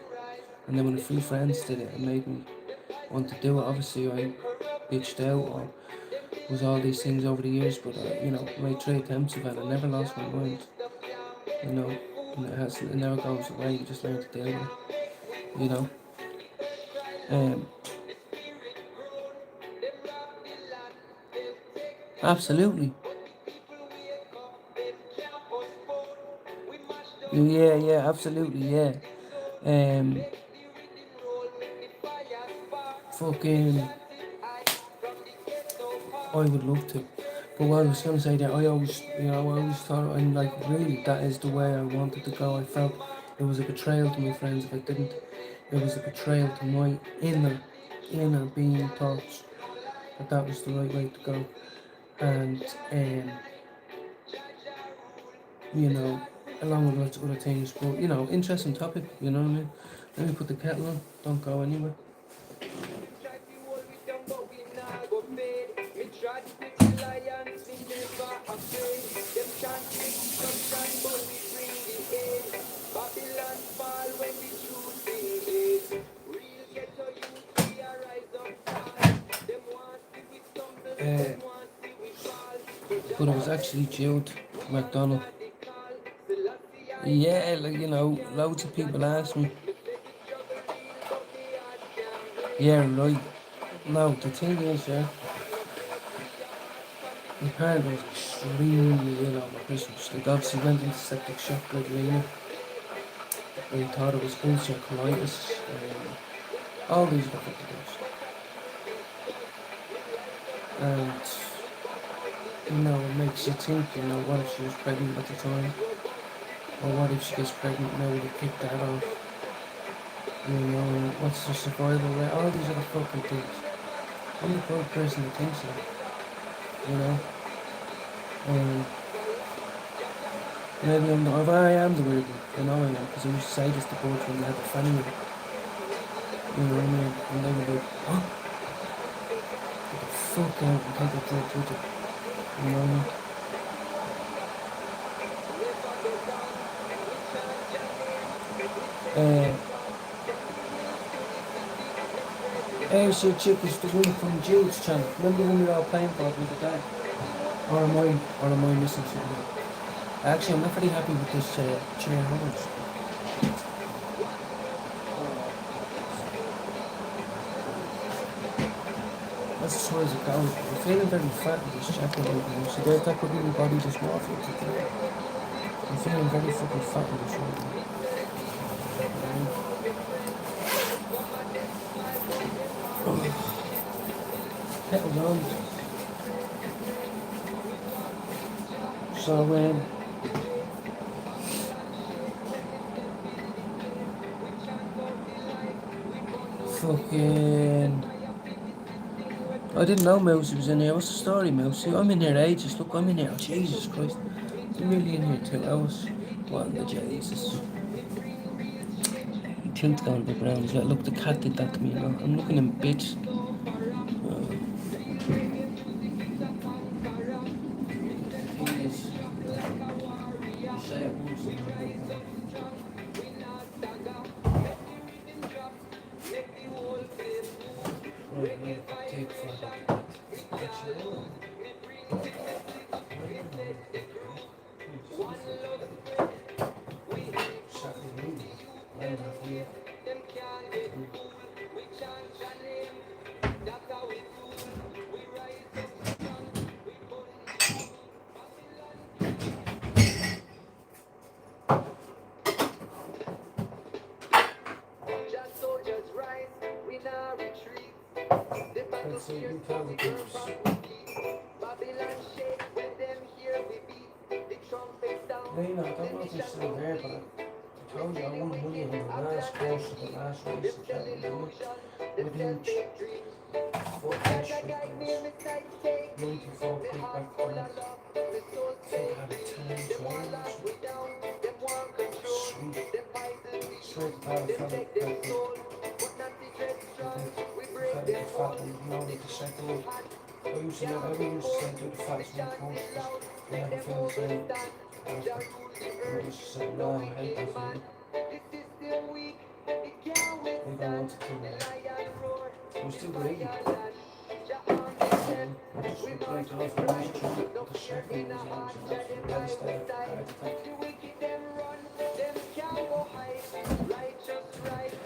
And then when a few friends did it, it made me want to do it. Obviously, I bitched out or was all these things over the years, but you know, my 3 attempts of it, I never lost my mind. You know, and it never goes away. You just learn to deal with it. You know. Absolutely. Yeah, absolutely, yeah. Fucking, I would love to. But what I was going to say that I always thought, and like really, that is the way I wanted to go. I felt it was a betrayal to my friends if I didn't. It was a betrayal to my inner being thoughts that was the right way to go. And you know, along with lots of other things. But you know, interesting topic. You know what I mean? Let me put the kettle on. Don't go anywhere. But it was actually Jude McDonald. Yeah, like, you know, loads of people ask me. Yeah, right. No, the thing is, yeah, my parent was extremely ill over Christmas. Like, obviously went into septic shock like Lena. They thought it was ulcer colitis. All these different things. And, you know, it makes you think, you know, what if she was pregnant at the time? Or what if she gets pregnant now, they kick that off? You know, what's the survival rate? All these other fucking things. I'm the first person that thinks that. You know? Maybe I am the weird one. I know I am, because I used to say this to boys when they had the family. You know what I mean? And they would be like, huh? Get the fuck out and take the drugs with it. You know what I mean? AFC Chip is the one from Jude's channel. Remember when we were all playing for it the other day? Or am I missing something? Actually, I'm not very happy with this chair holders. That's as far as it goes. I'm feeling very fat in this jacket right now. So that could be my body dysmorphia today. I'm feeling very fucking fat in this right now. Kettle's on. So fucking, I didn't know Mousy was in here. What's the story, Mousy? I'm in here ages. Look, I'm in here. Oh, Jesus Christ. I'm really in here 2 hours. What in the Jesus? Tilt's going to the ground. Look, the cat did that to me, you know. I'm looking in bits. Just soldiers rise, we now retreat. The Let's see, battlefield you tell the burn groups. back with heat. Babylon shake when them hear we beat. The trumpet sound, Lena, I don't know if you're still there, but I told you I won money on the last course of the last race of that within 4 straight goals. 94 kickback points. I think I had a 10, 12 or something. Sweet. Straight to battle for the back. The fat one, you know, like the second one. Everyone used to say do the fattest one course because they never feel the same after. And I used to say, no, I hate that feeling. We got on to it was too greedy. I just would break it off and make sure the second was on and that's the heart attack.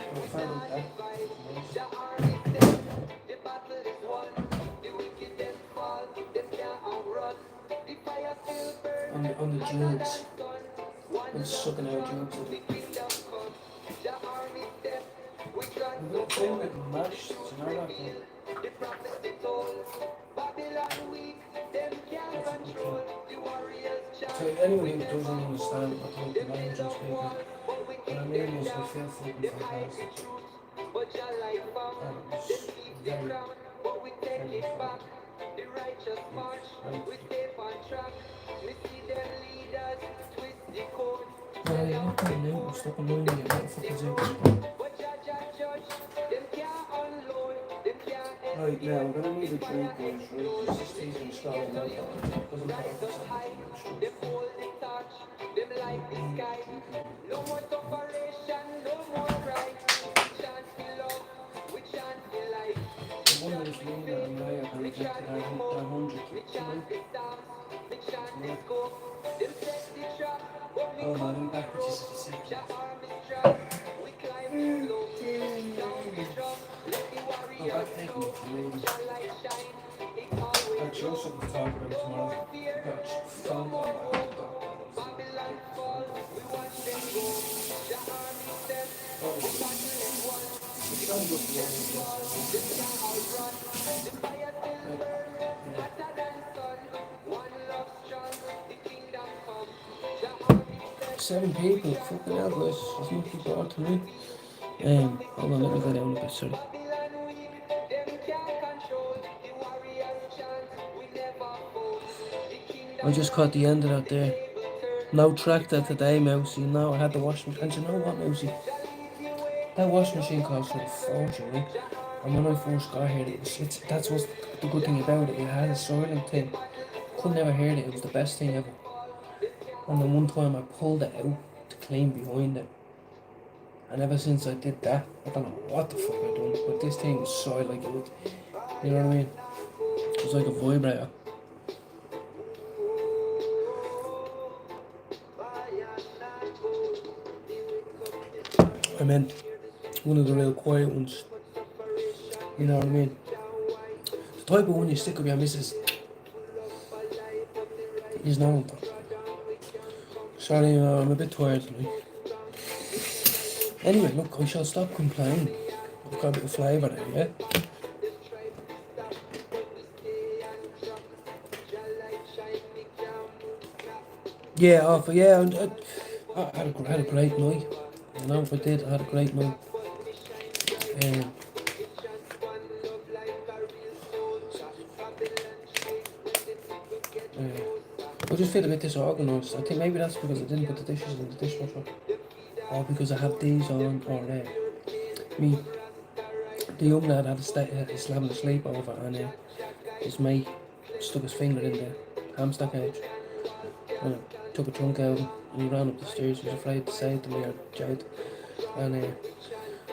I found that. On the jokes, and sucking out jokes. The thing with MASH, you know that one? So anyone who doesn't understand what the language I'm speaking, what I mean is we feel fucking fantastic. And it's very, very fun. Yeah, I'm not new, stop annoying me, what the fuck is it? Right, now I'm gonna need a drink, boys, right? Because this tea's been stalling out. Doesn't matter if it's the one is Lena and Maya are rejected our 100. Oh man, I'm back with just a second. Oh, back taking it to me. I'll show something to talk about tomorrow. I've got phone on my laptop. Seven people, fucking hell, boys. There's no people on to me. Hold on, let me go down a bit, sorry. I just caught the end of that there. No tractor today, Mousy. No, I had the washing machine. And you know what, Mousy? That washing machine cost for a fortune, right? And when I first got here, that's what's the good thing about it. It had a soiling thing. Couldn't ever hear it. It was the best thing ever. And then one time I pulled it out to clean behind it. And ever since I did that, I don't know what the fuck I done, but this thing was soiled like it would, you know what I mean? It was like a vibrator. I meant one of the real quiet ones. You know what I mean? The type of one you stick up your missus. He's known that. Sorry, I'm a bit tired tonight. Anyway, look, I shall stop complaining. I've got a bit of flavour there, yeah? Yeah, I had a great night. You know, if I did, I had a great night. I just feel a bit disorganised. I think maybe that's because I didn't put the dishes in the dishwasher. Or because I have these on, or me. The young lad he's having a sleepover, and his mate stuck his finger in the hamster cage and took a chunk out, he ran up the stairs. He was afraid to say it to me or Jade. And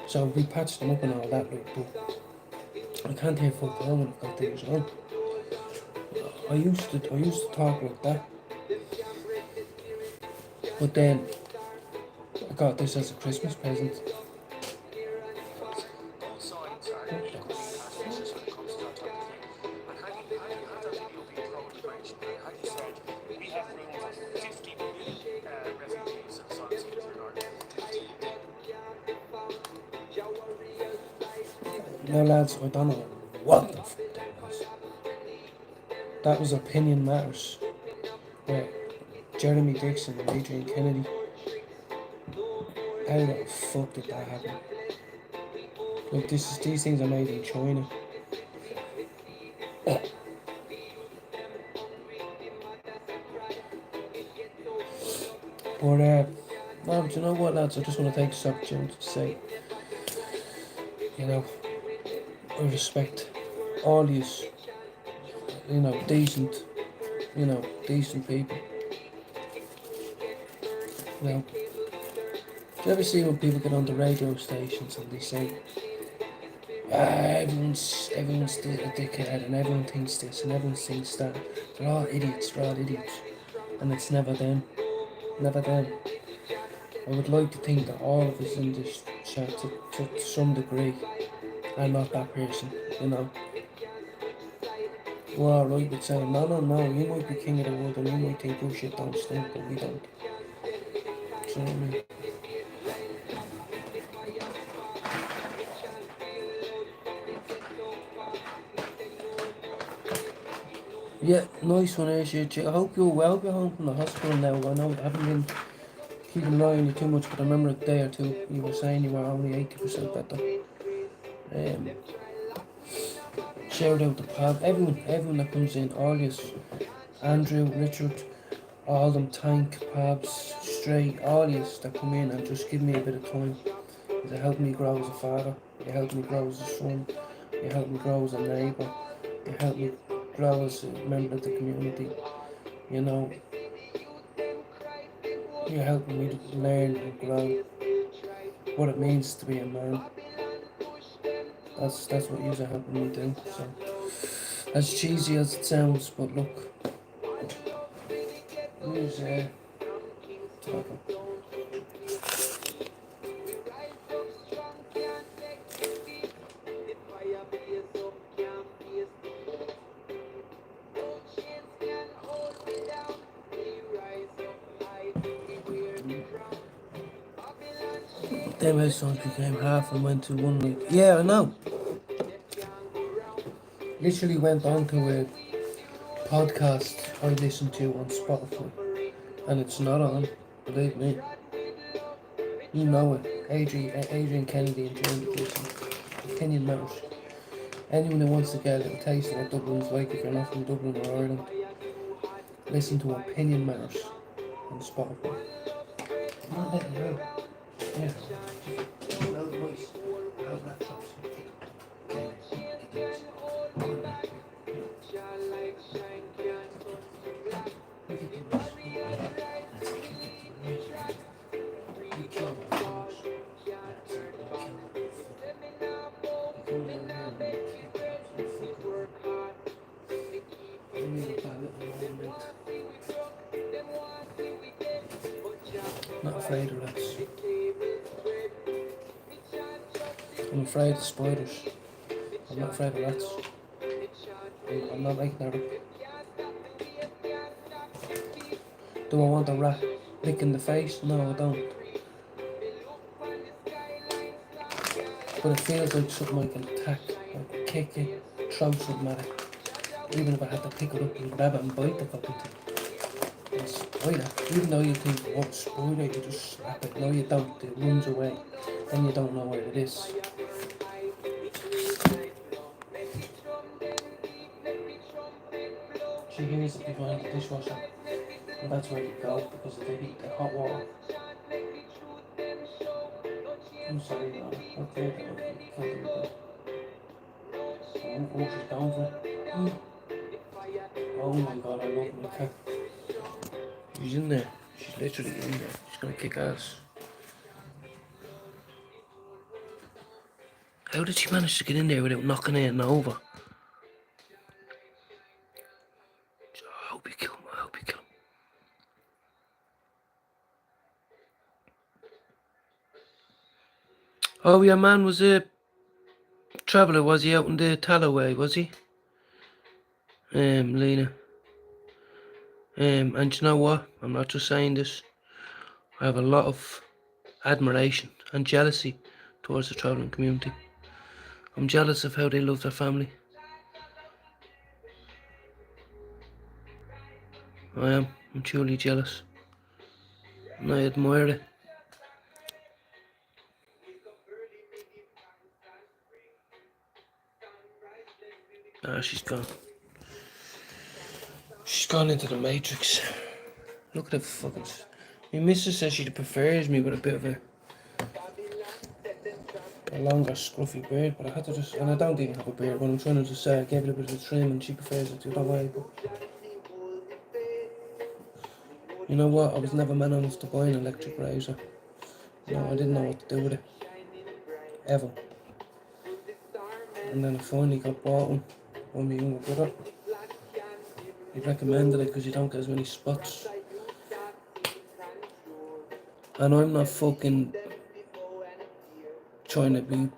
so we patched him up and all that, like, but I can't hear fuck all when I've got things on. I used to talk like that. But then I got this as a Christmas present. Now lads, I don't know what the fuck that was. That was Opinion Matters. Where Jeremy Dixon and Adrian Kennedy. How the fuck did that happen? Like these things are made in China. But no, but you know what, lads? I just want to take this opportunity to say, you know, I respect all these, you know, decent people. You know, do you ever see when people get on the radio stations and they say, everyone's a dickhead and everyone thinks this and everyone thinks that. They're all idiots, and it's never them. Never them. I would like to think that all of us in this chat, to some degree, are not that person, you know. We're alright with saying, no, you might be king of the world and you might think your shit don't stink, but we don't. Do you know what I mean? Yeah, nice one, Asia. I hope you're well. You're home from the hospital now. I know I haven't been keeping an eye on you too much, but I remember a day or two you were saying you were only 80% better. Shout out to Pab, everyone that comes in, August, Andrew, Richard, all them, Tank, Pabs, Stray, all yous that come in and just give me a bit of time. You help me grow as a father, you help me grow as a son, you help me grow as a neighbour, you help me grow as a member of the community, you know. You're helping me to learn and grow what it means to be a man. That's what you're helping me do. So, as cheesy as it sounds, but look, here's talking. Them house songs became half and went to one week. Yeah, I know. Literally went on to a podcast I listen to on Spotify, and it's not on. Believe me. You know it. Adrian Kennedy and Jeremy Dixon. Opinion Matters. Anyone who wants to get a little taste of what Dublin's like, if you're not from Dublin or Ireland, listen to Opinion Matters on Spotify. Yeah. Not afraid of rats. I'm afraid of spiders. I'm not afraid of rats. I'm not making that up. Do I want a rat licking the face? No, I don't. But it feels like something I can attack, like kick it, throw something at it. Even if I had to pick it up and grab it and bite the fucking thing. And spider, even though you think, oh, spider, you just slap it. No, you don't. It runs away. Then you don't know where it is. She hears it behind the dishwasher. And that's where you go because of the heat, the hot water. I'm sorry, man. Okay, can't do that. Oh, she's down for it. Oh my god, I love my cat. She's in there. She's literally in there. She's gonna kick ass. How did she manage to get in there without knocking it over? I hope you kill him. I hope you kill him. Oh, your man was a traveller, was he, out in the Talloway, was he? Lena. And you know what? I'm not just saying this. I have a lot of admiration and jealousy towards the travelling community. I'm jealous of how they love their family. I am. I'm truly jealous. And I admire it. Ah, she's gone. She's gone into the Matrix. Look at the fucking... My missus says she prefers me with a bit of a longer scruffy beard, but I had to just... And I don't even have a beard. When I'm trying to just say I gave it a bit of a trim and she prefers it the other way, but... You know what? I was never man enough to buy an electric razor. No, I didn't know what to do with it. Ever. And then I finally got bought one by my younger brother. He recommended it because you don't get as many spots. And I'm not fucking trying to be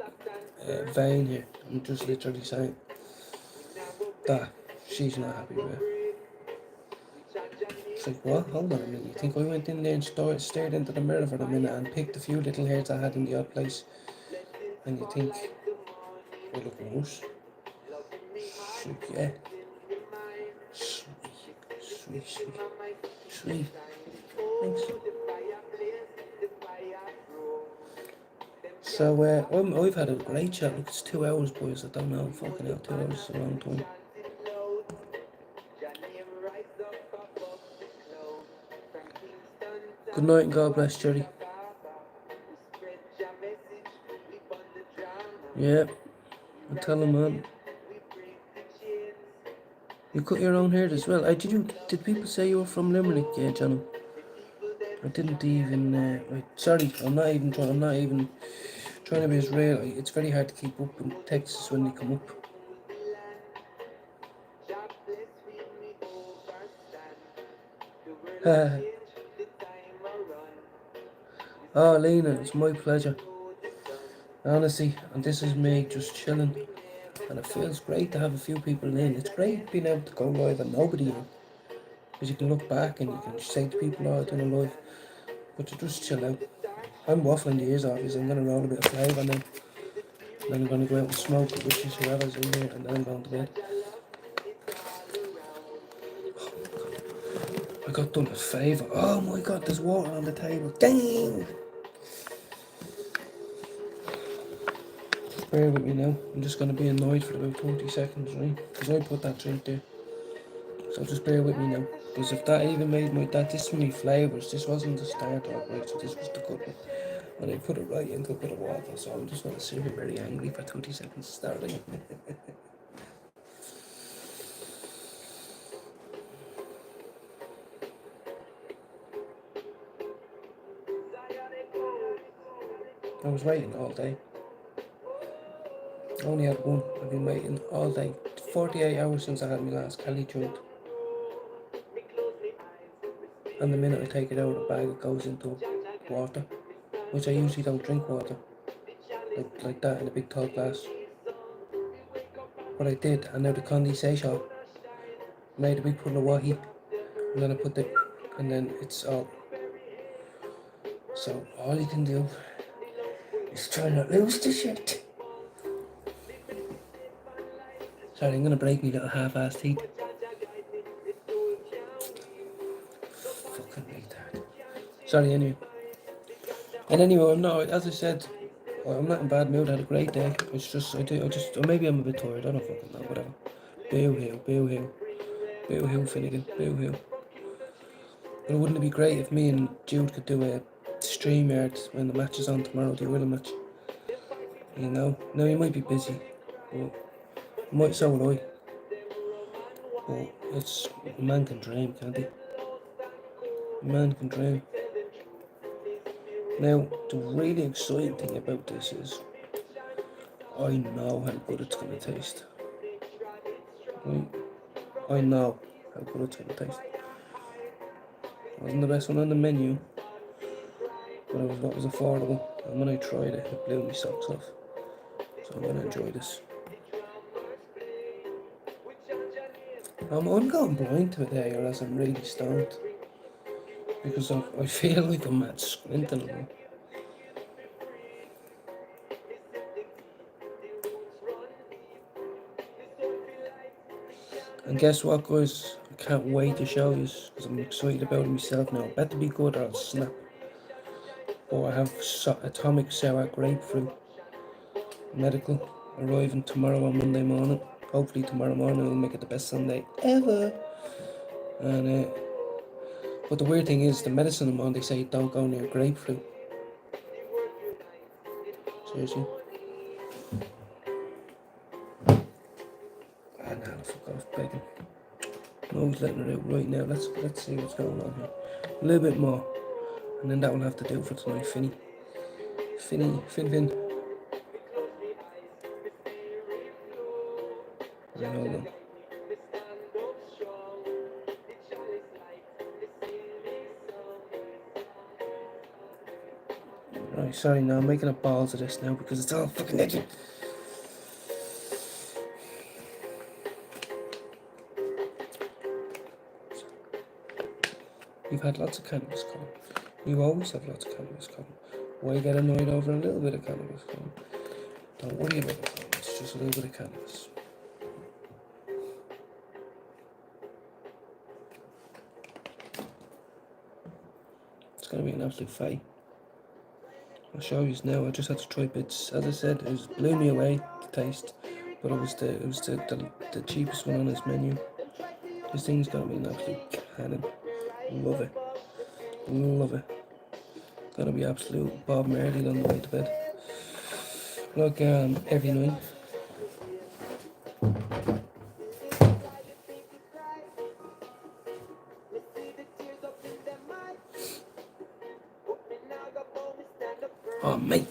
vain here. I'm just literally saying that she's not happy with it. It's like, what? Hold on a minute. You think I went in there and stared into the mirror for a minute and picked a few little hairs I had in the odd place? And you think I look worse? Sweet, yeah. Sweet. Thanks. So, I've had a great chat. Look, it's 2 hours, boys. I don't know. Fucking hell, 2 hours is a long time. Good night and God bless, Jerry. Yeah, I tell him, man. You cut your own hair as well. Did people say you were from Limerick, Johnny? I didn't even, sorry, I'm not even trying to be as real. It's very hard to keep up in Texas when they come up. Oh, Lena, it's my pleasure. Honestly, and this is me just chilling. And it feels great to have a few people in. It's great being able to go live and nobody in. Because you can look back and you can say to people, oh, I done a live. But to just chill out. I'm waffling the ears off you, so I'm going to roll a bit of flavour now. And then I'm going to go out and smoke it, which is whoever's in here, and then I'm going to bed. I got done a favour. Oh my god, there's water on the table. Dang! Just bear with me now. I'm just going to be annoyed for about 20 seconds, right? Because I put that drink there. So just bear with me now. Because if that even made this for me flavours, this wasn't the start of it, so this was the good one. And I put it right into a bit of water, so I'm just going to sit here very angry for 20 seconds starting. I was waiting all day. I only had one. I've been waiting all day. 48 hours since I had my last Kelly joint. And the minute I take it out of the bag, it goes into water. Which I usually don't drink water. Like that in a big tall glass. But I did, and now the condensation made a big puddle of wahi. And then I put the, and then it's all. So all you can do is try not lose the shit. Sorry, I'm gonna break me little half-assed teeth. Fucking retard. Sorry, anyway. And anyway, I'm not, as I said, I'm not in bad mood. I had a great day. It's just, or maybe I'm a bit tired. I don't fucking know. Whatever. Boo hoo, Finnegan. Boo hoo. But wouldn't it be great if me and Jude could do a stream yard when the match is on tomorrow, the Willa match? You know? Now, he might be busy, but so would I. But a man can dream, can't he? A man can dream. Now, the really exciting thing about this is I know how good it's going to taste. Right? I know how good it's going to taste. It wasn't the best one on the menu, but it was what was affordable. And when I tried it, it blew my socks off. So I'm going to enjoy this. I'm going blind today, or else I'm really stoned. Because I feel like I'm mad squinting a lot. And guess what, guys? I can't wait to show you because I'm excited about it myself now. Better be good or I'll snap. But I have Atomic Sour Grapefruit Medical arriving tomorrow on Monday morning. Hopefully tomorrow morning we'll make it the best Sunday ever. And but the weird thing is, the medicine I'm on, they say don't go near grapefruit. Seriously. And now I forgot off begging. I'm always letting it out right now. Let's see what's going on here. A little bit more. And then that will have to do for tonight, Fin. Right, hold on. Right, sorry now, I'm making a balls of this now because it's all fucking edgy. You've had lots of cannabis, Colin. You always have lots of cannabis, Colin. Why get annoyed over a little bit of cannabis, Colin? Don't worry about it, Colin. It's just a little bit of cannabis. It's going to be an absolute fight. I'll show you now. I just had to try bits. As I said, it blew me away, the taste. But it was the cheapest one on this menu. This thing's going to be an absolute cannon. Love it. Love it. Gonna be absolute Bob Marley on the way to bed. Like every night. Oh mate,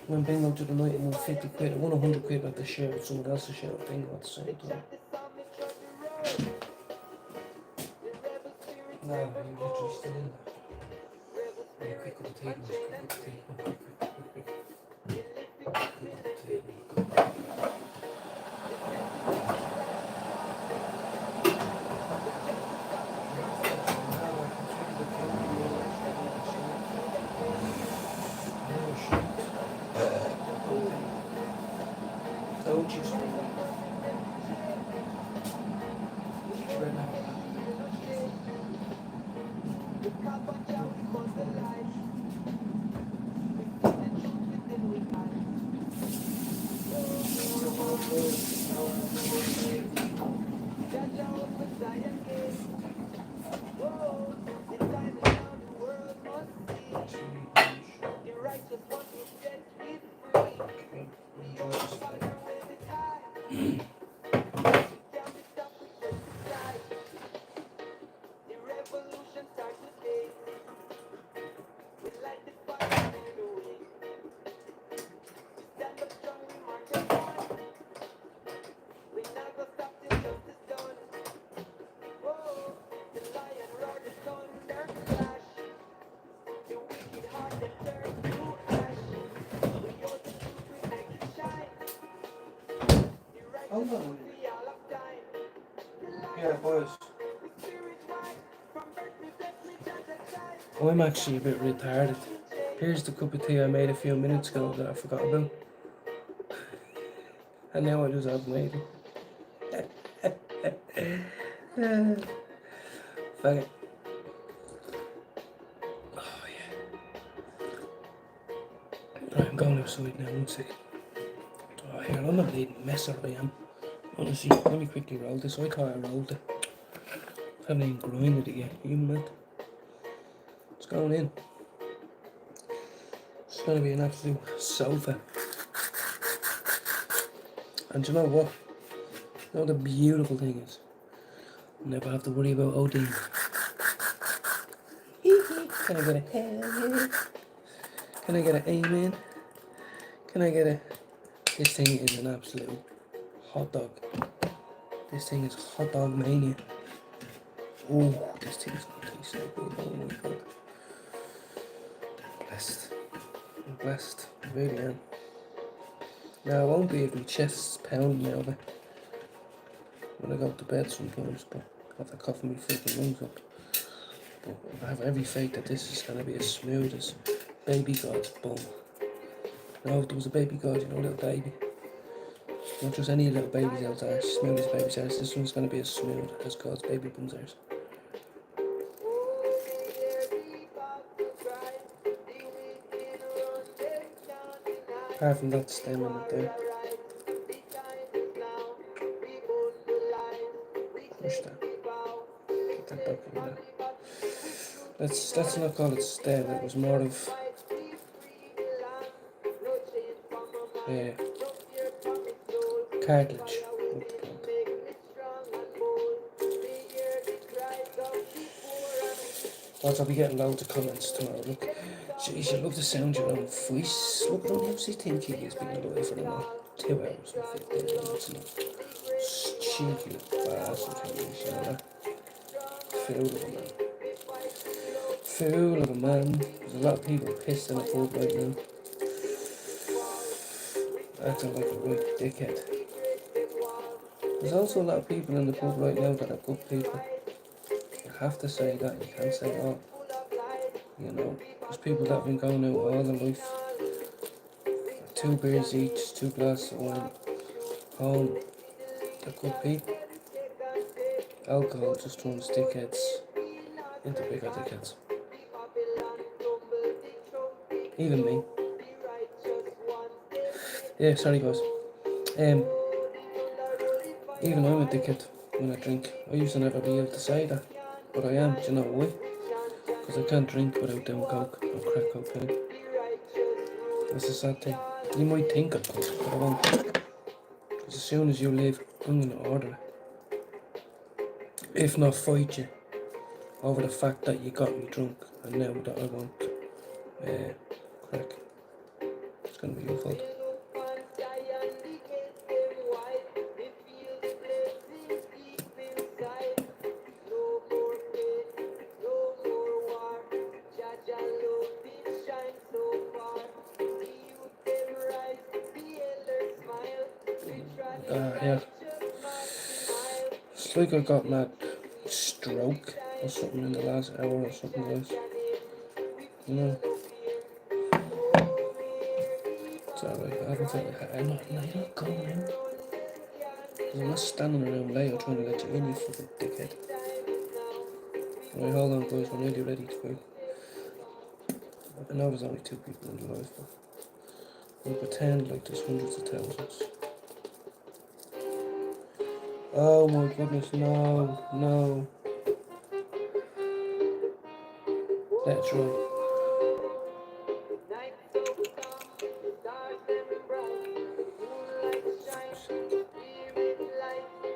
when bingo to the night, I won 50 quid. I won 100 quid at the share with someone else's share of bingo at the same time. No, you're literally still in there. Yeah, quick cup of tea, quick cup of tea. Don't you scream. Hold on. Yeah, boys. I'm actually a bit retarded. Here's the cup of tea I made a few minutes ago that I forgot about. And now I just have made it. Fuck it. Oh yeah. Right, I'm going outside now, 1 second. Oh, here, I'm not bleeding messer I am. Honestly, let me quickly roll this. I thought I rolled it. I haven't even grinded it yet. You mad? It's going in. It's going to be an absolute sofa. And you know what? You know the beautiful thing is? I never have to worry about OD. Can I get a hell yeah? Can I get an amen? Can I get a... This thing is an absolute hot dog. This thing is hot dog mania. Oh, this thing is going to taste so good. Oh my god. Blessed. I'm blessed. I really am. Now, I won't be if my chest's pounding over when I go to bed sometimes, but I have to cough my freaking lungs up. But I have every faith that this is going to be as smooth as baby God's bum. No, if there was a baby God, you know, little baby. Not just any little babies out there, smooth as baby's arse. This one's going to be as smooth as God's baby bum's arse. Apart from that stem in it there. Push that. Get that back in there. Let's not call it stem, it was more of cartilage with the plant. Also, I'll be getting loads of comments tomorrow. Look, geez, you love the sound of your own voice. Look, I don't see think he has been away for them 2 hours and 15 minutes. And cheeky little bastard, you know that? Fool of a man. Fool of a man. There's a lot of people pissed in the pub right now. Acting like a right dickhead. There's also a lot of people in the pub right now that are good people. You have to say that, you can't say all. You know, there's people that have been going out all their life. 2 beers each, 2 glasses of wine, home. They're good people. Alcohol just turns dickheads into bigger dickheads. Even me. Yeah, sorry guys. Even I'm a dickhead when I drink. I used to never be able to say that, but I am. Do you know why? Because I can't drink without doing coke or crack cocaine. That's a sad thing. You might think I could, but I won't. Because as soon as you leave, I'm going to order it. If not fight you over the fact that you got me drunk and now that I want crack. It's going to be your fault. Yeah. It's like I got mad stroke or something in the last hour or something like that. You know? It's alright, I haven't felt like I'm not going in. I'm not standing around later trying to let you in, you fucking dickhead. Right, hold on guys, we're nearly ready to go. I know there's only 2 people in the live, but we'll pretend like there's hundreds of thousands. Oh my goodness, no. Let's try.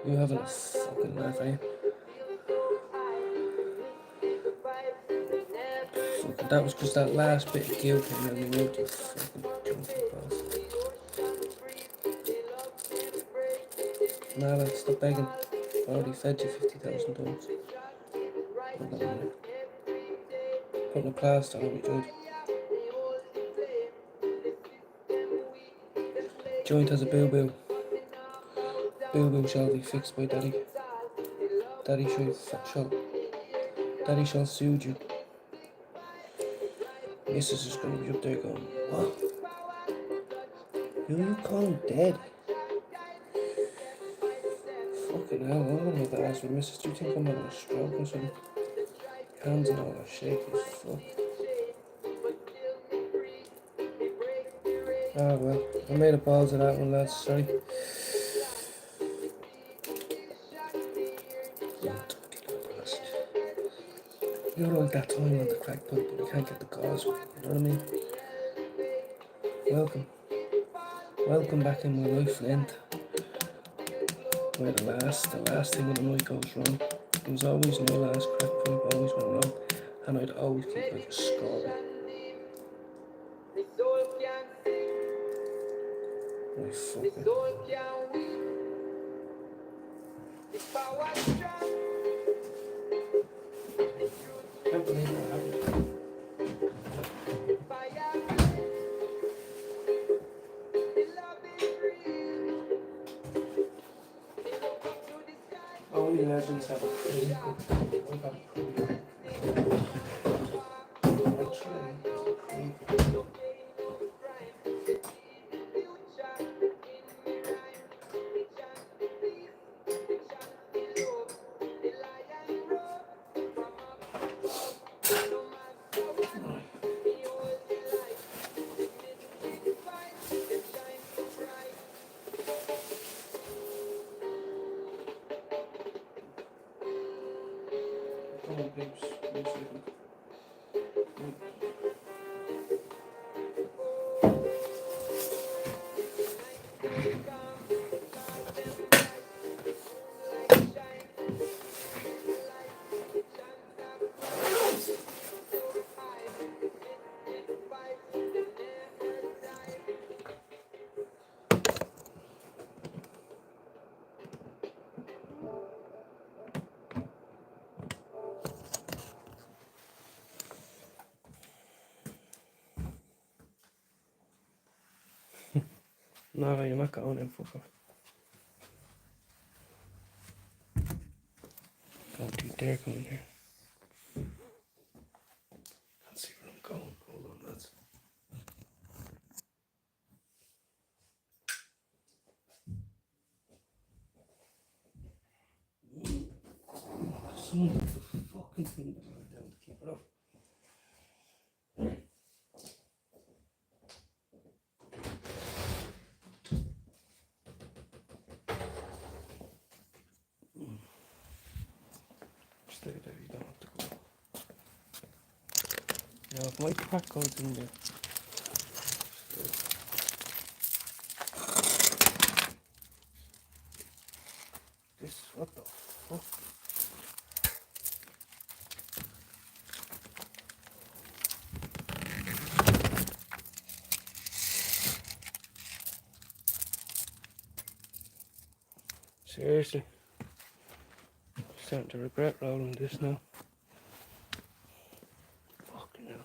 You having a fucking laugh, eh? Fuck, that was because that last bit of guilt came out of your mouth, you fucking drunken bastard. Nah, let's stop begging. I already fed you 50,000 times. Putting a plaster on your joint. Joint has a boo-boo. Boo-boo shall be fixed by Daddy. Daddy shall soothe you. Mrs. is going to be up there going, what? You call him dead? Fucking hell, I'm gonna have to ask me, Mrs. Do you think I'm having a stroke or something? Your hands and all are shaky as fuck. Ah well, I made a balls of that one, lads, sorry. You're like that time on the crack pipe, but you can't get the gauze, you know what I mean? Welcome back in my life, friend. Where the last thing of the night goes wrong. It was always my last crack pipe, always went wrong. And I'd always keep like a score. Oh, fucking. Can't believe that happened. Only legends have a pretty good we got a pretty good actually pretty good. Come on, peeps. One second. No, you're not going in, fucker. Don't you dare come in here. Can't see where I'm going. Hold on, lads. Someone put the fucking thing down to keep it up. Stay there, you don't have to go. Now, if my crack goes in there. This, what the fuck? Seriously. I'm starting to regret rolling this now. Fucking hell.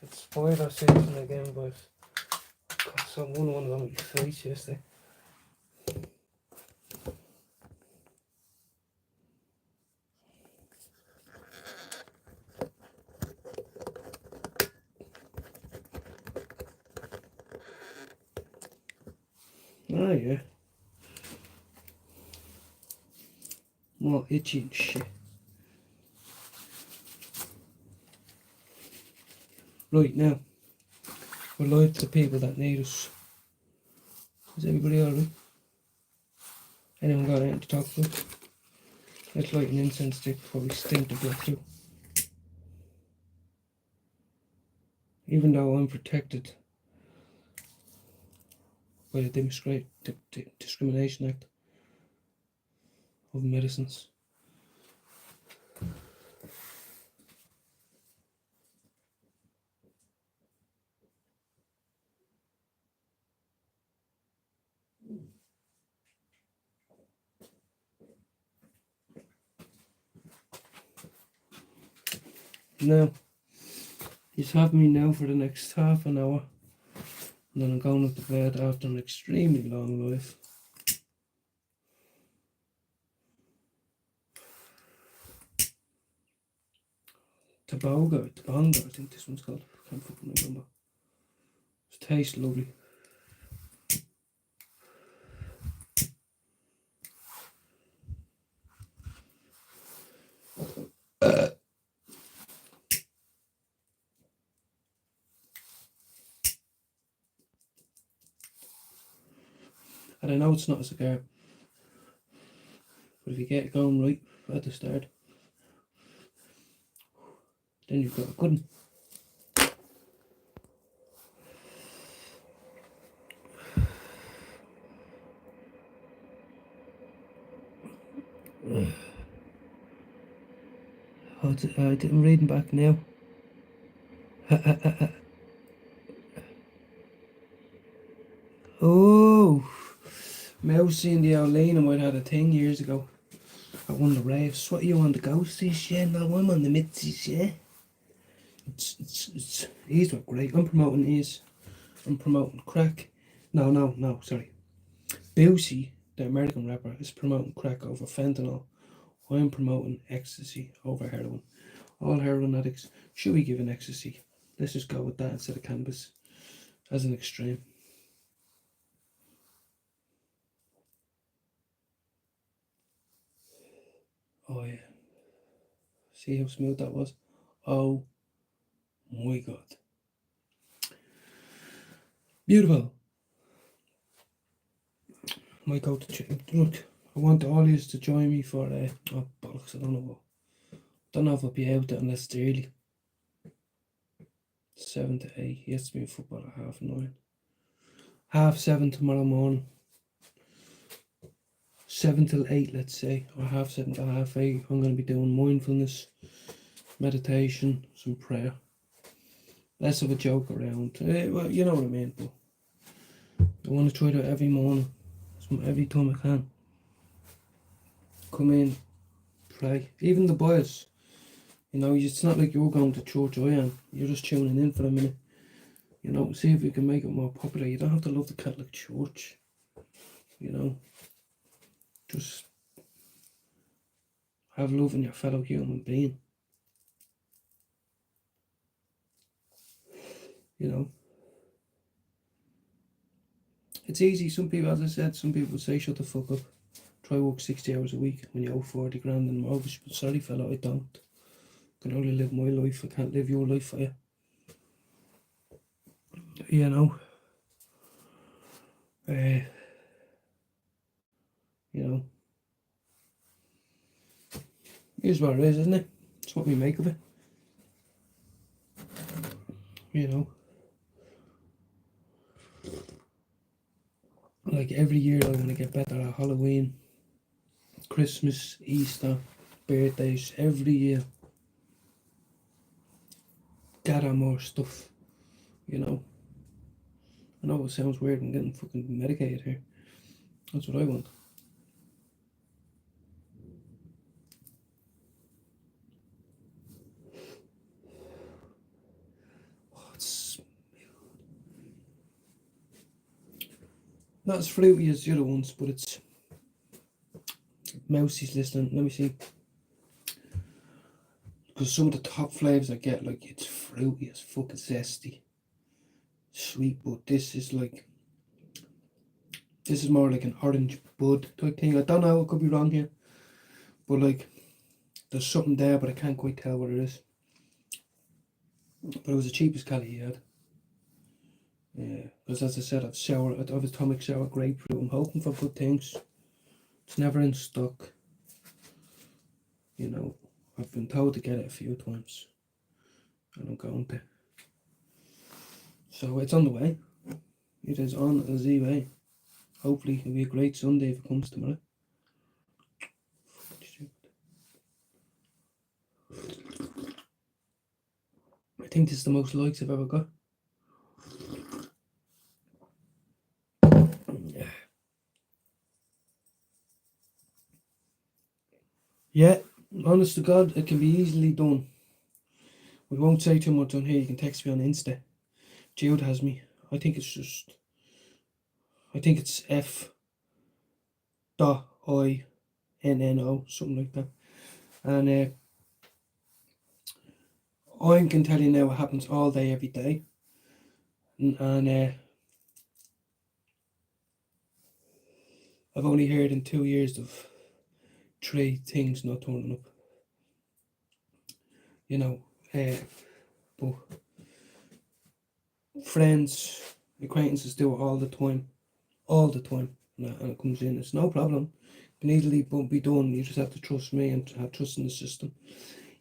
It's spoiler season again, boys. Got some one on my face yesterday. Oh yeah. More itchy and shit. Right now, we're live to the people that need us. Is everybody alright? Anyone got anything to talk about? Let's light an incense stick before we stink to breath through. Even though I'm protected by the Discrimination Act of Medicines. Now, he's having me now for the next half an hour, and then I'm going up to bed after an extremely long life. Tabonga, I think this one's called. I can't fucking remember. It tastes lovely. And I know it's not a cigar, but if you get it going right at the start, then you've got a good one. I'm reading back now. Oh, Mousy and the Arlene might have had a thing years ago. I won the raves. What are you on the ghosties? Yeah, no, I'm on the midsies, yeah. These were great. I'm promoting these. I'm promoting crack. No, sorry. Boosie, the American rapper, is promoting crack over fentanyl. I'm promoting ecstasy over heroin. All heroin addicts should be given ecstasy. Let's just go with that instead of cannabis as an extreme. Oh yeah. See how smooth that was? Oh my god. Beautiful. Might go to look. I want all of you to join me for oh bollocks, I don't know if I'll be able to unless it's early. 7 to 8. He has to be in football at 9:30. 7:30 tomorrow morning. 7 till 8, let's say, or 7:30 to 8:30. I'm going to be doing mindfulness, meditation, some prayer. Less of a joke around. Well, you know what I mean. But I want to try to every morning, every time I can. Come in, pray. Even the boys. You know, it's not like you're going to church, I am. You're just tuning in for a minute. You know, see if we can make it more popular. You don't have to love the Catholic Church. You know, just have love in your fellow human being. You know, it's easy. Some people, as I said, some people say shut the fuck up. Try work 60 hours a week when you owe 40 grand in mortgage. But sorry fella, I don't. I can only live my life. I can't live your life for you. You know. You know. Here's what it is, isn't it? It's what we make of it. You know. Like every year I'm gonna get better at Halloween, Christmas, Easter, birthdays, every year. Gather more stuff, you know. I know it sounds weird, I'm getting fucking medicated here. That's what I want. Oh, it's not as fruity as the other ones, but it's Mousy's listening. Let me see. Because some of the top flavours I get, like, it's fruity, it's fucking zesty, sweet, but this is more like an orange bud type thing. I don't know, I could be wrong here, but like, there's something there, but I can't quite tell what it is. But it was the cheapest Cali he had. Yeah, because as I said, I've atomic sour grapefruit. I'm hoping for good things. It's never in stock. You know, I've been told to get it a few times, and I'm going to. So it's on the way. It is on the way. Hopefully it'll be a great Sunday if it comes tomorrow. I think this is the most likes I've ever got. Yeah, honest to God, it can be easily done. We won't say too much on here. You can text me on Insta. Jude has me. I think it's F.INNO, something like that. And I can tell you now it happens all day, every day. And I've only heard in 2 years of 3 things not turning up. You know, but friends, acquaintances do it all the time, and it comes in. It's no problem. It can easily be done. You just have to trust me and have trust in the system.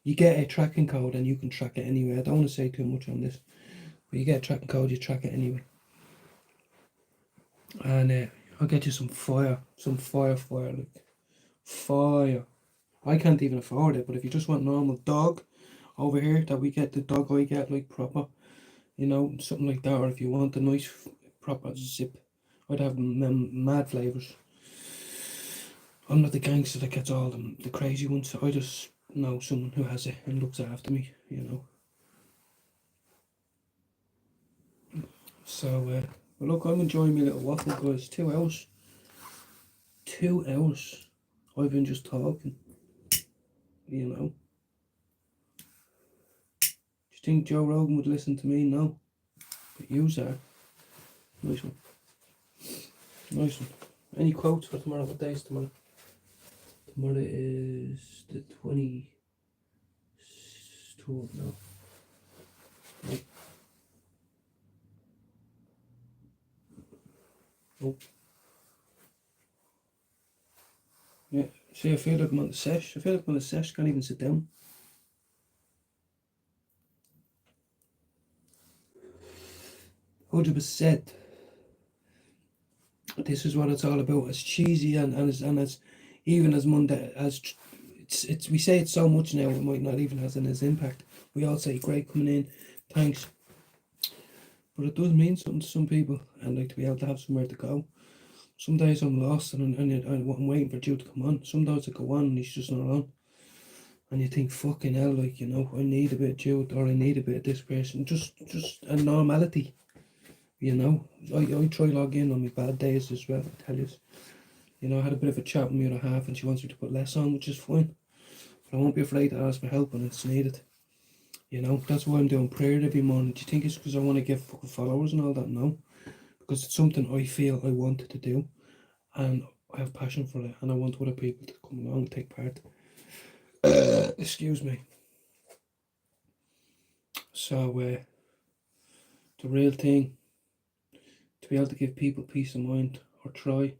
You get a tracking code and you can track it anyway. I don't want to say too much on this, but you get a tracking code, you track it anyway. And I'll get you some fire, like fire. I can't even afford it, but if you just want normal dog over here, that we get the dog I get, like proper, you know, something like that, or if you want a nice proper zip, I'd have mad flavours. I'm not the gangster that gets all the crazy ones. I just know someone who has it and looks after me, you know. So, well, look, I'm enjoying my little waffle, guys. 2 hours. 2 hours. I've been just talking, you know. Do you think Joe Rogan would listen to me? No. But yous are. Nice one. Nice one. Any quotes for tomorrow? What day is tomorrow? Tomorrow is the 22nd. No. Nope. Nope. Yeah, see, I feel like I'm on the sesh. I feel like I'm on the sesh, can't even sit down. %. This is what it's all about. As cheesy and as even as Monday as it's we say it so much now, it might not even have an impact. We all say great coming in, thanks, but it does mean something to some people, and like to be able to have somewhere to go. Some days I'm lost and I'm waiting for Joe to come on. Some days I go on and he's just not on, and you think, fucking hell, like, you know, I need a bit of Jude, or I need a bit of this person, just a normality. You know, I try log in on my bad days as well, I tell you. You know, I had a bit of a chat with my other half and she wants me to put less on, which is fine. But I won't be afraid to ask for help when it's needed. You know, that's why I'm doing prayer every morning. Do you think it's because I want to get fucking followers and all that? No. Because it's something I feel I wanted to do. And I have passion for it. And I want other people to come along and take part. Excuse me. So, the real thing, to be able to give people peace of mind, or try,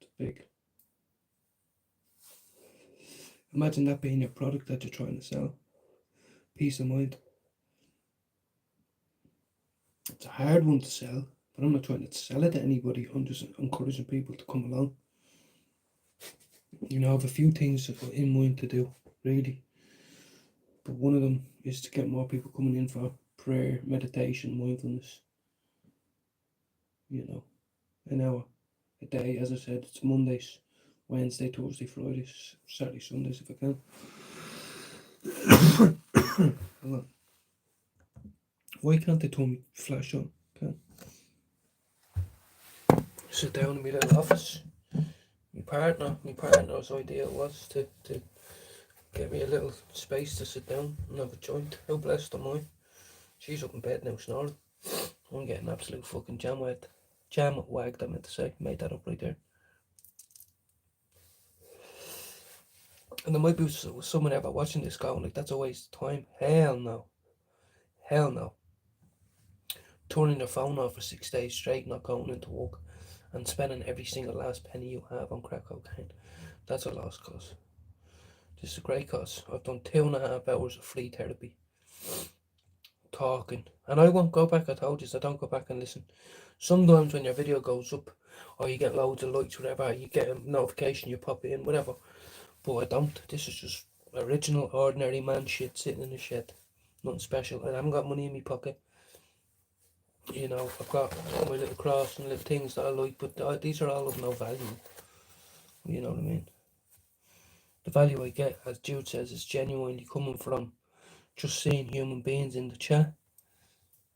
it's big. Imagine that being your product that you're trying to sell. Peace of mind. It's a hard one to sell, but I'm not trying to sell it to anybody. I'm just encouraging people to come along. You know, I have a few things in mind to do, really. But one of them is to get more people coming in for prayer, meditation, mindfulness. You know, an hour a day. As I said, it's Mondays, Wednesday, Thursday, Fridays, Saturday, Sundays if I can. Hold on. Why can't they turn me flash on? Can sit down in my little office. My partner's idea was to get me a little space to sit down and have a joint. How blessed am I? She's up in bed now snoring. I'm getting absolute fucking jam wagged, I meant to say. Made that up right there. And there might be someone ever watching this going like, that's a waste of time. Hell no. Hell no. Turning your phone off for 6 days straight, not going into work, and spending every single last penny you have on crack cocaine. That's a lost cause. This is a great cause. I've done 2.5 hours of free therapy. Talking. And I won't go back, I told you, so don't go back and listen. Sometimes when your video goes up, or you get loads of likes, whatever, you get a notification, you pop in, whatever. But I don't. This is just original, ordinary man shit sitting in a shed. Nothing special. And I haven't got money in my pocket. You know, I've got my little cross and little things that I like, but these are all of no value. You know what I mean? The value I get, as Jude says, is genuinely coming from just seeing human beings in the chat,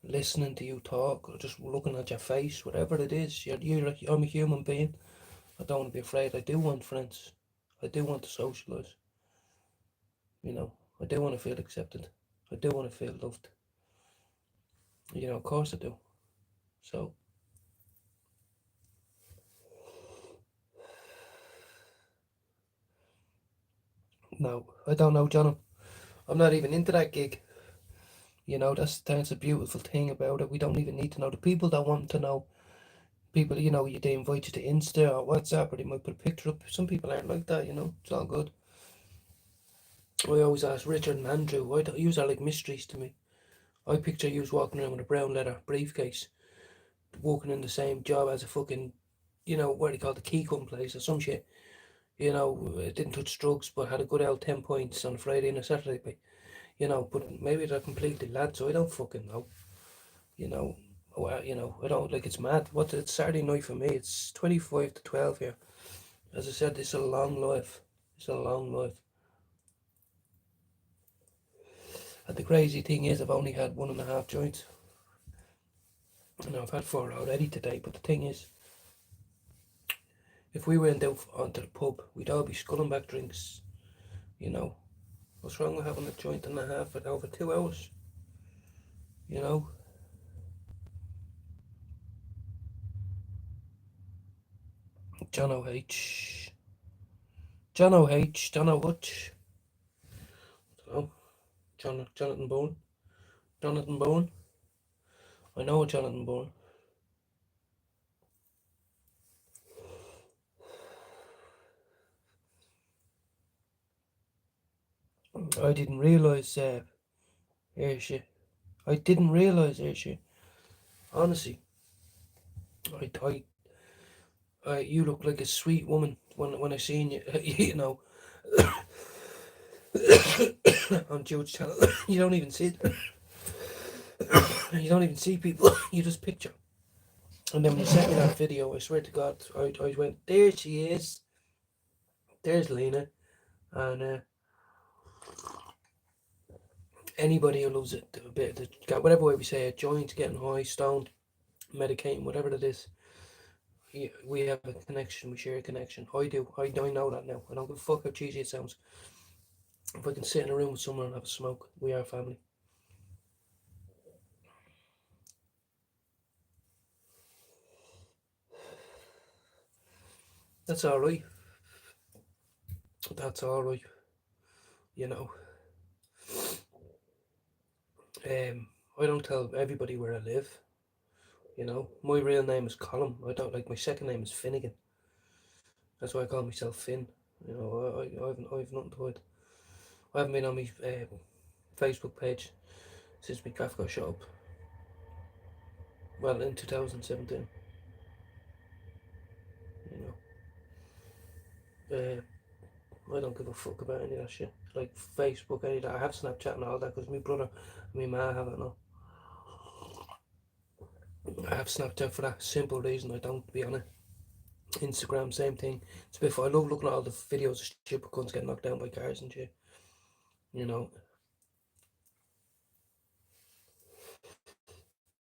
listening to you talk, or just looking at your face, whatever it is. I'm a human being. I don't want to be afraid. I do want friends. I do want to socialise. You know, I do want to feel accepted. I do want to feel loved. You know, of course I do. So, no, I don't know, John. I'm not even into that gig. You know, that's a beautiful thing about it. We don't even need to know. The people that want to know, people, you know, they invite you to Insta or WhatsApp, or they might put a picture up. Some people aren't like that, you know. It's all good. I always ask Richard and Andrew, why don't you are like mysteries to me? I picture you walking around with a brown leather briefcase, walking in the same job as a fucking, you know, what do you call the key come place or some shit. You know, didn't touch drugs, but had a good old 10 points on a Friday and a Saturday. You know, but maybe they're completely lads, so I don't fucking know. You know, well, you know, I don't like it's mad. It's Saturday night for me? It's 25 to 12 here. As I said, it's a long life. It's a long life. And the crazy thing is, I've only had 1.5 joints. And I've had 4 already today. But the thing is, if we went out onto the pub, we'd all be sculling back drinks. You know, what's wrong with having a joint and a half for over 2 hours? You know. John O.H. John O.H. John O.Hutch. Oh, Jonathan Bowen. Jonathan Bowen. I know a Jonathan Bowen. I didn't realise, Ayrshire. I didn't realise, Ayrshire. Honestly, you look like a sweet woman when I seen you. You know, on Jude's channel, you don't even see it. You don't even see people. You just picture. And then when you sent me that video, I swear to God, I went, there she is. There's Lena, and anybody who loves it, a bit, whatever way we say it, joint, getting high, stoned, medicating, whatever it is, we have a connection, we share a connection. I do, I know that now. I don't give a fuck how cheesy it sounds. If I can sit in a room with someone and have a smoke, we are family. That's alright. That's alright. You know. I don't tell everybody where I live. You know, my real name is Colin. I don't like, my second name is Finnegan. That's why I call myself Finn. You know, I've nothing to hide. I haven't been on my Facebook page since my gaff got shut up. Well, in 2017. You know, I don't give a fuck about any of that shit. Like Facebook, any of that. I have Snapchat and all that because my brother and my ma have it now. I have Snapchat for that simple reason I don't be on it. Instagram, same thing. It's a bit. I love looking at all the videos of stupid cunts getting knocked down by cars and shit. You know.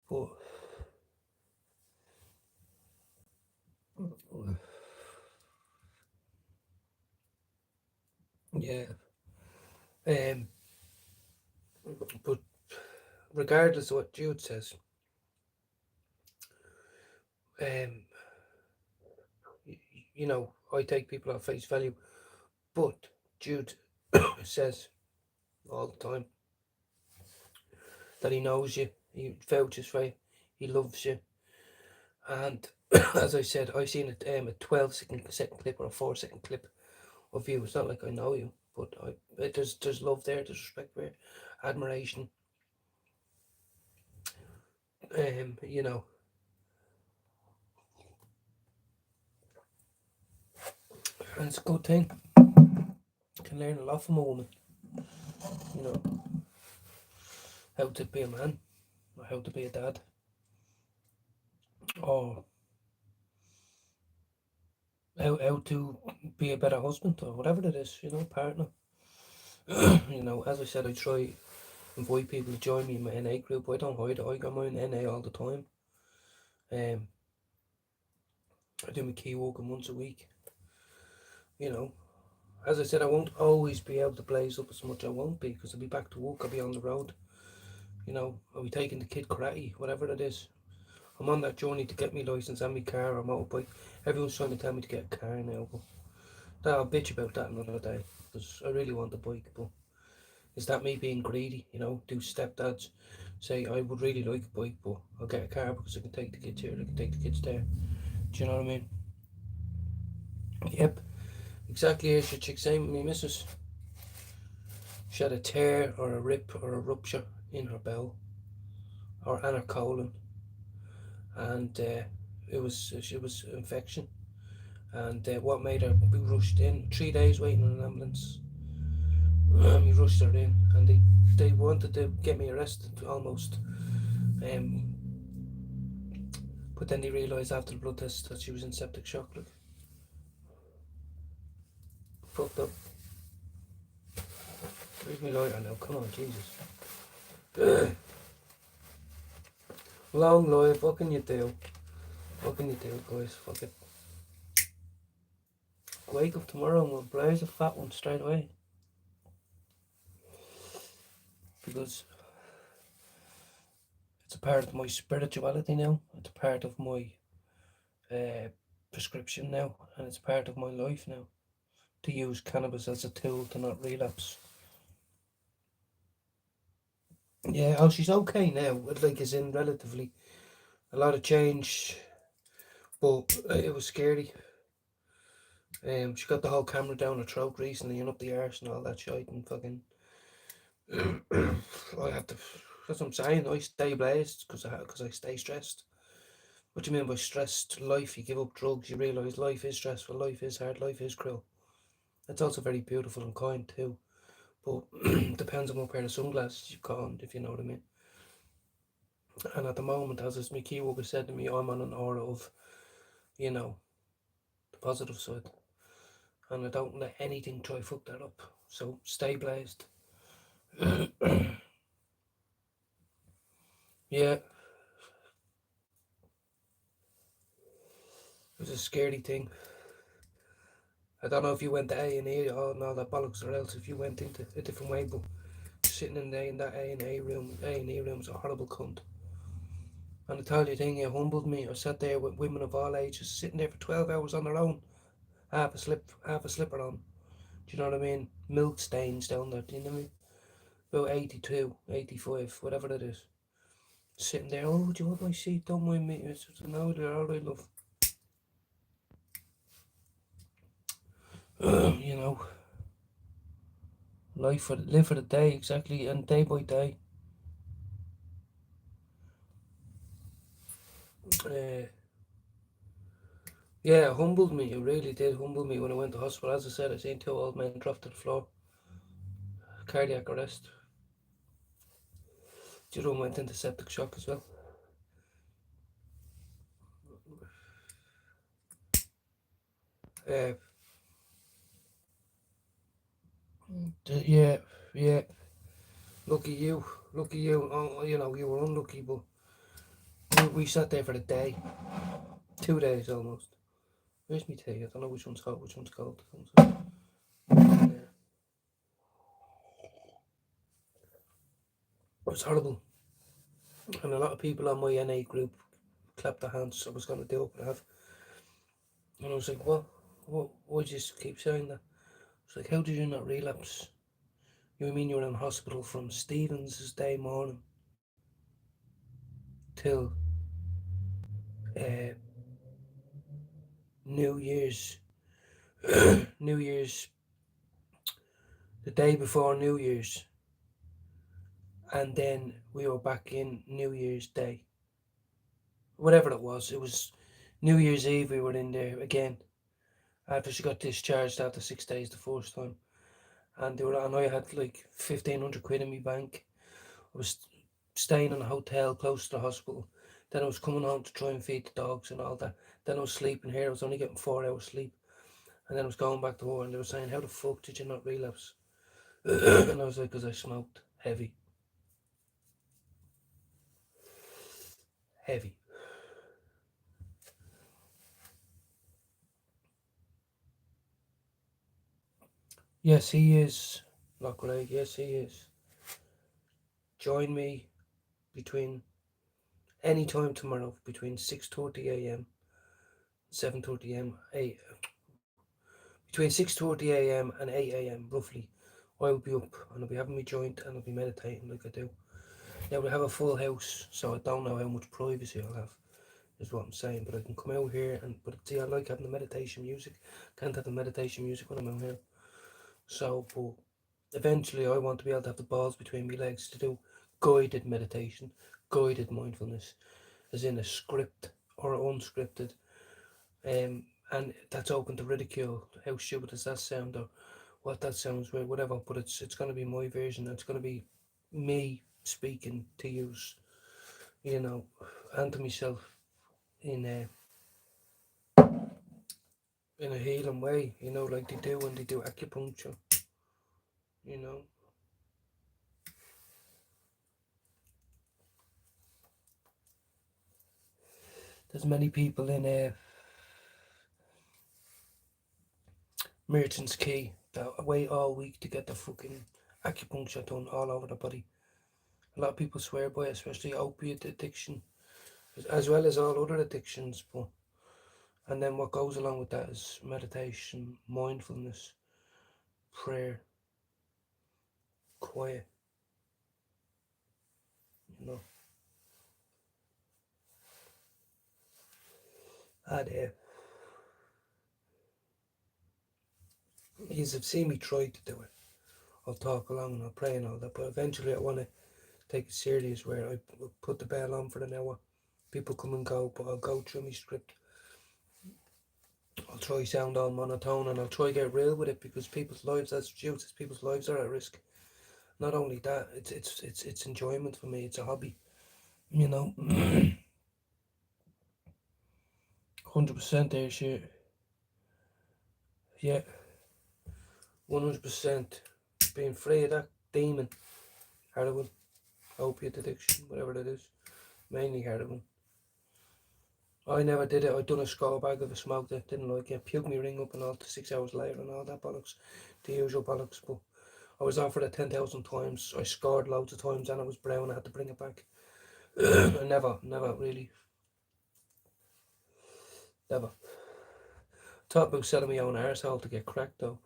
But yeah. But regardless of what Jude says, you know, I take people at face value. But Jude says all the time that he knows you, he vouches for you, he loves you. And as I said, I've seen a 12-second clip or a 4-second clip of you. It's not like I know you, but there's love there, there's respect there, admiration. You know. And it's a good thing. You can learn a lot from a woman. You know, how to be a man, or how to be a dad, or how to be a better husband, or whatever it is, you know, partner. You know, as I said, I try invite people to join me in my NA group. I don't hide it. I got my NA all the time. I do my key walking once a week. You know, as I said, I won't always be able to blaze up as much. I won't be, because I'll be back to work. I'll be on the road. You know, I'll be taking the kid karate, whatever it is. I'm on that journey to get me license and my car or motorbike. Everyone's trying to tell me to get a car now, but I'll bitch about that another day, because I really want the bike. But is that me being greedy? You know, do stepdads say, I would really like a bike, but I'll get a car because I can take the kids here, I can take the kids there. Do you know what I mean? Yep, exactly. As your chick saying, me missus, she had a tear or a rip or a rupture in her bowel or in her colon, and it was infection, And what made her be rushed in? 3 days waiting on an ambulance. We rushed her in, and they wanted to get me arrested almost. Um, but then they realised after the blood test that she was in septic shock. Like, fucked up. Where's my lighter now? Come on, Jesus. Long life. What can you do? What can you do, guys? Fuck it. Wake up tomorrow and we'll blaze a fat one straight away. Because it's a part of my spirituality now. It's a part of my prescription now. And it's part of my life now. To use cannabis as a tool to not relapse. Yeah, oh, she's okay now. Like, as in relatively a lot of change. But it was scary. She got the whole camera down her throat recently and up the arse and all that shit and fucking. I have to. That's what I'm saying. I stay blazed because I stay stressed. What do you mean by stressed life? You give up drugs, you realise life is stressful, life is hard, life is cruel. It's also very beautiful and kind too. But depends on what pair of sunglasses you've got on, if you know what I mean. And at the moment, as my key worker said to me, I'm on an aura of, you know, the positive side. And I don't let anything try fuck that up. So stay blazed. Yeah. It was a scary thing. I don't know if you went to A&E or all that bollocks, or else if you went into a different way, but sitting in that A&E room was a horrible cunt. And I tell you thing, it humbled me. I sat there with women of all ages, sitting there for 12 hours on their own, half a slipper on. Do you know what I mean? Milk stains down there, do you know what I mean? About 82, 85, whatever it is. Sitting there, oh, do you want my seat? Don't mind me. It's just, no, they're all right, love. You know, live for the day, exactly, and day by day. Yeah, it humbled me. It really did humble me when I went to hospital. As I said, I seen 2 old men drop to the floor. Cardiac arrest. The other one went into septic shock as well. Yeah. Lucky you. Oh, you know, you were unlucky, but we sat there for a day. 2 days almost. Where's my tea? I don't know which one's hot, which one's cold. Yeah. It was horrible. And a lot of people on my NA group clapped their hands. I was going to do it, but I have. And I was like, what? Why do you just keep saying that? It's like, how did you not relapse? You mean you were in hospital from Stevens' day morning till New Year's, New Year's, the day before New Year's, and then we were back in New Year's Day. Whatever it was New Year's Eve. We were in there again after she got discharged after 6 days the first time, and I had like 1,500 quid in my bank. I was staying in a hotel close to the hospital. Then I was coming home to try and feed the dogs and all that. Then I was sleeping here. I was only getting 4 hours sleep. And then I was going back to work and they were saying, how the fuck did you not relapse? And I was like, because I smoked heavy. Yes, he is. Lockleg, yes, he is. Join me between any time tomorrow between 6:30 a.m. 7:30 a.m. Between 6:30 a.m. and 8 a.m. roughly. I'll be up and I'll be having my joint and I'll be meditating like I do. Now we have a full house, so I don't know how much privacy I'll have, is what I'm saying. But I can come out here but see, I like having the meditation music. Can't have the meditation music when I'm out here. So, but eventually I want to be able to have the balls between my legs to do guided meditation, guided mindfulness, as in a script or unscripted. and that's open to ridicule. How stupid does that sound, or what that sounds, right? Whatever. But it's going to be my version. It's going to be me speaking to yous, you know, and to myself in a healing way, you know, like they do when they do acupuncture, you know. There's many people in Merchants Quay that wait all week to get the fucking acupuncture done all over the body. A lot of people swear by it, especially opiate addiction, as well as all other addictions. But and then what goes along with that is meditation, mindfulness, prayer, quiet. You know, and you have seen me try to do it. I'll talk along and I'll pray and all that, but eventually I want to take it serious where I put the bell on for an hour. People come and go, but I'll go through my script. I'll try sound all monotone and I'll try get real with it because people's lives, that's truth, people's lives are at risk. Not only that, it's enjoyment for me. It's a hobby, you know. 100% there, shit. Yeah, 100% being free of that demon, heroin, opiate addiction, whatever it is, mainly heroin. I never did it. I done a score bag of it, smoked it, didn't like it, puked me ring up and all 6 hours later and all that bollocks, the usual bollocks. But I was offered it 10,000 times. I scored loads of times and it was brown. I had to bring it back. I never really, never. Thought about selling my own arsehole to get cracked though.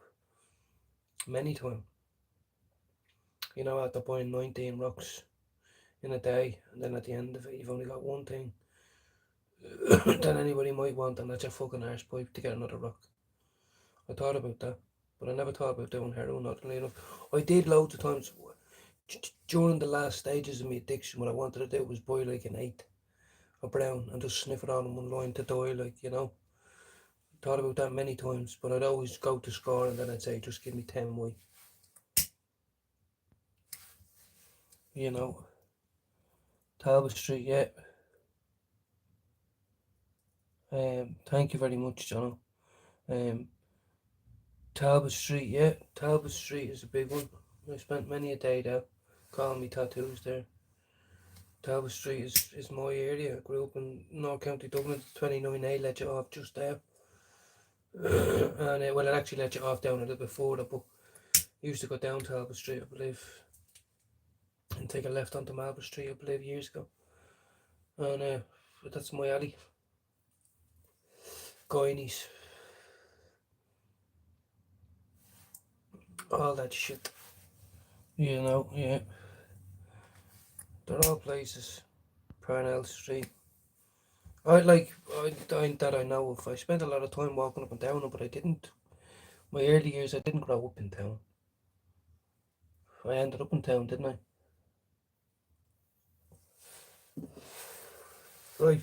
Many times. You know, after buying 19 rocks in a day, and then at the end of it, you've only got one thing that anybody might want, and that's a fucking arse pipe to get another rock. I thought about that, but I never thought about doing heroin, oddly enough. I did loads of times during the last stages of my addiction. What I wanted to do was buy like an 8 of brown and just sniff it on in one line to die, like, you know. Thought about that many times, but I'd always go to score and then I'd say, just give me 10 white. You know. Talbot Street, yeah. Thank you very much, John. Talbot Street, yeah. Talbot Street is a big one. I spent many a day there, calling me tattoos there. Talbot Street is my area. I grew up in North County Dublin. 29A let you off just there. And well, it actually let you off down a little bit further, but you used to go down Talbot Street, I believe, and take a left onto Marlborough Street, I believe, years ago. And that's my alley. Guineas. All that shit. You know, yeah. They're all places. Parnell Street. I know of. I spent a lot of time walking up and down it, but I didn't. My early years, I didn't grow up in town. I ended up in town, didn't I? Right.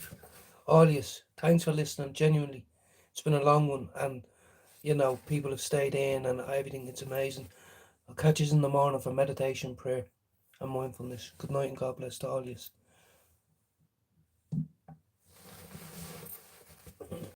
Audience, thanks for listening, genuinely. It's been a long one, and, you know, people have stayed in and everything. It's amazing. I'll catch you in the morning for meditation, prayer, and mindfulness. Good night and God bless to all of you.